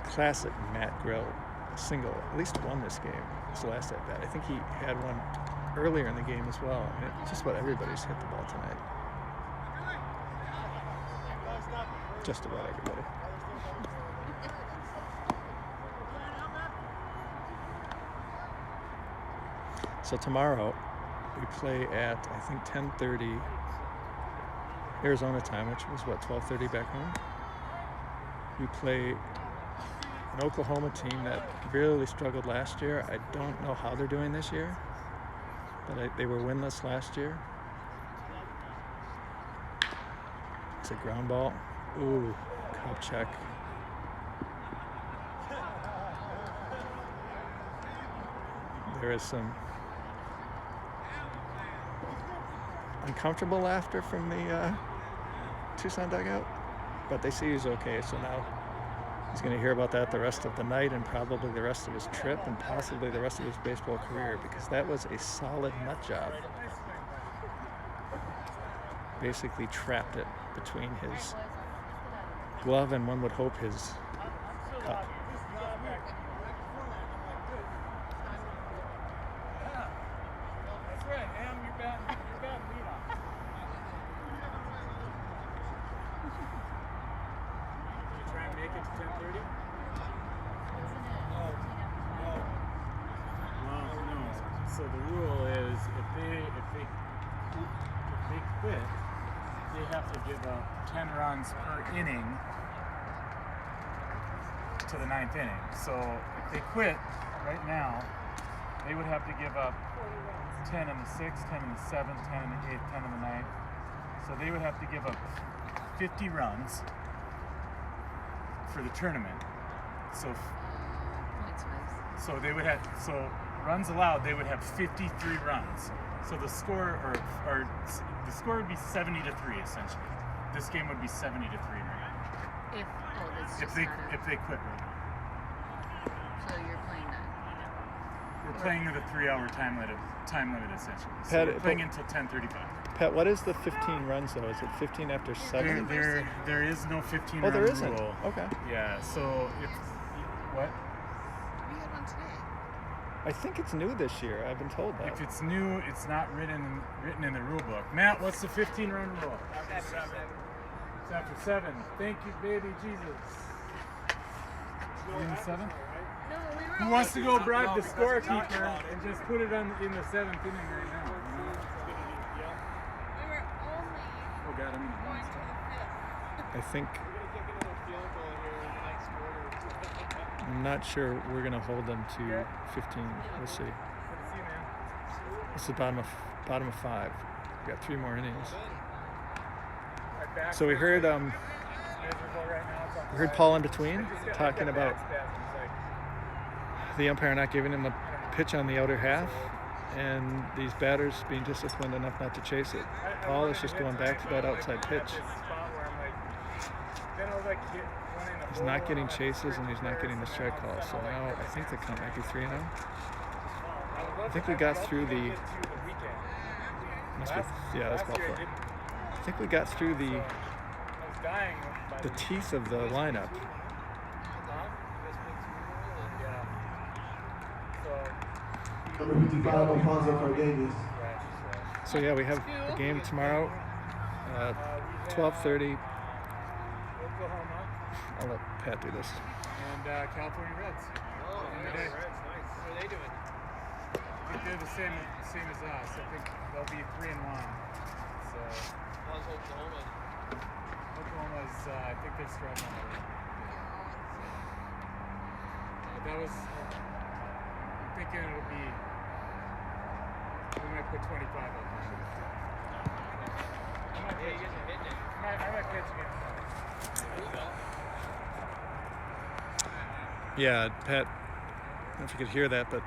classic Matt Grill single, at least one this game. It's the last at bat. I think he had one earlier in the game as well. I mean, it's just about everybody's hit the ball tonight. Just about everybody. So tomorrow we play at, I think, 10:30 Arizona time, which was what, 12:30 back home. We play an Oklahoma team that really struggled last year. I don't know how they're doing this year, but they were winless last year. It's a ground ball. Ooh, cup check. There is some uncomfortable laughter from the Tucson dugout, but they see he's okay, so now he's going to hear about that the rest of the night and probably the rest of his trip and possibly the rest of his baseball career, because that was a solid nut job. Basically trapped it between his glove and, one would hope, his cup. That's right, Am. You're batting leadoff. You try and make it to 10:30? Well, no. So the rule is if they quit, they have to give up 10 runs per inning to the 9th inning. So if they quit right now, they would have to give up 10 in the 6th, 10 in the 7th, 10 in the 8th, 10 in the 9th. So they would have to give up 50 runs for the tournament. So they would have, so runs allowed, they would have 53 runs. So the score, or the score would be 70-3 essentially. This game would be 70-3 right now. If they quit right now. So you're playing that. We're playing with a 3-hour time limit essentially. So Pat, we're playing until 10:35. Pat, what is the 15 runs though? Is it 15 after 7? There is no 15 Oh, run there isn't. rule. Okay. Yeah. So if what? We had one today. I think it's new this year. I've been told that. If it's new, it's not written in the rule book. Matt, what's the 15 run rule? After 7. It's after 7. Thank you, baby Jesus. In the 7th? No, we were Who wants to go bribe the scorekeeper and just put it in the 7th inning right now? We were only Oh God, I'm in the going to the 5th. I think, I'm not sure we're going to hold them to 15. We'll see. It's the bottom of 5. We got 3 more innings. So we heard Paul in between talking about the umpire not giving him the pitch on the outer half and these batters being disciplined enough not to chase it. Paul is just going back to that outside pitch. He's not getting chases and he's not getting the strike call. So now I think the count might be 3-0. I think we got through the. Must be, yeah, that's about 4. I think we got through the teeth of the lineup. Number 55, Alfonso Cardenas. So yeah, we have a game tomorrow, 12:30 Oklahoma. I'll let Pat do this. And California Reds. Reds, nice. What are they doing? I think they're the same as us. I think they'll be 3-1. So How's Oklahoma? Oklahoma's, I think they're struggling a little. That was, I'm thinking it'll be, we might put 25 up this year. I might pitch again. Yeah, Pat, I don't know if you could hear that, but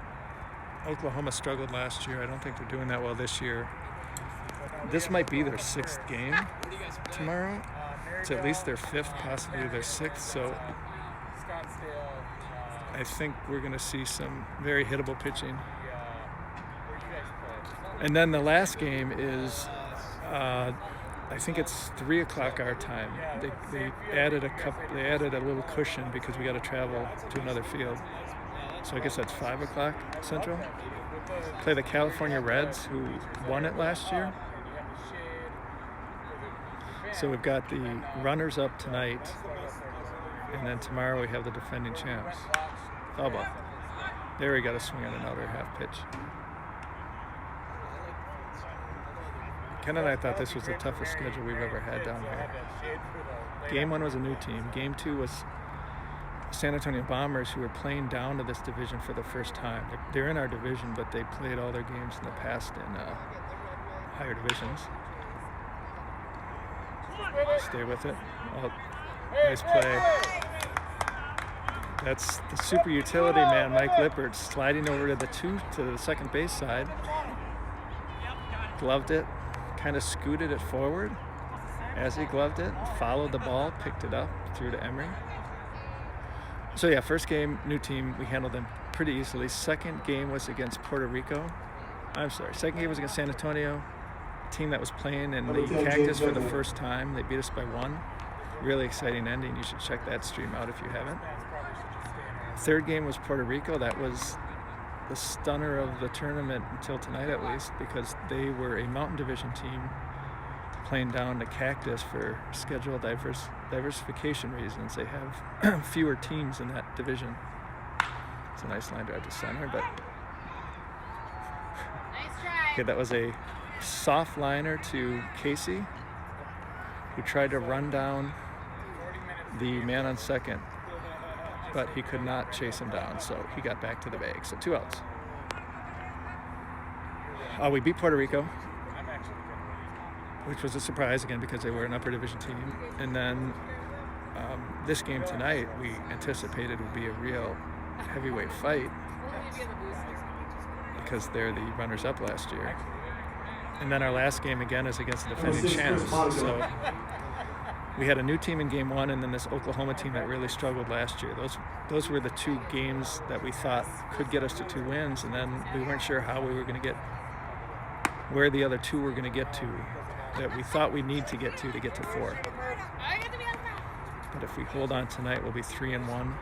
Oklahoma struggled last year. I don't think they're doing that well this year. This might be their 6th game tomorrow. It's at least their 5th, possibly their 6th. So I think we're going to see some very hittable pitching. And then the last game is, I think it's 3 o'clock our time. They added a little cushion because we got to travel to another field. So I guess that's 5 o'clock Central. Play the California Reds, who won it last year. So we've got the runners up tonight, and then tomorrow we have the defending champs. Foul ball. There we got to swing on an outer half pitch. Ken and I thought this was the toughest schedule we've ever had down here. Game 1 was a new team. Game 2 was San Antonio Bombers, who were playing down to this division for the first time. They're in our division, but they played all their games in the past in higher divisions. Stay with it. Oh, nice play. That's the super utility man, Mike Lippert, sliding over to the second base side. Gloved it, kind of scooted it forward. As he gloved it, followed the ball, picked it up, threw to Emery. So yeah, first game, new team, we handled them pretty easily. Second game was against Puerto Rico. Second game was against San Antonio, a team that was playing in the Cactus for the first time. They beat us by 1. Really exciting ending. You should check that stream out if you haven't. Third game was Puerto Rico. That was the stunner of the tournament until tonight, at least, because they were a Mountain Division team playing down to Cactus for schedule diversification reasons. They have fewer teams in that division. It's a nice line drive to center, but Nice try. okay, that was a soft liner to Casey, who tried to run down the man on second, but he could not chase him down, so he got back to the bag. So 2 outs. We beat Puerto Rico, which was a surprise again because they were an upper division team. And then this game tonight we anticipated would be a real heavyweight fight because they're the runners-up last year. And then our last game again is against the defending champs. So we had a new team in game 1 and then this Oklahoma team that really struggled last year. Those were the 2 games that we thought could get us to 2 wins, and then we weren't sure how we were going to get, where the other 2 were going to get to, that we thought we need to get to 4. But if we hold on tonight, we'll be 3-1.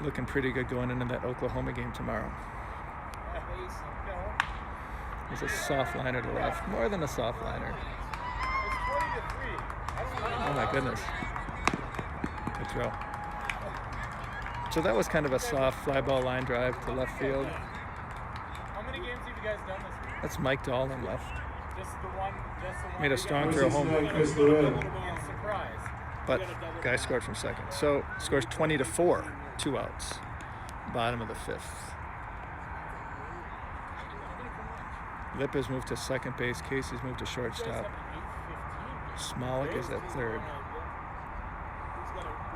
Looking pretty good going into that Oklahoma game tomorrow. There's a soft liner to left, more than a soft liner. Oh my goodness. Good throw. So that was kind of a soft fly ball line drive to left field. How many games have you guys done this week? That's Mike Dahlin left. Just the one. Made a strong throw home. Surprise. But guy scored from second. So scores 20-4, 2 outs. Bottom of the 5th. Lip has moved to second base. Casey's moved to shortstop. Smolik is at third. We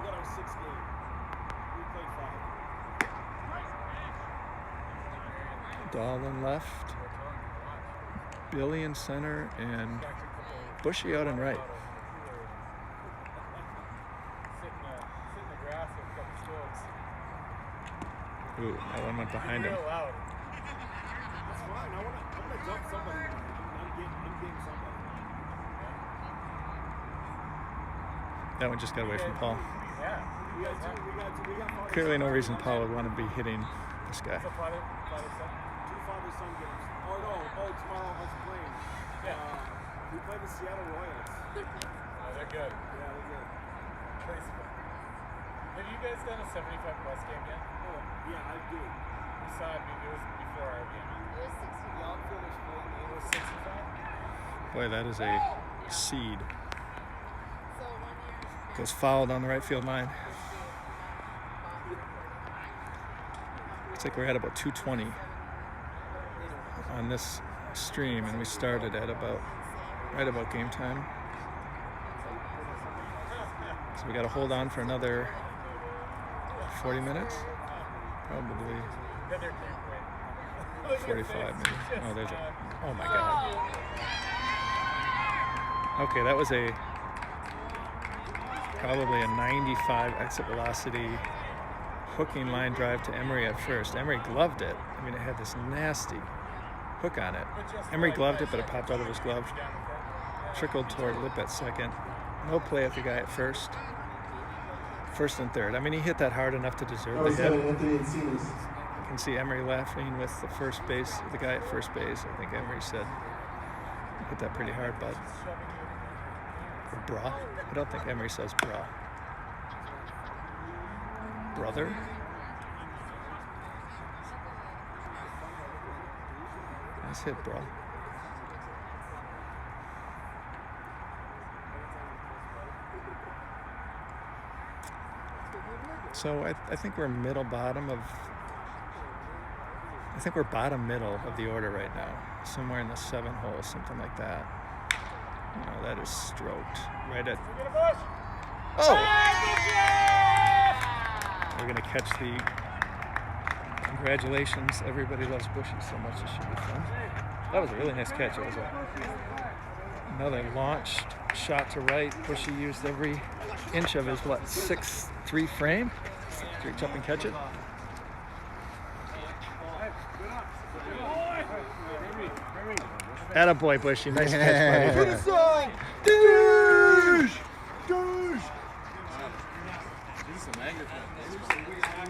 got our 6th game. We played 5. Dahlin left. Billy in center and Bushy out in right. Ooh, that one went behind him. That's fine. I'm gonna dump somebody. I'm getting somebody. That one just got away from Paul. We got Clearly no reason Paul would want to be hitting this guy. 2 father-son games. Tomorrow I was playing. We play the Seattle Royals. Oh, they're good. Yeah, they're good. Have you guys done a 75 plus game yet? Oh, yeah, I do. We saw it. It was before our game. It was 65. The outfielders play me. It was 65. Boy, that is a seed. So 1 year. Goes fouled on the right field line. Looks like we're at about 220 on this stream, and we started at right about game time. So we got to hold on for another 40 minutes, probably 45 maybe. Oh, there's a. Oh my God. Okay, that was probably a 95 exit velocity hooking line drive to Emery at first. Emery gloved it. I mean, it had this nasty hook on it. Emery gloved it, but it popped out of his glove. Trickled toward Lip at second. No play at the guy at first. First and third. I mean, he hit that hard enough to deserve the hit. You can see Emery laughing with the guy at first base. I think Emery said, hit that pretty hard, bud. Or brah. I don't think Emery says brah. Brother. Nice hit, bro. So I think we're bottom middle of the order right now. Somewhere in the 7 hole, something like that. No, that is stroked. Right at... Oh! We're going to catch the... Congratulations. Everybody loves Bushy so much. This should be fun. That was a really nice catch. It was another launched shot to right. Bushy used every inch of his, 6'3" frame to reach up and catch it. Attaboy, Bushy. Nice catch, buddy.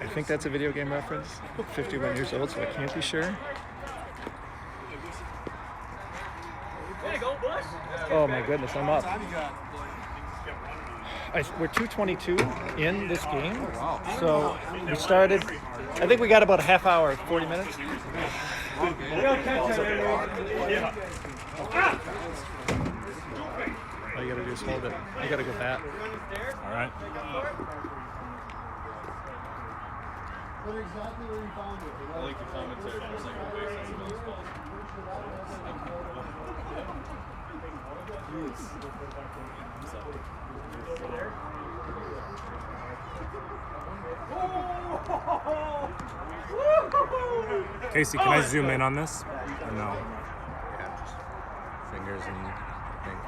I think that's a video game reference. 51 years old, so I can't be sure. Oh my goodness, I'm up. We're 2:22 in this game, so we started. I think we got about a half hour, 40 minutes. All you gotta do is hold it. You gotta go bat. All right. Exactly where you found it. I like the commentary on second base. That's what it's called. Casey, can I zoom in on this? Or no? Yeah, just fingers and thing.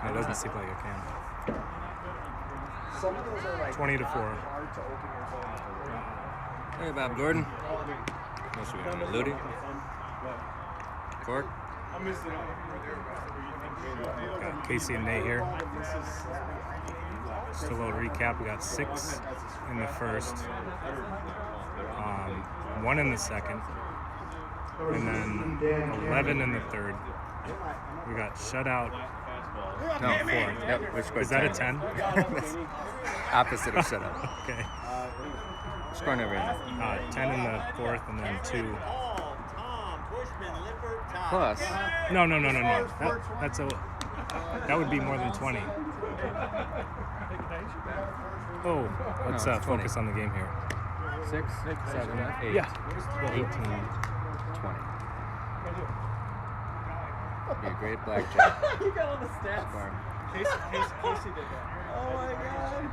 It doesn't seem like it can. 20 to 4. Hey, Bob Gordon. What's we got? Ludi? Cork? Got Casey and Nate here. Just a little recap. We got 6 in the first, 1 in the second, and then 11 in the third. We got shutout. No, 4. Yep, we scored Is that 10. a 10? Opposite of shutout. Okay. Scoring every inning. 10 in the fourth, and then 2. Plus. No. That would be more than 20. Oh, let's focus on the game here. 6, 7, 8. Yeah. 18, 20. Be a great blackjack. You got all the stats. Score. Casey did that. Oh my God.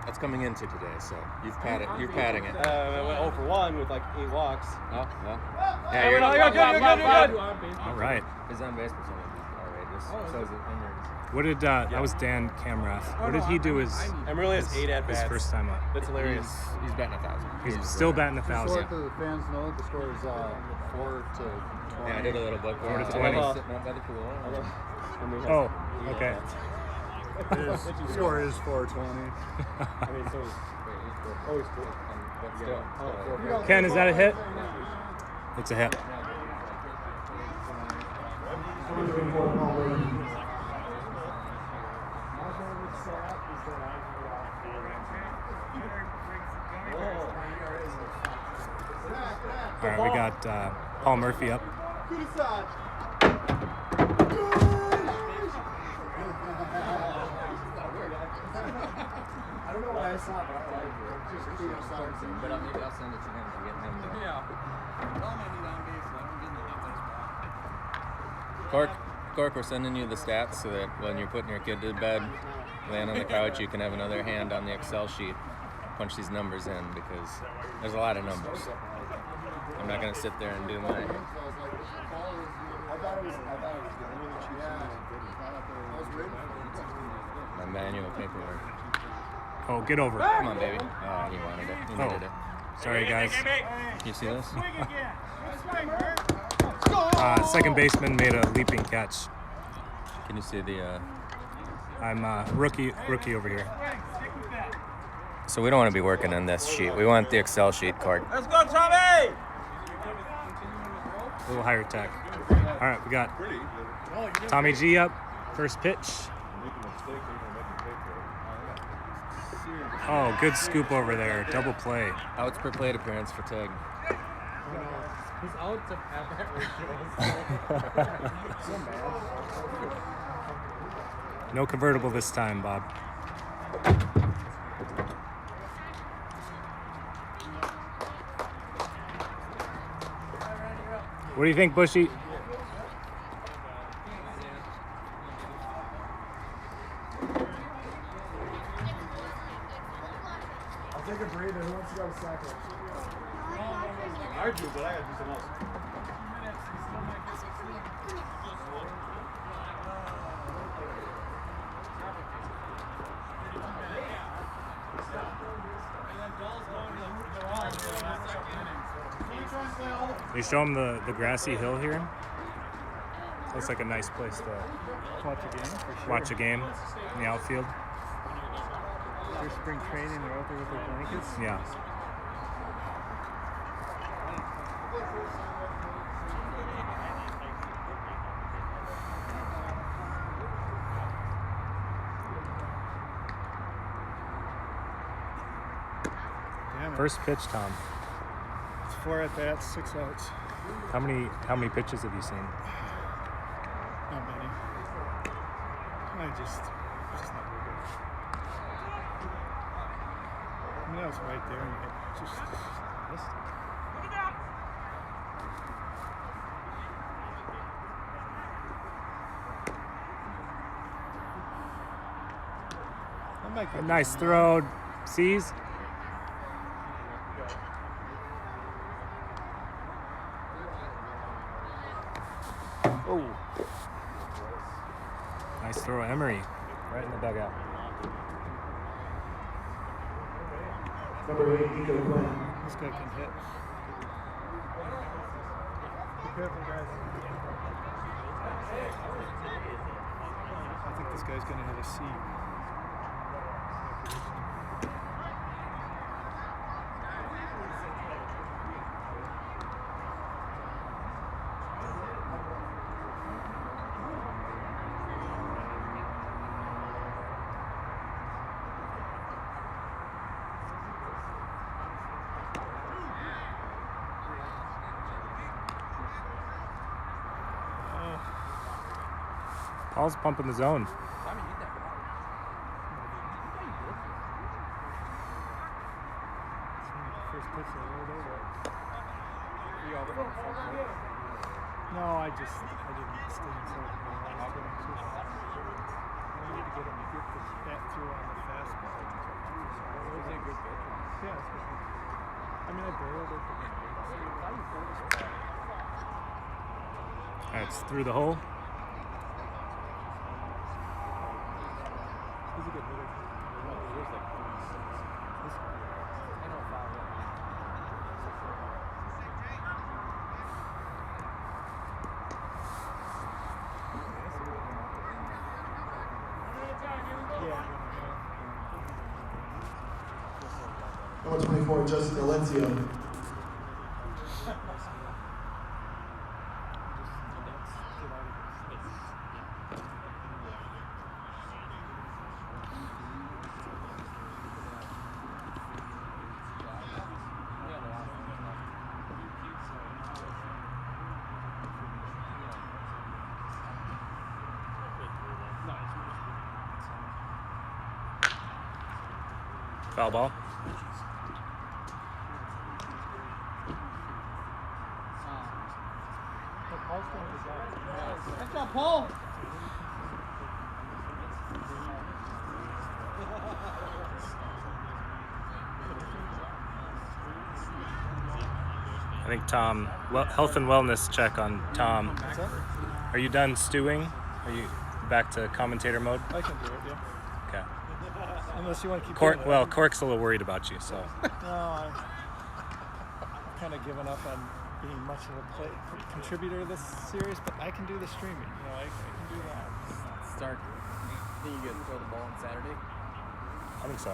That's coming into today, so you're padding it. I went 0 for 1 with like 8 walks. Oh, well. Yeah, Yeah, you're good. All right. His on base percentage is outrageous. So is it What did that was Dan Camrath? What did he do his Emery has 8 at bats. his first time up? That's hilarious. He's batting 1,000. He's still batting Just 1,000. so that the fans know, the score is 4 to 20. Yeah, I did a little book. 4 to 20. Sitting up by the pool. Oh, okay. His score is 420. Ken, is that a hit? It's a hit. All right, we got Paul Murphy up. I don't know why I saw it, but I like it. But maybe I'll send it to him to get him to. Yeah. Well, maybe down base, so I don't get in the defense spot. Cork, we're sending you the stats so that when you're putting your kid to bed, laying on the couch, you can have another hand on the Excel sheet, punch these numbers in, because there's a lot of numbers. I'm not going to sit there and do my manual paperwork. Oh, get over it. Come on, baby. Oh, he wanted it. He needed it. Sorry, guys. You see this? Second baseman made a leaping catch. Can you see the? I'm rookie over here. So we don't want to be working on this sheet. We want the Excel sheet, Cork. Let's go, Tommy! A little higher tech. All right, we got Tommy G up. First pitch. Oh, good scoop over there. Double play. Outs per plate appearance for Tig. His outs have that ratio. So bad. No convertible this time, Bob. What do you think, Bushy? I'll take a breather. Who wants to go to second? I do, but I gotta do something else. They show him the grassy hill here. Looks like a nice place to Watch a game, for sure. watch a game in the outfield. Their spring training, they're out there with their blankets. Yeah. Damn it. First pitch, Tom. It's 4 at bats, 6 outs. How many pitches have you seen? Not many. It's just not very good. I mean, that was right there, and it just missed it. That might A get nice throw. Sees. Oh. Nice throw, Emery. Right in the dugout. Number 8, Nico Quinn. This guy can hit. Be careful, guys. I think this guy's going to hit a C. Paul's pumping the zone. First pitch, I rolled over. No, I didn't stay inside. I wanted to get him to get the bat through on the fastball. Was it a good pitch? Yeah, it's good. I mean, I barreled it. That's through the hole. He's a good hitter. Number 24, Justin Alencio. Foul ball. Good job, Paul. I think Tom, health and wellness check on Tom. Are you done stewing? Are you back to commentator mode? I can do it, yeah. Okay. Unless you want to keep Cork, doing it. well, Cork's a little worried about you, so. No, I've kind of given up on being much of a contributor to this series, but I can do the streaming. You know, I can do that. Start. Think you guys throw the ball on Saturday? I think so.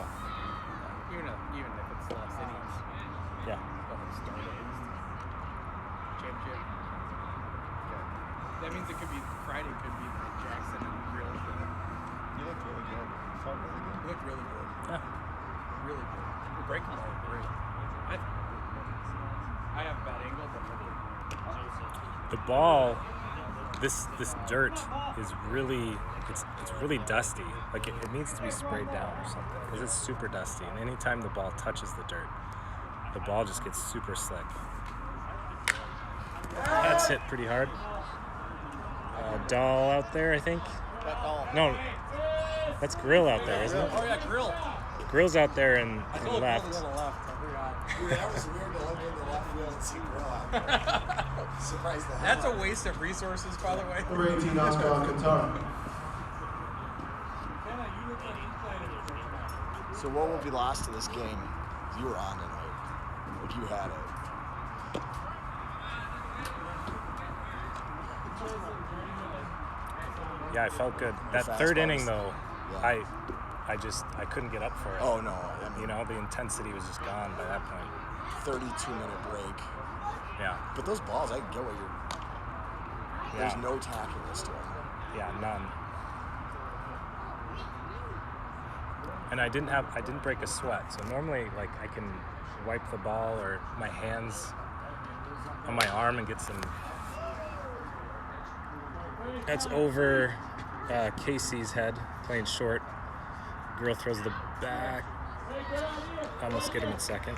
Even if it's last innings. Yeah. Start at least. Championship. Okay. That means it could be Friday. Could be the Jackson and Grill. You looked really good. You felt really good. You looked really good. Yeah. Really good. The breaking ball was great. I have a bad angle, but The ball, this dirt is really, it's really dusty. Like it needs to be sprayed down or something because it's super dusty. And anytime the ball touches the dirt, the ball just gets super slick. That's hit pretty hard. Dahl out there, I think. that ball. No, that's Grill out there, isn't it? Oh yeah, Grill. Grill's out there and I left. thought left. I forgot. Dude, that was weird to look into the left field and see Grill out there. Surprised the hell That's out a waste of resources, by the way. Number 18, Oscar Qatar. So what will be lost to this game? You were on tonight. Like you had it. Yeah, I felt good. That fastballs. third inning though, Yeah. I couldn't get up for it. Oh no, I mean, You know, the intensity was just gone by that point. 32-minute break. Yeah. But those balls, I get what you're. Yeah. There's no tackiness to them. Yeah, none. And I didn't break a sweat. So normally, like, I can wipe the ball or my hands on my arm and get some. That's over Casey's head, playing short. Girl throws the back. Almost get him at second.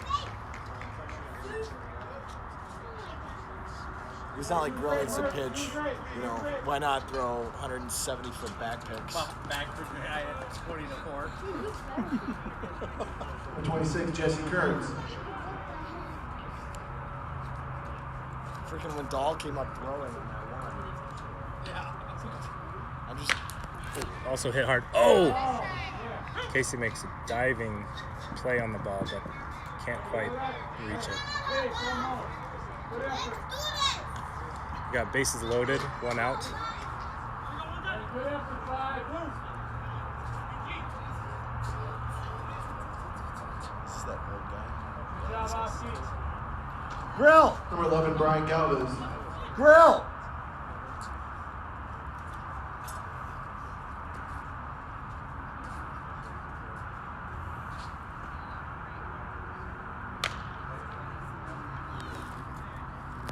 It's not like Grill needs to pitch. You know, why not throw 170-foot back picks? Back for the guy at 20-4. Number 26, Jesse Kurtz. Freaking when Dahl came up throwing in that one. Yeah. I'm just. Also hit hard. Oh! Casey makes a diving play on the ball, but can't quite reach it. We got bases loaded, one out. This is that old guy. Grill. Number 11, Brian Galvez. Grill!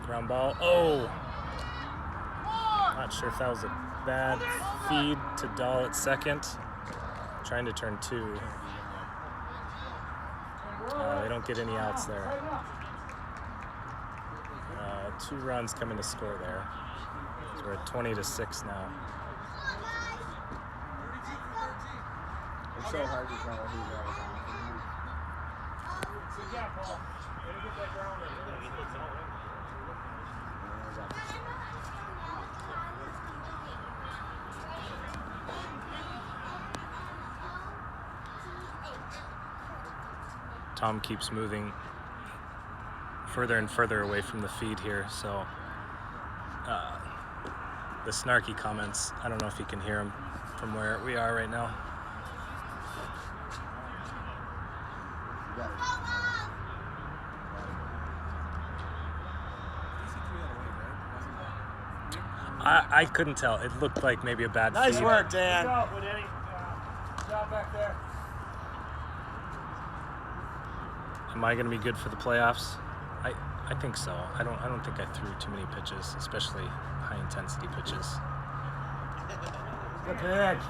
Ground ball. Oh! Not sure if that was a bad feed to Dahl at second. Trying to turn two. They don't get any outs there. 2 runs coming to score there. So we're at 20-6 now. It's so hard to tell who that was on. Tom keeps moving further and further away from the feed here, so the snarky comments, I don't know if you can hear them from where we are right now. I couldn't tell. It looked like maybe a bad Nice feed. work, Dan. Good job back there. Am I going to be good for the playoffs? I think so. I don't think I threw too many pitches, especially high intensity pitches. Good pitch.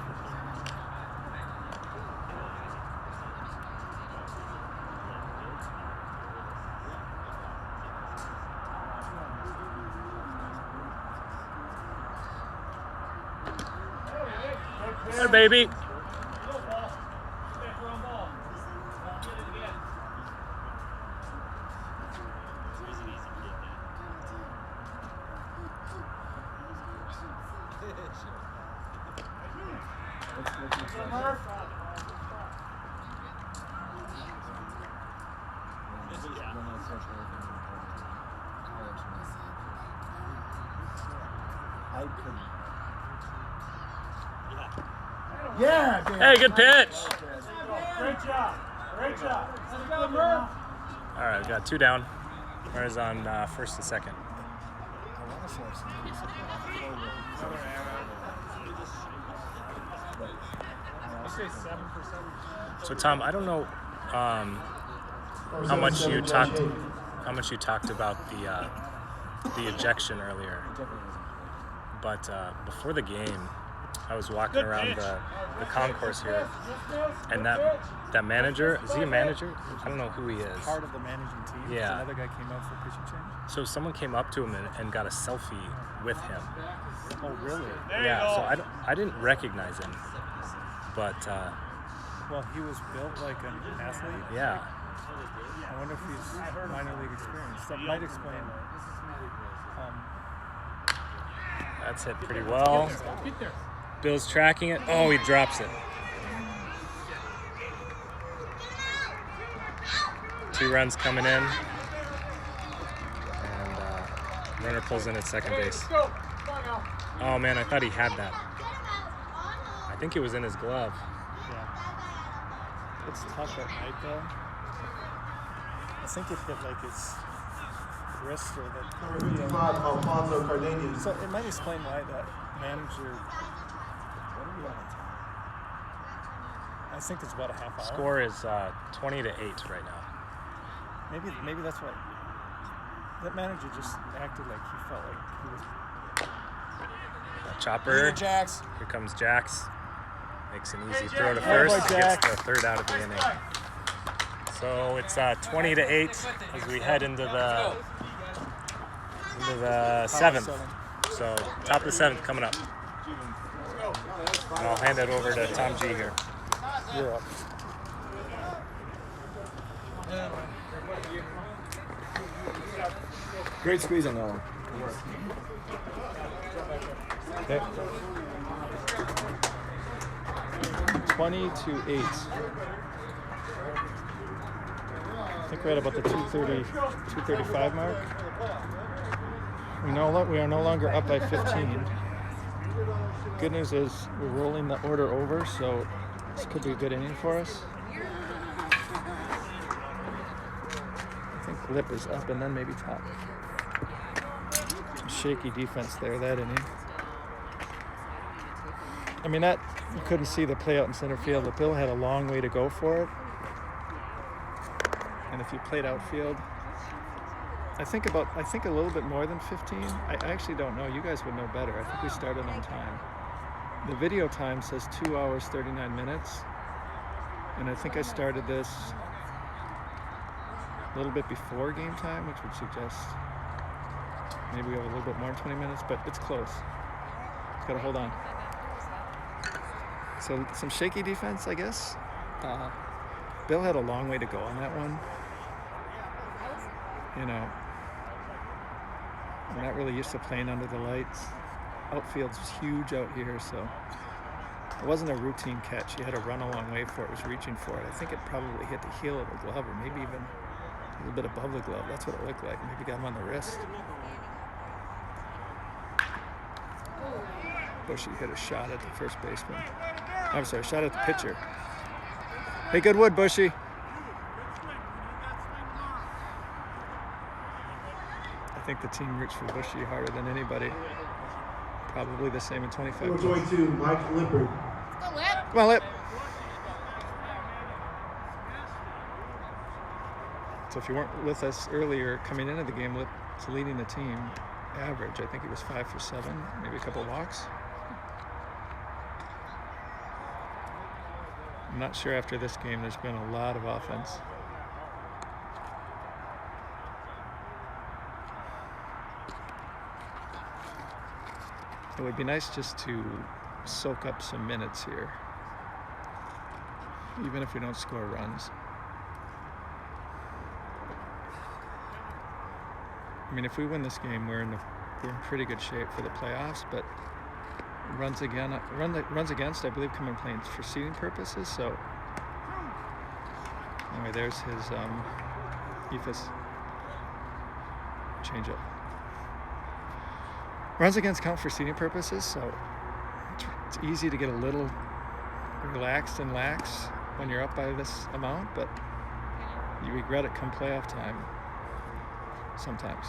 There, baby. Yeah, Dan. Hey, good pitch. Great job. Great job. Let's go, Murph. All right, we got 2 down. Whereas on first and second. I say 7%. So Tom, I don't know how much you talked about the ejection earlier, but before the game, I was walking around the concourse here, and that manager, is he a manager? I don't know who he is. Part of the managing team. Yeah. Another guy came out for pitching change. So someone came up to him and got a selfie with him. Oh, really? Yeah. So I didn't recognize him, but Well, he was built like an athlete. yeah. I wonder if he's minor league experience. That might explain. That's hit pretty well. Bill's tracking it. Oh, he drops it. 2 runs coming in. And runner pulls in at second base. Oh, man, I thought he had that. I think it was in his glove. Yeah. It's tough at night, though. I think it hit like his wrist or the... Number 55, Alfonso Cardenas. So it might explain why that manager... What are we on time? I think it's about a half hour. Score is 20-8 right now. Maybe that's why. That manager just acted like he felt like he was... Chopper. Here, Jax. Here comes Jax. Makes an easy throw to first. Gets the 3rd out of the inning. So it's 20-8 as we head into the 7th. So top of the 7th coming up. And I'll hand it over to Tom G here. You're up. Great squeeze on that one. Okay. 20-8. I think we're at about the 235 mark. We are no longer up by 15. Good news is we're rolling the order over, so this could be a good inning for us. I think Lip is up and then maybe top. Some shaky defense there that inning. I mean, that you couldn't see the play out in center field, but Bill had a long way to go for it. And if you played outfield, I think a little bit more than 15. I actually don't know. You guys would know better. I think we started on time. The video time says 2 hours, 39 minutes. And I think I started this a little bit before game time, which would suggest maybe we have a little bit more than 20 minutes, but it's close. Just gotta hold on. So some shaky defense, I guess. Bill had a long way to go on that one. You know, we're not really used to playing under the lights. Outfield's huge out here, so it wasn't a routine catch. He had to run a long way for it, was reaching for it. I think it probably hit the heel of the glove, or maybe even a little bit above the glove. That's what it looked like. Maybe got him on the wrist. Bushy hit a shot at the first baseman. I'm sorry, shot at the pitcher. Hey, good wood, Bushy. I think the team roots for Bushy harder than anybody. Probably the same in 25 Number minutes. 22, Mike Lippert. Come on, Lip. So if you weren't with us earlier coming into the game, Lip's leading the team average. I think he was 5 for 7, maybe a couple walks. I'm not sure after this game there's been a lot of offense. It would be nice just to soak up some minutes here, even if we don't score runs. I mean, if we win this game, we're in pretty good shape for the playoffs. But runs against, I believe, come in playing for seeding purposes. So anyway, there's his Ephus changeup. Runs against count for seeding purposes, so it's easy to get a little relaxed and lax when you're up by this amount, but you regret it come playoff time sometimes.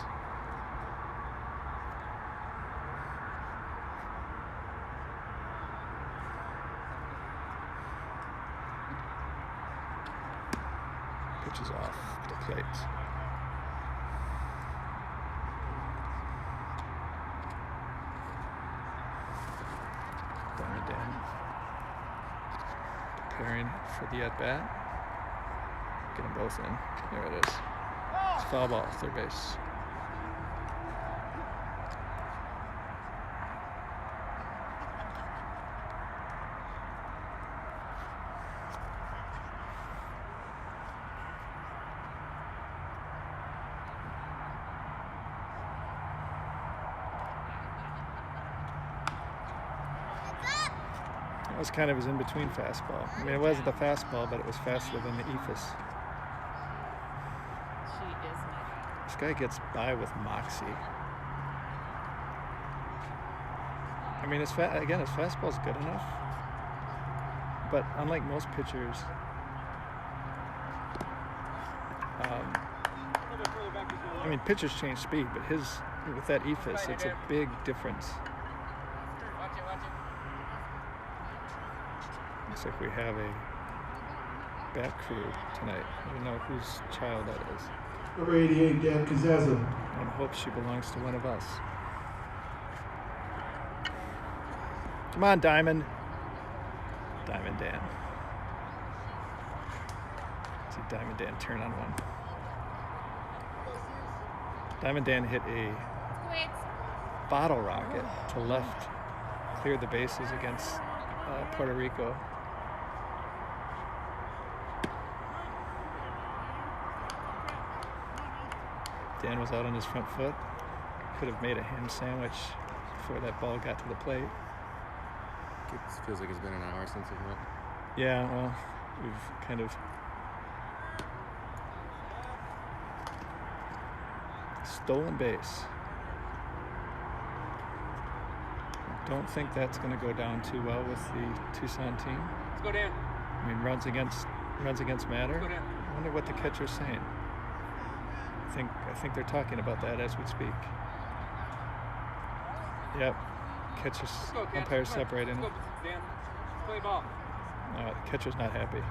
Pitch is off the plate. Dan preparing for the at-bat. Get them both in. There it is. It's foul ball, third base. That was kind of his in-between fastball. I mean, it wasn't the fastball, but it was faster than the Ephus. This guy gets by with moxie. I mean, his fastball's good enough, but unlike most pitchers, I mean, pitchers change speed, but with that Ephus, it's a big difference. Looks like we have a bat crew tonight. I don't know whose child that is. Number 88, Dan Kazaza. And hope she belongs to one of us. Come on, Diamond. Diamond Dan. See Diamond Dan turn on one. Diamond Dan hit a bottle rocket to left, cleared the bases against Puerto Rico. Dan was out on his front foot. Could have made a ham sandwich before that ball got to the plate. It feels like it's been an hour since it went. Yeah, well, we've kind of stolen base. Don't think that's going to go down too well with the Tucson team. Let's go, Dan. I mean, runs against matter. I wonder what the catcher's saying. I think they're talking about that as we speak. Yep. Catcher's umpires separating. Let's go, Dan. Play ball. The catcher's not happy.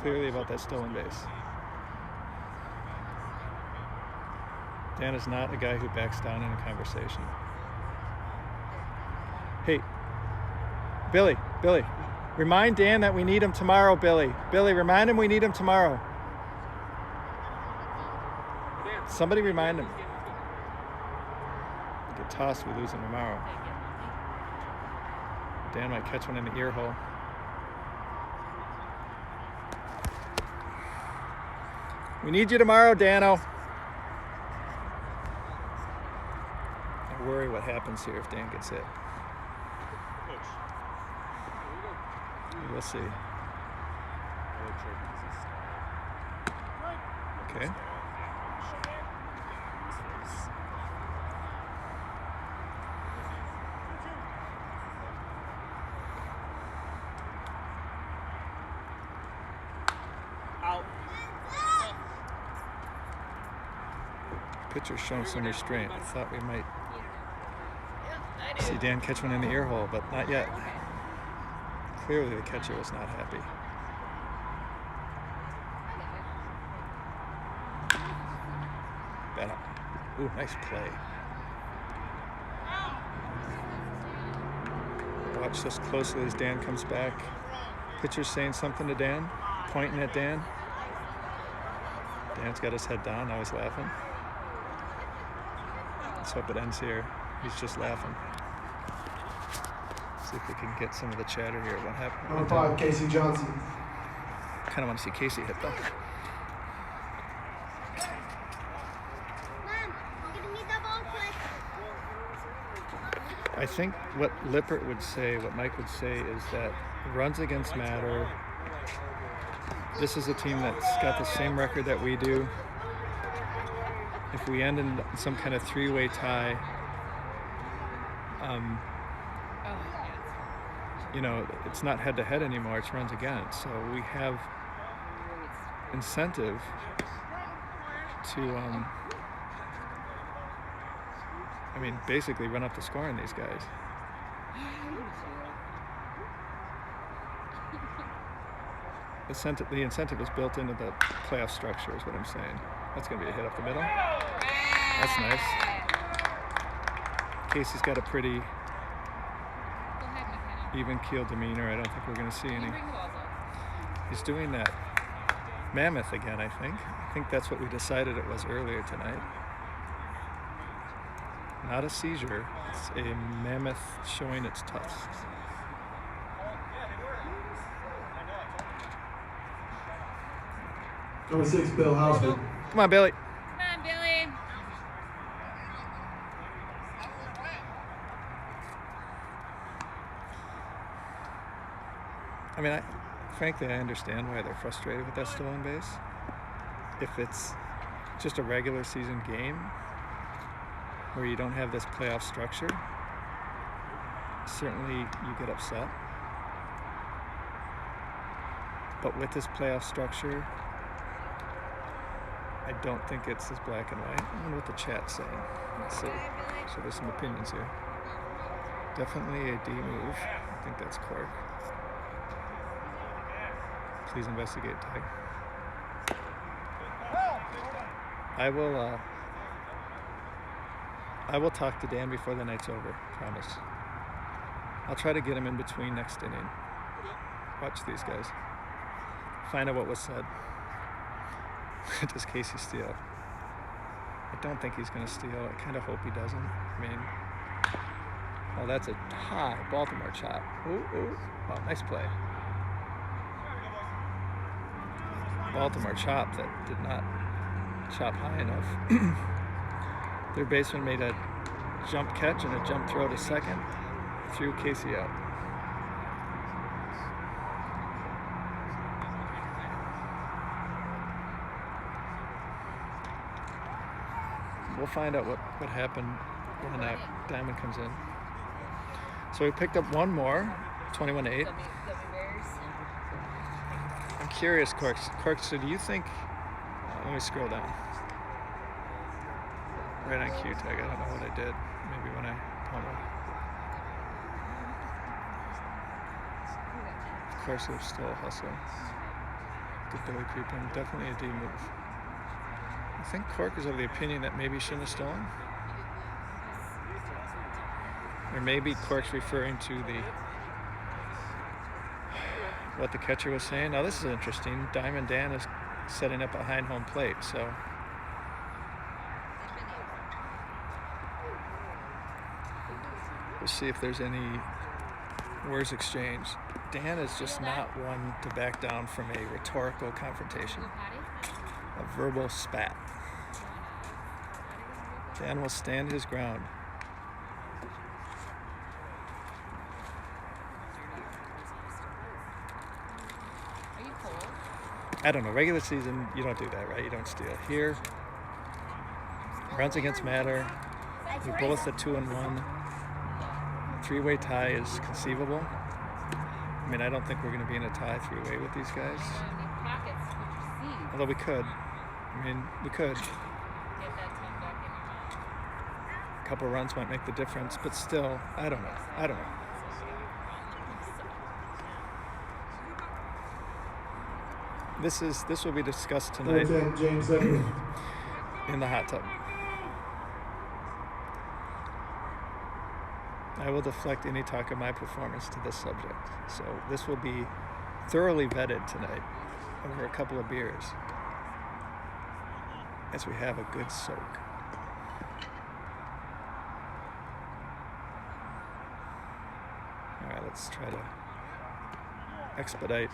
Clearly about that stolen base. Dan is not a guy who backs down in a conversation. Hey, Billy, remind Dan that we need him tomorrow, Billy. Billy, remind him we need him tomorrow. Somebody remind him. Get tossed, we lose him tomorrow. Dan might catch one in the ear hole. We need you tomorrow, Dano. I worry what happens here if Dan gets hit. We'll see. Okay. Pitcher's showing some restraint. I thought we might see Dan catch one in the ear hole, but not yet. Clearly the catcher was not happy. Bat up. Ooh, nice play. Watch this closely as Dan comes back. Pitcher's saying something to Dan, pointing at Dan. Dan's got his head down, now he's laughing. Let's hope it ends here. He's just laughing. See if we can get some of the chatter here. What happened? Number 5, Casey Johnson. Kind of want to see Casey hit though. I think what Lippert would say, what Mike would say, is that runs against matter. This is a team that's got the same record that we do. If we end in some kind of three-way tie, you know, it's not head-to-head anymore, it's runs against. So we have incentive to, I mean, basically run up the score on these guys. The incentive is built into the playoff structure is what I'm saying. That's going to be a hit up the middle. That's nice. Casey's got a pretty even-keeled demeanor. I don't think we're going to see any. He's doing that Mammoth again, I think. I think that's what we decided it was earlier tonight. Not a seizure. It's a mammoth showing its tusks. Number 6, Bill Hausman. Come on, Billy. Come on, Billy. I mean, frankly, I understand why they're frustrated with that stolen base. If it's just a regular season game where you don't have this playoff structure, certainly you get upset. But with this playoff structure, I don't think it's as black and white. I wonder what the chat's saying. Let's see. So there's some opinions here. Definitely a D move. I think that's Cork. Please investigate tag. I will talk to Dan before the night's over, promise. I'll try to get him in between next inning. Watch these guys. Find out what was said. Does Casey steal? I don't think he's going to steal. I kind of hope he doesn't. I mean, oh, that's a high Baltimore chop. Ooh, ooh. Oh, nice play. Baltimore chop that did not chop high enough. Their baseman made a jump catch and a jump throw to second. Threw Casey out. We'll find out what happened when that diamond comes in. So we picked up one more, 21-8. I'm curious, Cork, so do you think, let me scroll down. Right on Q tag, I don't know what I did. Maybe when I pummeled. Of course, it was still a hustle. Good Billy creeping, definitely a D move. I think Cork is of the opinion that maybe he shouldn't have stolen. Or maybe Cork's referring to what the catcher was saying. Now this is interesting. Diamond Dan is setting up behind home plate, so we'll see if there's any words exchanged. Dan is just not one to back down from a rhetorical confrontation. A verbal spat. Dan will stand his ground. Are you cold? I don't know. Regular season, you don't do that, right? You don't steal. Here, runs against matter. We're both at 2-1. Three-way tie is conceivable. I mean, I don't think we're going to be in a tie three-way with these guys. Although we could. I mean, we could. A couple runs might make the difference, but still, I don't know. This will be discussed tonight James in the hot tub. I will deflect any talk of my performance to this subject. So this will be thoroughly vetted tonight over a couple of beers as we have a good soak. All right, let's try to expedite.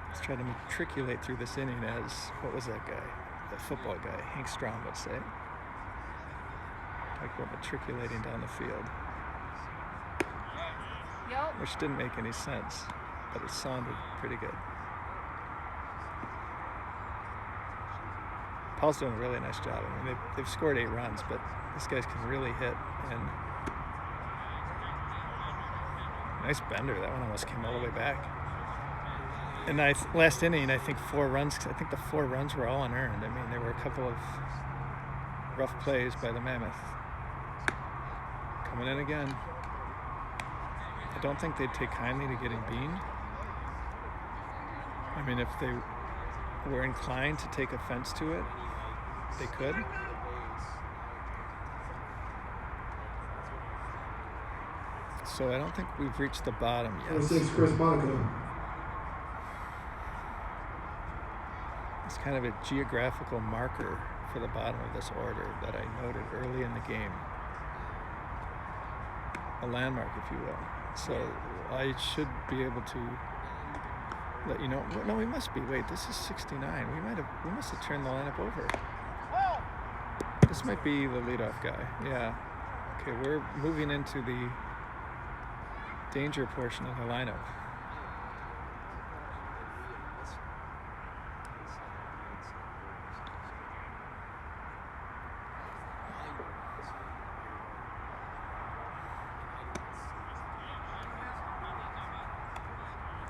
Let's try to matriculate through this inning as, what was that guy? That football guy, Hank Strom would say. Talk about matriculating down the field. Yep. Which didn't make any sense, but it sounded pretty good. Paul's doing a really nice job. I mean, they've scored 8 runs, but these guys can really hit. And nice bender. That one almost came all the way back. And last inning, I think 4 runs. I think the 4 runs were all unearned. I mean, there were a couple of rough plays by the Mammoth. Coming in again. I don't think they'd take kindly to getting beaned. I mean, if they were inclined to take offense to it, they could. So I don't think we've reached the bottom yet. 26, Chris Monaco. It's kind of a geographical marker for the bottom of this order that I noted early in the game. A landmark, if you will. So I should be able to let you know. No, we must be. Wait, this is 69. We must have turned the lineup over. This might be the leadoff guy. Yeah. Okay, we're moving into the danger portion of the lineup.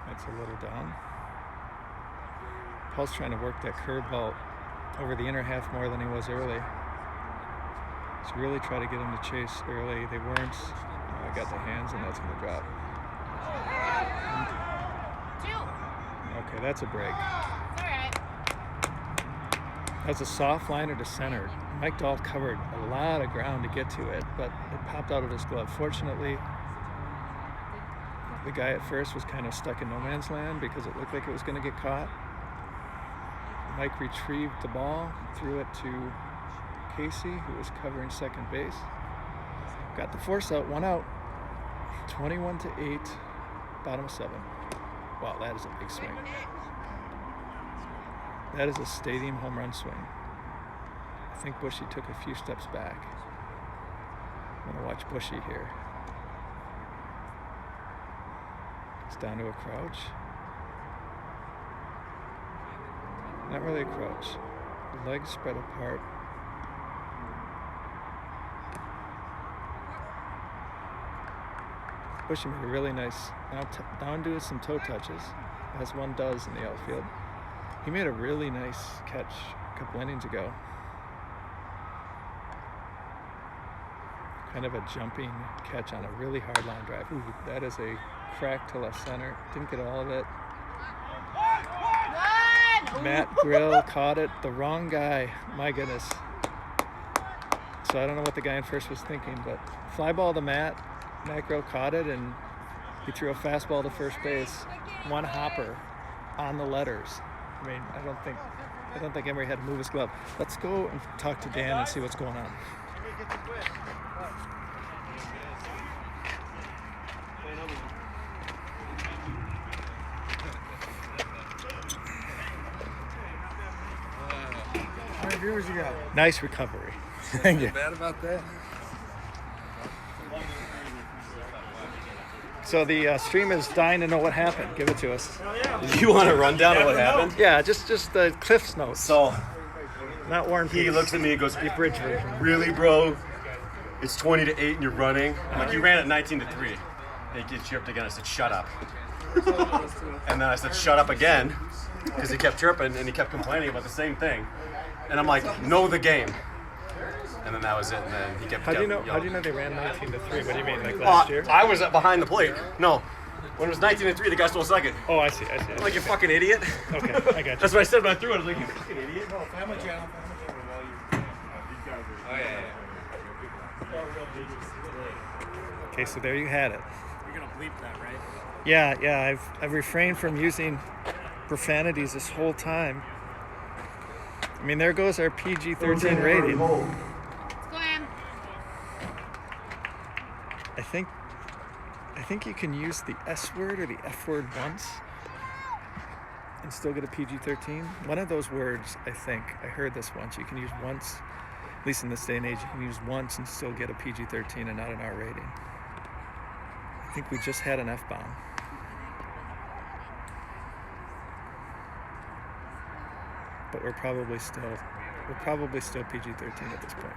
That's a little down. Paul's trying to work that curveball over the inner half more than he was early. He's really trying to get him to chase early. They weren't. I got the hands, and that's going to drop. Okay, that's a break. It's all right. That's a soft liner to center. Mike Dahl covered a lot of ground to get to it, but it popped out of his glove. Fortunately, the guy at first was kind of stuck in no man's land because it looked like it was going to get caught. Mike retrieved the ball, threw it to Casey, who was covering second base. Got the force out, 1 out. 21-8, bottom of 7. Wow, that is a big swing. That is a stadium home run swing. I think Bushy took a few steps back. I'm gonna watch Bushy here. It's down to a crouch. Not really a crouch. Legs spread apart. Bushy made a really nice, down to some toe touches, as one does in the outfield. He made a really nice catch a couple innings ago. Kind of a jumping catch on a really hard line drive. Ooh, that is a crack to left center. Didn't get all of it. Matt Grill caught it. The wrong guy. My goodness. So I don't know what the guy in first was thinking, but fly ball to Matt. Matt Grill caught it, and he threw a fastball to first base. One hopper on the letters. I mean, I don't think Emery had to move his glove. Let's go and talk to Dan and see what's going on. How many viewers you got? Nice recovery. Thank you. Bad about that. So the stream is dying to know what happened. Give it to us. You want a rundown of what happened? Yeah, just the Cliff's notes. So, not Warren he Peter's. looks at me and goes, The abridged version. "Really, bro? It's 20-8 and you're running." I'm like, "You ran at 19-3." And he gets chirped again. I said, "Shut up." And then I said, "Shut up" again, because he kept chirping and he kept complaining about the same thing. And I'm like, "Know the game." And then that was it. And then he kept. How do you know? yelling. How do you know they ran 19-3? What do you mean, like last year? I was behind the plate. No, when it was 19-3, the guy stole second. Oh, I see. I'm like, "You fucking idiot." Okay, I got you. That's what I said when I threw it. I was like, "You fucking idiot." Oh, Family Channel. Oh, yeah. Okay, so there you had it. You're gonna bleep that, right? Yeah. I've refrained from using profanities this whole time. I mean, there goes our PG-13 rating. Let's go in. I think I think you can use the S word or the F word once and still get a PG-13. One of those words, I think, I heard this once, you can use once, at least in this day and age, you can use once and still get a PG-13 and not an R rating. I think we just had an F-bomb. But we're probably still PG-13 at this point.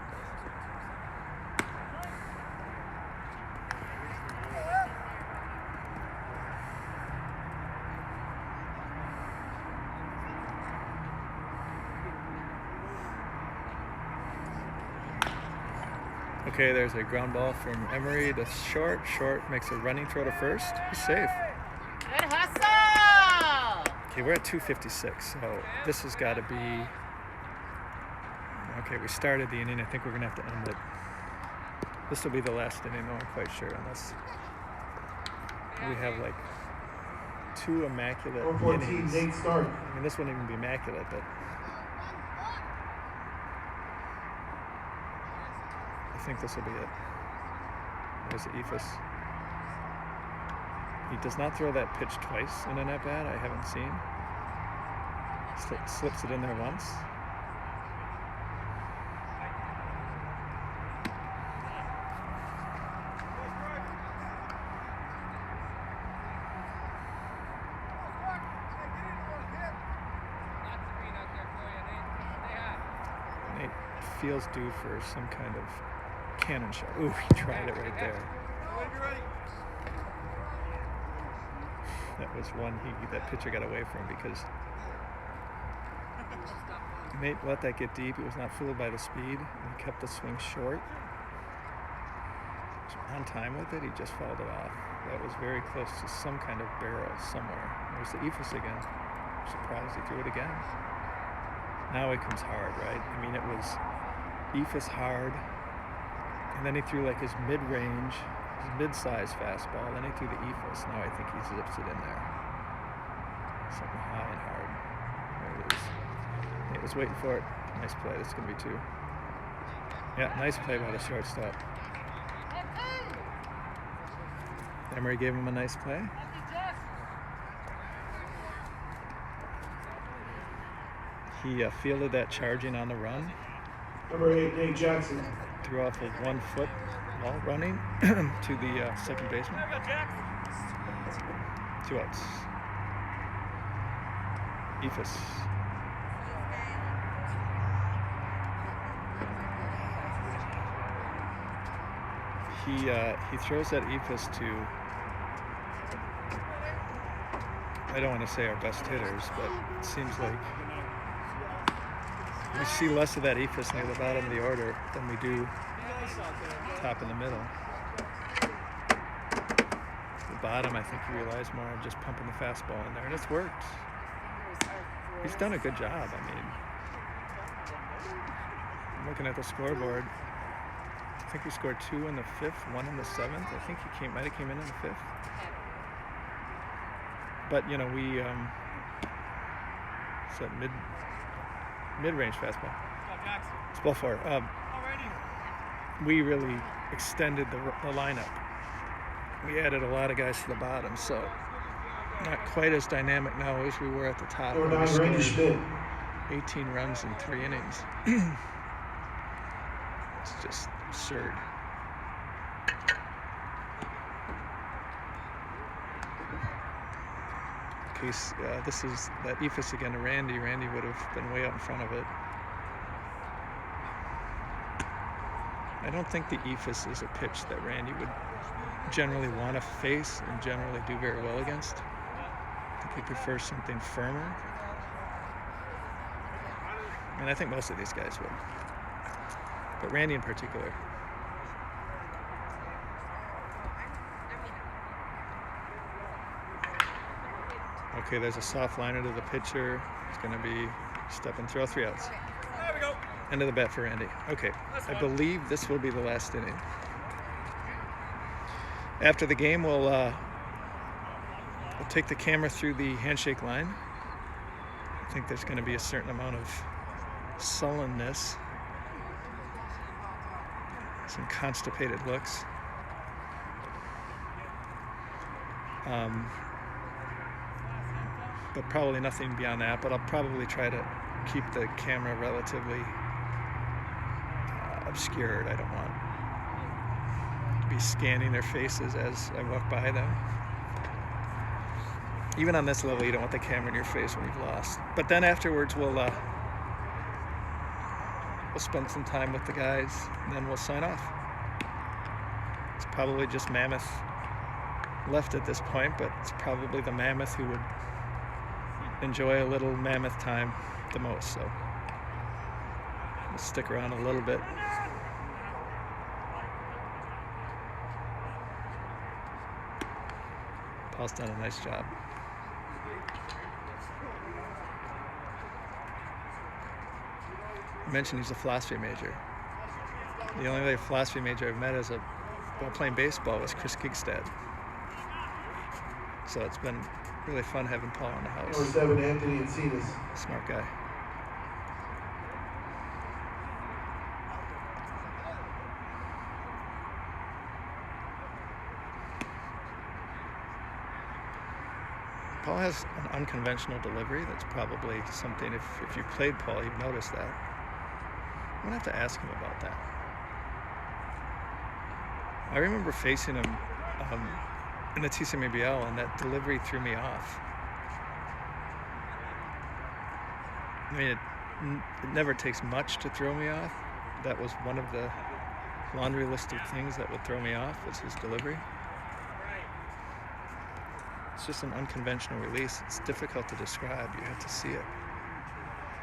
Okay, there's a ground ball from Emery to short. Short makes a running throw to first. He's safe. Good hustle! Okay, we're at 2:56, so this has got to be... Okay, we started the inning. I think we're going to have to end it. This will be the last inning, though, I'm quite sure, unless we have, like, 2 immaculate 4:14, innings. Nate start. I mean, this wouldn't even be immaculate, but... I think this will be it. There's the Ephus. He does not throw that pitch twice in an at-bat, I haven't seen. Slips it in there once. Nate feels due for some kind of cannon shot. Ooh, he tried it right there. That was one that pitcher got away from because Nate let that get deep. He was not fooled by the speed. He kept the swing short. So on time with it, he just fouled it off. That was very close to some kind of barrel somewhere. There's the Ephus again. I'm surprised he threw it again. Now it comes hard, right? I mean, it was Ephus hard, and then he threw like his mid-range, his mid-size fastball, then he threw the Ephus. Now I think he zips it in there. Something high and hard. There it is. Nate was waiting for it. Nice play. This is going to be 2. Yeah, nice play by the shortstop. Emery gave him a nice play. He fielded that charging on the run. Number 8, Nate Jackson. Threw off of 1 foot while running to the second baseman. 2 outs. Ephus. He throws that Ephus to, I don't want to say our best hitters, but it seems like we see less of that Ephus near the bottom of the order than we do top in the middle. The bottom, I think he relies more on just pumping the fastball in there, and it's worked. He's done a good job. I mean, I'm looking at the scoreboard. I think we scored 2 in the 5th, 1 in the 7th. I think he might have came in the 5th. But you know, we it's that mid-range fastball. It's ball 4. We really extended the lineup. We added a lot of guys to the bottom, so not quite as dynamic now as we were at the top. Number 9, Randy Schmidt. 18 runs in 3 innings. It's just absurd. Okay, this is that Ephus again to Randy. Randy would have been way out in front of it. I don't think the Ephus is a pitch that Randy would generally want to face and generally do very well against. I think he prefers something firmer. And I think most of these guys would. But Randy in particular. Okay, there's a soft liner to the pitcher. It's going to be step and throw, 3 outs. There we go. End of the bat for Randy. Okay, I believe this will be the last inning. After the game, we'll take the camera through the handshake line. I think there's going to be a certain amount of sullenness, some constipated looks. But probably nothing beyond that. But I'll probably try to keep the camera relatively obscured. I don't want to be scanning their faces as I walk by them. Even on this level, you don't want the camera in your face when you've lost. But then afterwards, we'll spend some time with the guys, and then we'll sign off. It's probably just Mammoth left at this point, but it's probably the Mammoth who would enjoy a little Mammoth time the most. So we'll stick around a little bit. Paul's done a nice job. I mentioned he's a philosophy major. The only other philosophy major I've met while playing baseball was Chris Gigstad. So it's been really fun having Paul in the house. Number 7, Anthony Encinas. Smart guy. Paul has an unconventional delivery. That's probably something, if you played Paul, you'd notice that. I'm gonna have to ask him about that. I remember facing him in the TCMABL, and that delivery threw me off. I mean, it never takes much to throw me off. That was one of the laundry list of things that would throw me off, was his delivery. It's just an unconventional release. It's difficult to describe. You have to see it.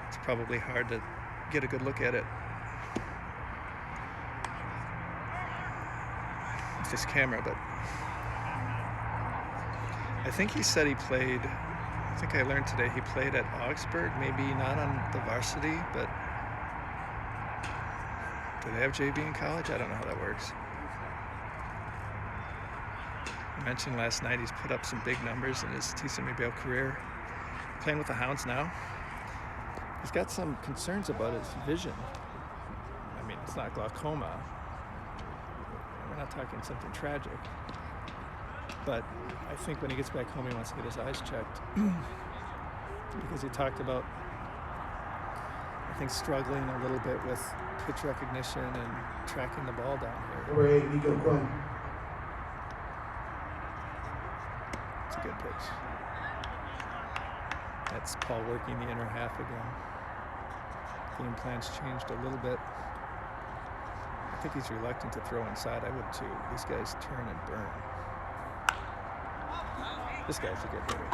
It's probably hard to get a good look at it with this camera, but I think he said he played, I think I learned today he played at Augsburg, maybe not on the varsity, but do they have JV in college? I don't know how that works. I mentioned last night he's put up some big numbers in his TCMABL career. Playing with the Hounds now. He's got some concerns about his vision. I mean, it's not glaucoma. We're not talking something tragic. But I think when he gets back home, he wants to get his eyes checked. Because he talked about, I think, struggling a little bit with pitch recognition and tracking the ball down here. Number 8, Nico Quinn. It's a good pitch. That's Paul working the inner half again. Game plan's changed a little bit. I think he's reluctant to throw inside. I would too. These guys turn and burn. This guy's a good hitter.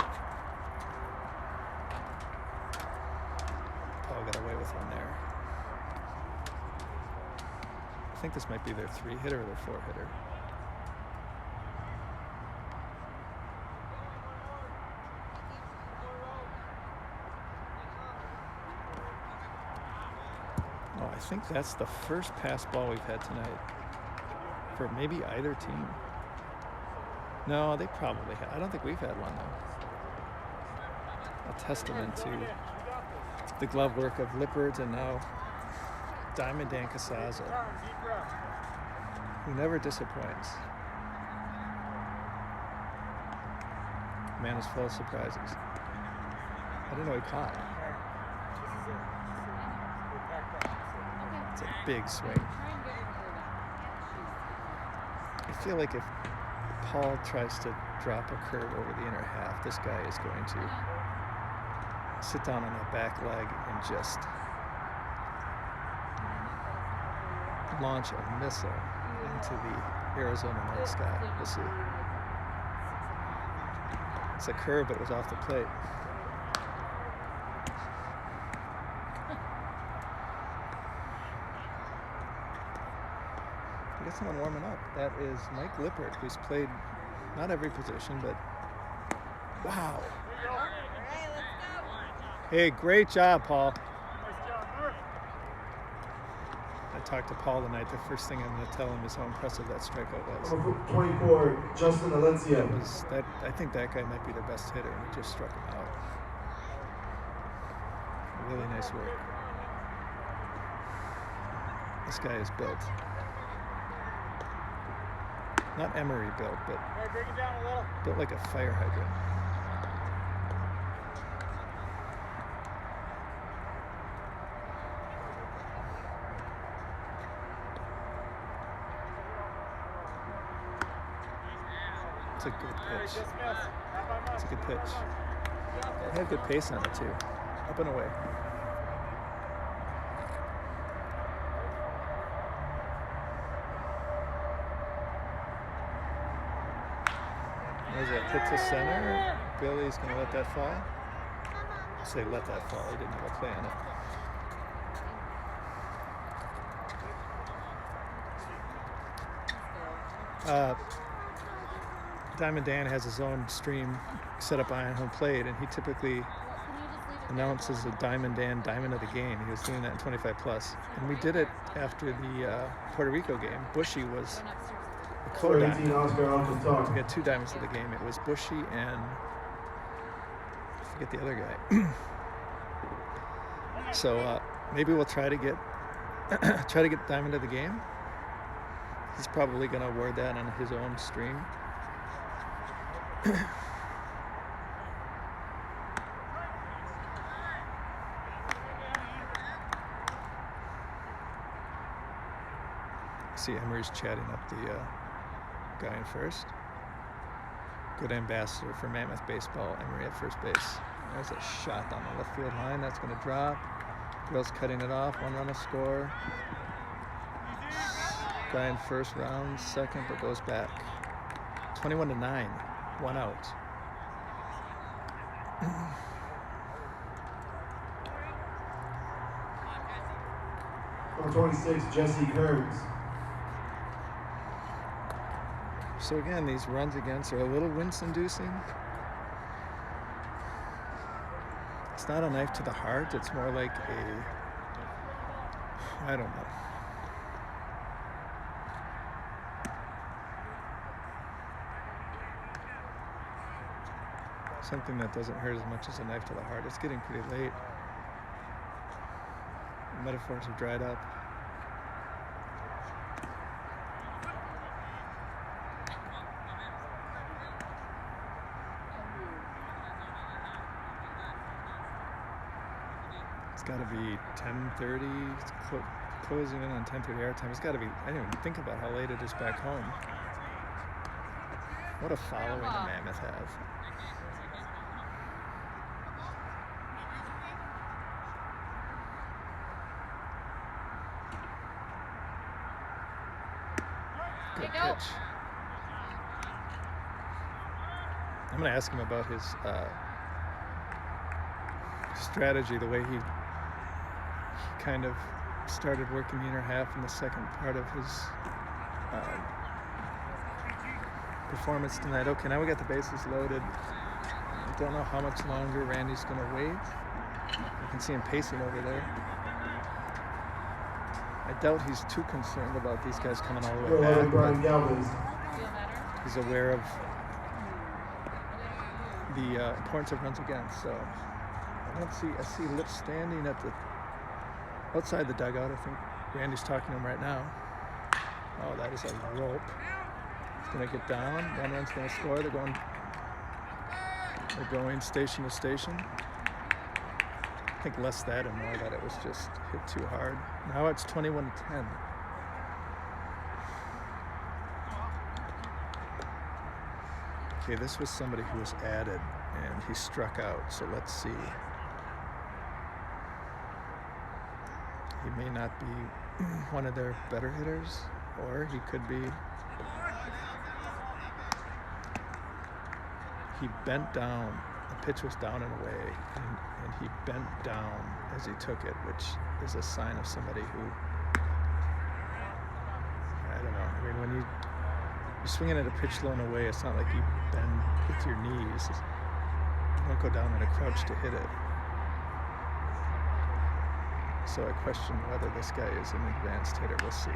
Paul got away with one there. I think this might be their 3-hitter or their 4-hitter. Oh, I think that's the first pass ball we've had tonight for maybe either team. No, they probably have. I don't think we've had one, though. A testament to the glove work of Lippert and now Diamond Dan Casaza, who never disappoints. Man is full of surprises. I didn't know he caught. It's a big swing. I feel like if Paul tries to drop a curve over the inner half, this guy is going to sit down on that back leg and just launch a missile into the Arizona night sky. We'll see. It's a curve, but it was off the plate. We got someone warming up. That is Mike Lippert, who's played not every position, but wow. Hey, great job, Paul. I talked to Paul tonight. The first thing I'm going to tell him is how impressive that strikeout was. Number 24, Justin Alencia. I think that guy might be their best hitter, and he just struck him out. Really nice work. This guy is built. Not Emery built, but built like a fire hydrant. It's a good pitch. It's a good pitch. It had good pace on it too. Up and away. There's a hit to center. Billy's going to let that fall. I say let that fall. He didn't have a play on it. Diamond Dan has his own stream set up on home plate, and he typically announces a Diamond Dan Diamond of the Game. He was doing that in 25 plus. And we did it after the Puerto Rico game. Bushy was a co-diamond. We got 2 diamonds of the game. It was Bushy and I forget the other guy. So maybe we'll try to get Diamond of the Game. He's probably going to award that on his own stream. See, Emery's chatting up the guy in first. Good ambassador for Mammoth baseball, Emery at first base. There's a shot down the left field line. That's going to drop. Grill's cutting it off. 1 run to score. Guy in first, round second, but goes back. 21-9. 1 out. Number 26, Jesse Kurtz. So again, these runs against are a little wince-inducing. It's not a knife to the heart. It's more like I don't know. Something that doesn't hurt as much as a knife to the heart. It's getting pretty late. The metaphors have dried up. It's got to be 10:30. It's closing in on 10:30 our time. It's got to be. I didn't even think about how late it is back home. What a following the Mammoth have. Good pitch. I'm going to ask him about his strategy, the way he kind of started working the inner half in the second part of his performance tonight. Okay, now we got the bases loaded. I don't know how much longer Randy's going to wait. You can see him pacing over there. I doubt he's too concerned about these guys coming all the way back. He's aware of the importance of runs against. So I see Lips standing at the outside the dugout. I think Randy's talking to him right now. Oh, that is a rope. It's going to get down. 1 run's going to score. They're going station to station. I think less that and more that it was just hit too hard. Now it's 21-10. Okay, this was somebody who was added and he struck out, so let's see. He may not be one of their better hitters, or he could be. He bent down. The pitch was down and away, and he bent down as he took it, which is a sign of somebody who, I don't know. I mean, when you're swinging at a pitch low and away, it's not like you bend with your knees. You don't go down in a crouch to hit it. So I question whether this guy is an advanced hitter. We'll see.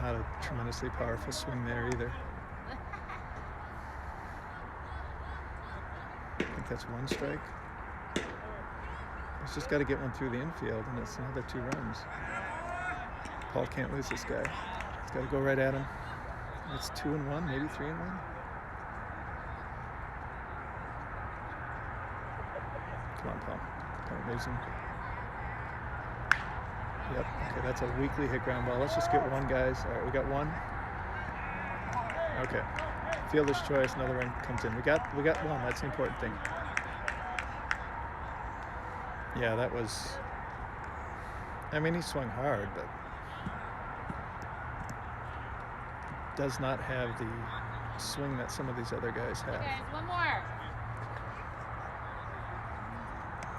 Not a tremendously powerful swing there either. I think that's 1 strike. He's just got to get one through the infield, and it's another 2 runs. Paul can't lose this guy. He's got to go right at him. It's 2-1, maybe 3-1. Come on, Paul. Don't lose him. Yep. Okay, that's a weakly hit ground ball. Let's just get one, guys. All right, we got one. Okay. Fielder's choice. Another run comes in. We got one. That's the important thing. Yeah, that was. I mean, he swung hard, but does not have the swing that some of these other guys have. Okay, one more.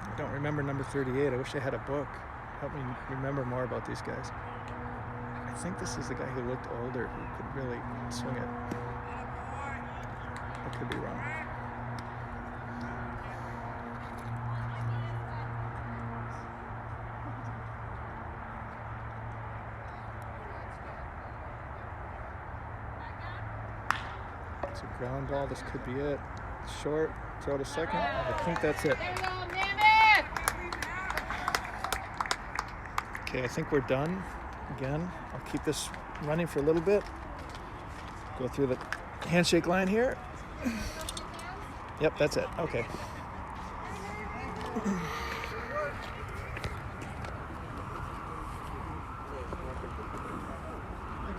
I don't remember number 38. I wish I had a book. Help me remember more about these guys. I think this is the guy who looked older, who could really swing it. I could be wrong. It's a ground ball. This could be it. Short. Throw to second. I think that's it. There we go, Mammoth! Okay, I think we're done. Again, I'll keep this running for a little bit. Go through the handshake line here. Yep, that's it. Okay.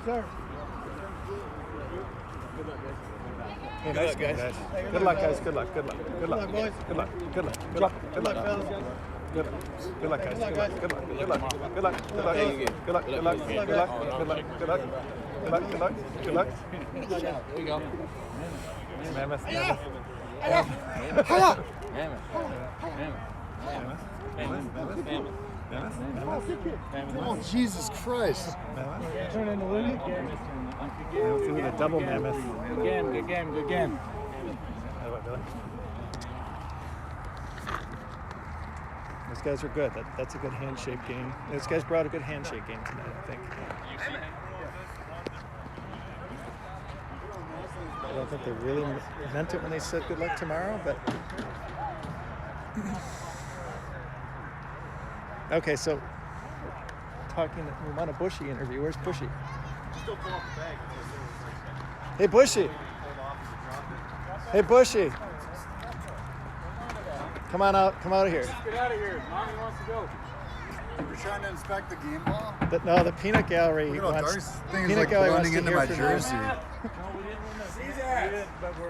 Sir. Hey, nice guys. Good luck, guys. Good luck. Good luck. Good luck. boys. Good luck. Good luck. Good luck. Good luck. fellas. Good luck. Good luck, guys. Good luck. Good luck. Good luck. Good luck. Good luck. Good luck. Good luck. Good luck. Good luck. Good luck. Good luck. Good luck. Good luck. Here you go. Mammoth. Oh, Jesus Christ. Turn into Willie. Through the double mammoth. Good game, good game, good game. Those guys are good. That's a good handshake game. Those guys brought a good handshake game tonight, I think. I don't think they really meant it when they said good luck tomorrow, but... Okay, so we want a Bushy interview. Where's Bushy? Hey, Bushy. Hey, Bushy. Come on out. Come out of here. Get out of here. Mommy wants to go. You're trying to inspect the game ball? No, the peanut gallery Look at how wants. dark this thing is, Peanut like gallery wants blending to into hear my from you. jersey.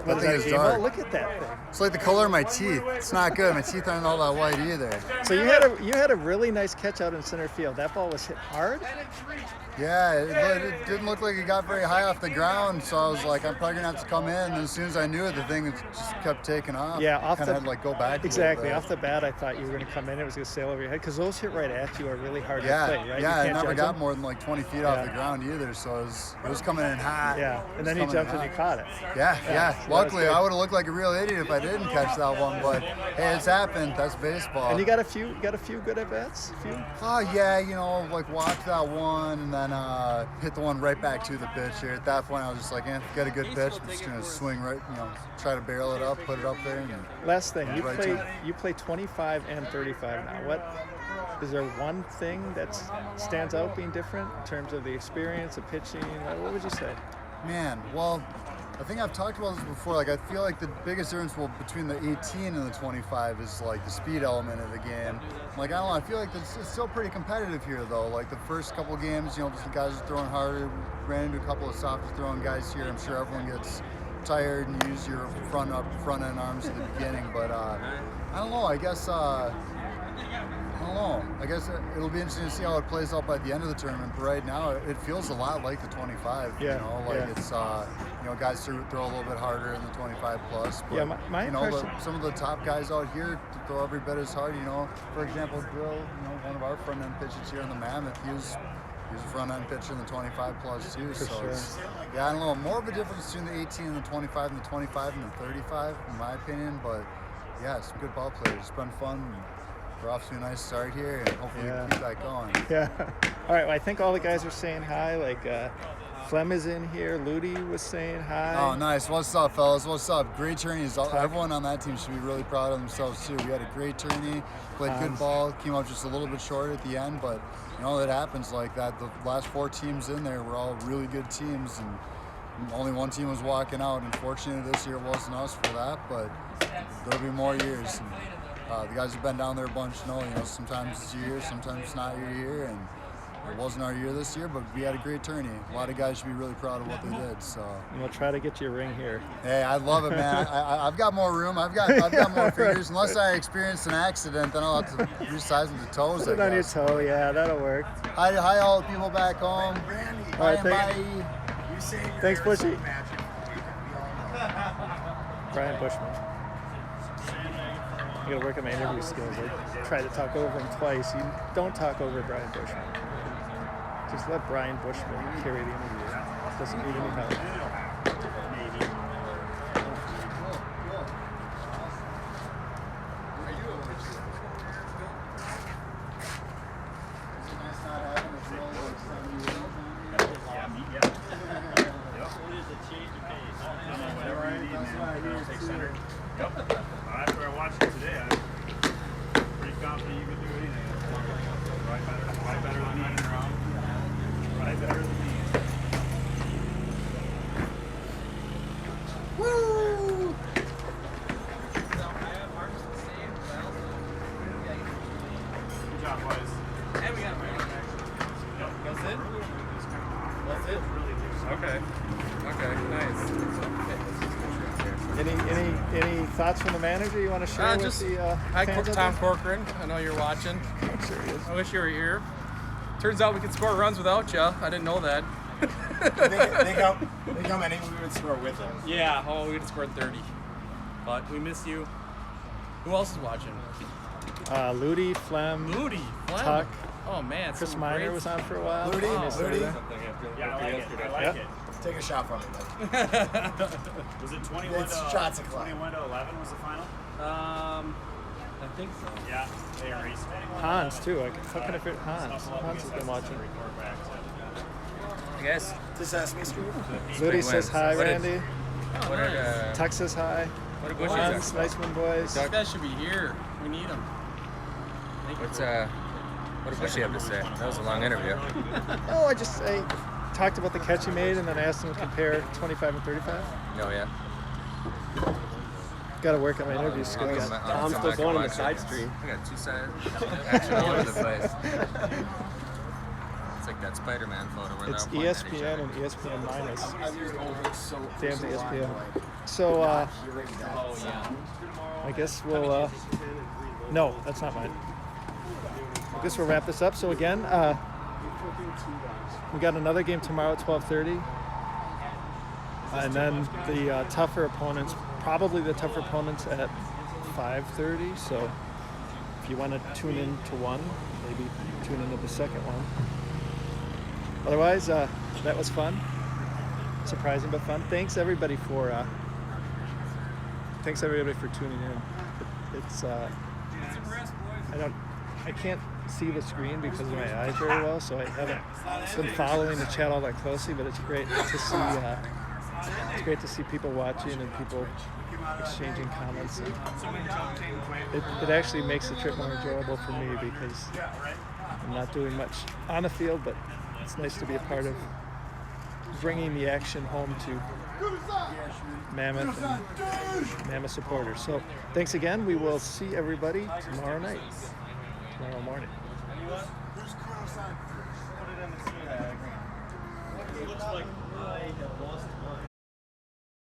What is thing that, is game ball? dark. Look at that thing. It's like the color of my teeth. It's not good. My teeth aren't all that white either. So you had a really nice catch out in center field. That ball was hit hard. Yeah, it didn't look like it got very high off the ground, so I was like, I'm probably gonna have to come in. And as soon as I knew it, the thing just kept taking off. Yeah, off kind the of had to like go back. exactly off the bat. I thought you were going to come in. It was going to sail over your head because those hit right at you are really hard to play, right? Yeah, You it can't never judge got them. more than like 20 feet off the ground either, so it was coming in hot. Yeah, and then you jumped and you caught it. Yeah. So that Luckily, was good. I would have looked like a real idiot if I didn't catch that one, but hey, it's happened. That's baseball. And you got a few good at bats. A few. Oh yeah, like walked that one and then hit the one right back to the pitcher. At that point, I was just like, get a good pitch. I'm just gonna swing right, try to barrel it up, put it up there. And Last thing, you right play 25 and 35 now. What is there one thing that stands out being different in terms of the experience of pitching? What would you say? Man, well, I think I've talked about this before. Like, I feel like the biggest difference between the 18 and the 25 is like the speed element of the game. Like, I don't know, I feel like it's still pretty competitive here, though. Like, the first couple games, just the guys are throwing harder. Ran into a couple of softer throwing guys here. I'm sure everyone gets tired and use your front end arms at the beginning. But I don't know. I guess it'll be interesting to see how it plays out by the end of the tournament. But right now, it feels a lot like the 25. It's guys throw a little bit harder in the 25 plus. But, my impression. Some of the top guys out here throw every bit as hard. For example, Grill, one of our front end pitchers here in the Mammoth, he was a front end pitcher in the 25 plus too. I don't know, more of a difference between the 18 and the 25 and the 25 and the 35, in my opinion. But yeah, some good ball players. It's been fun. We're off to a nice start here, and hopefully we keep that going. Yeah. All right. Well, I think all the guys are saying hi. Like Clem is in here. Ludi was saying hi. Oh, nice. What's up, fellas? What's up? Great tourneys. Everyone on that team should be really proud of themselves, too. We had a great tourney, played good ball, came up just a little bit short at the end, but, you know, it happens like that. The last 4 teams in there were all really good teams, and only one team was walking out. Unfortunately, this year it wasn't us for that, but there'll be more years. And, the guys who've been down there a bunch know, sometimes it's your year, sometimes it's not your year, and it wasn't our year this year, but we had a great tourney. A lot of guys should be really proud of what they did. So we'll try to get you a ring here. Hey, I love it, man. I've got more room. I've got more fingers. Unless I experience an accident, then I'll have to resize them to toes. Put it on your toe, yeah, that'll work. Hi, all the people back home. All right, bye. Thanks, Bushy. Brian Bushman. I gotta work on my interview skills. I try to talk over him twice. You don't talk over Brian Bushman. Just let Brian Bushman carry the interview. Doesn't need any help. After I watched it today, I'm pretty confident you could do anything. Right better than me. Right better than me. Woo! Good job, boys. And we got That's it? That's it? Okay, nice. Any thoughts from the manager you want to share with the Hi, fans out Tom there? Corcoran. I know you're watching. I'm sure he is. I wish you were here. Turns out we could score runs without you. I didn't know that. They come any we would score with them. Yeah, we would have scored 30. But we miss you. Who else is watching? Ludi, Flem, Tuck. Oh man, Chris some Miner great- was on for a while. Ludi? Yeah, I like it. I like it. Take a shot from me, Was it 21 It's to shots o'clock. 21 to 11 was the final? I think so. Yeah, they raced. Hans too. How can I fit Hans? Hans has been watching. I guess. This Sesame Street. Ludi says hi, Randy. What did Tuck says hi. what did Bushy Hans, say? nice one, boys. These guys should be here. We need them. What did Bushy have to say? That was a long interview. Oh, I talked about the catch he made and then I asked him to compare 25 and 35. Oh yeah. Got to work on my interview skills. Tom's still going on the side stream. I got 2 sides. Action all over the place. It's like that Spider-Man photo where It's they're all pointing at each ESPN other. and ESPN minus. Damn the ESPN. So, I guess we'll, no, that's not mine. I guess we'll wrap this up. So again, we got another game tomorrow at 12:30. And then the tougher opponents, probably the tougher opponents at 5:30. So if you want to tune in to one, maybe tune into the second one. Otherwise, that was fun. Surprising but fun. Thanks everybody for tuning in. It's I can't see the screen because of my eyes very well, so I haven't been following the chat all that closely. But it's great to see. It's great to see people watching and people exchanging comments. And it actually makes the trip more enjoyable for me because I'm not doing much on the field, but it's nice to be a part of bringing the action home to Mammoth and Mammoth supporters. So thanks again. We will see everybody tomorrow morning.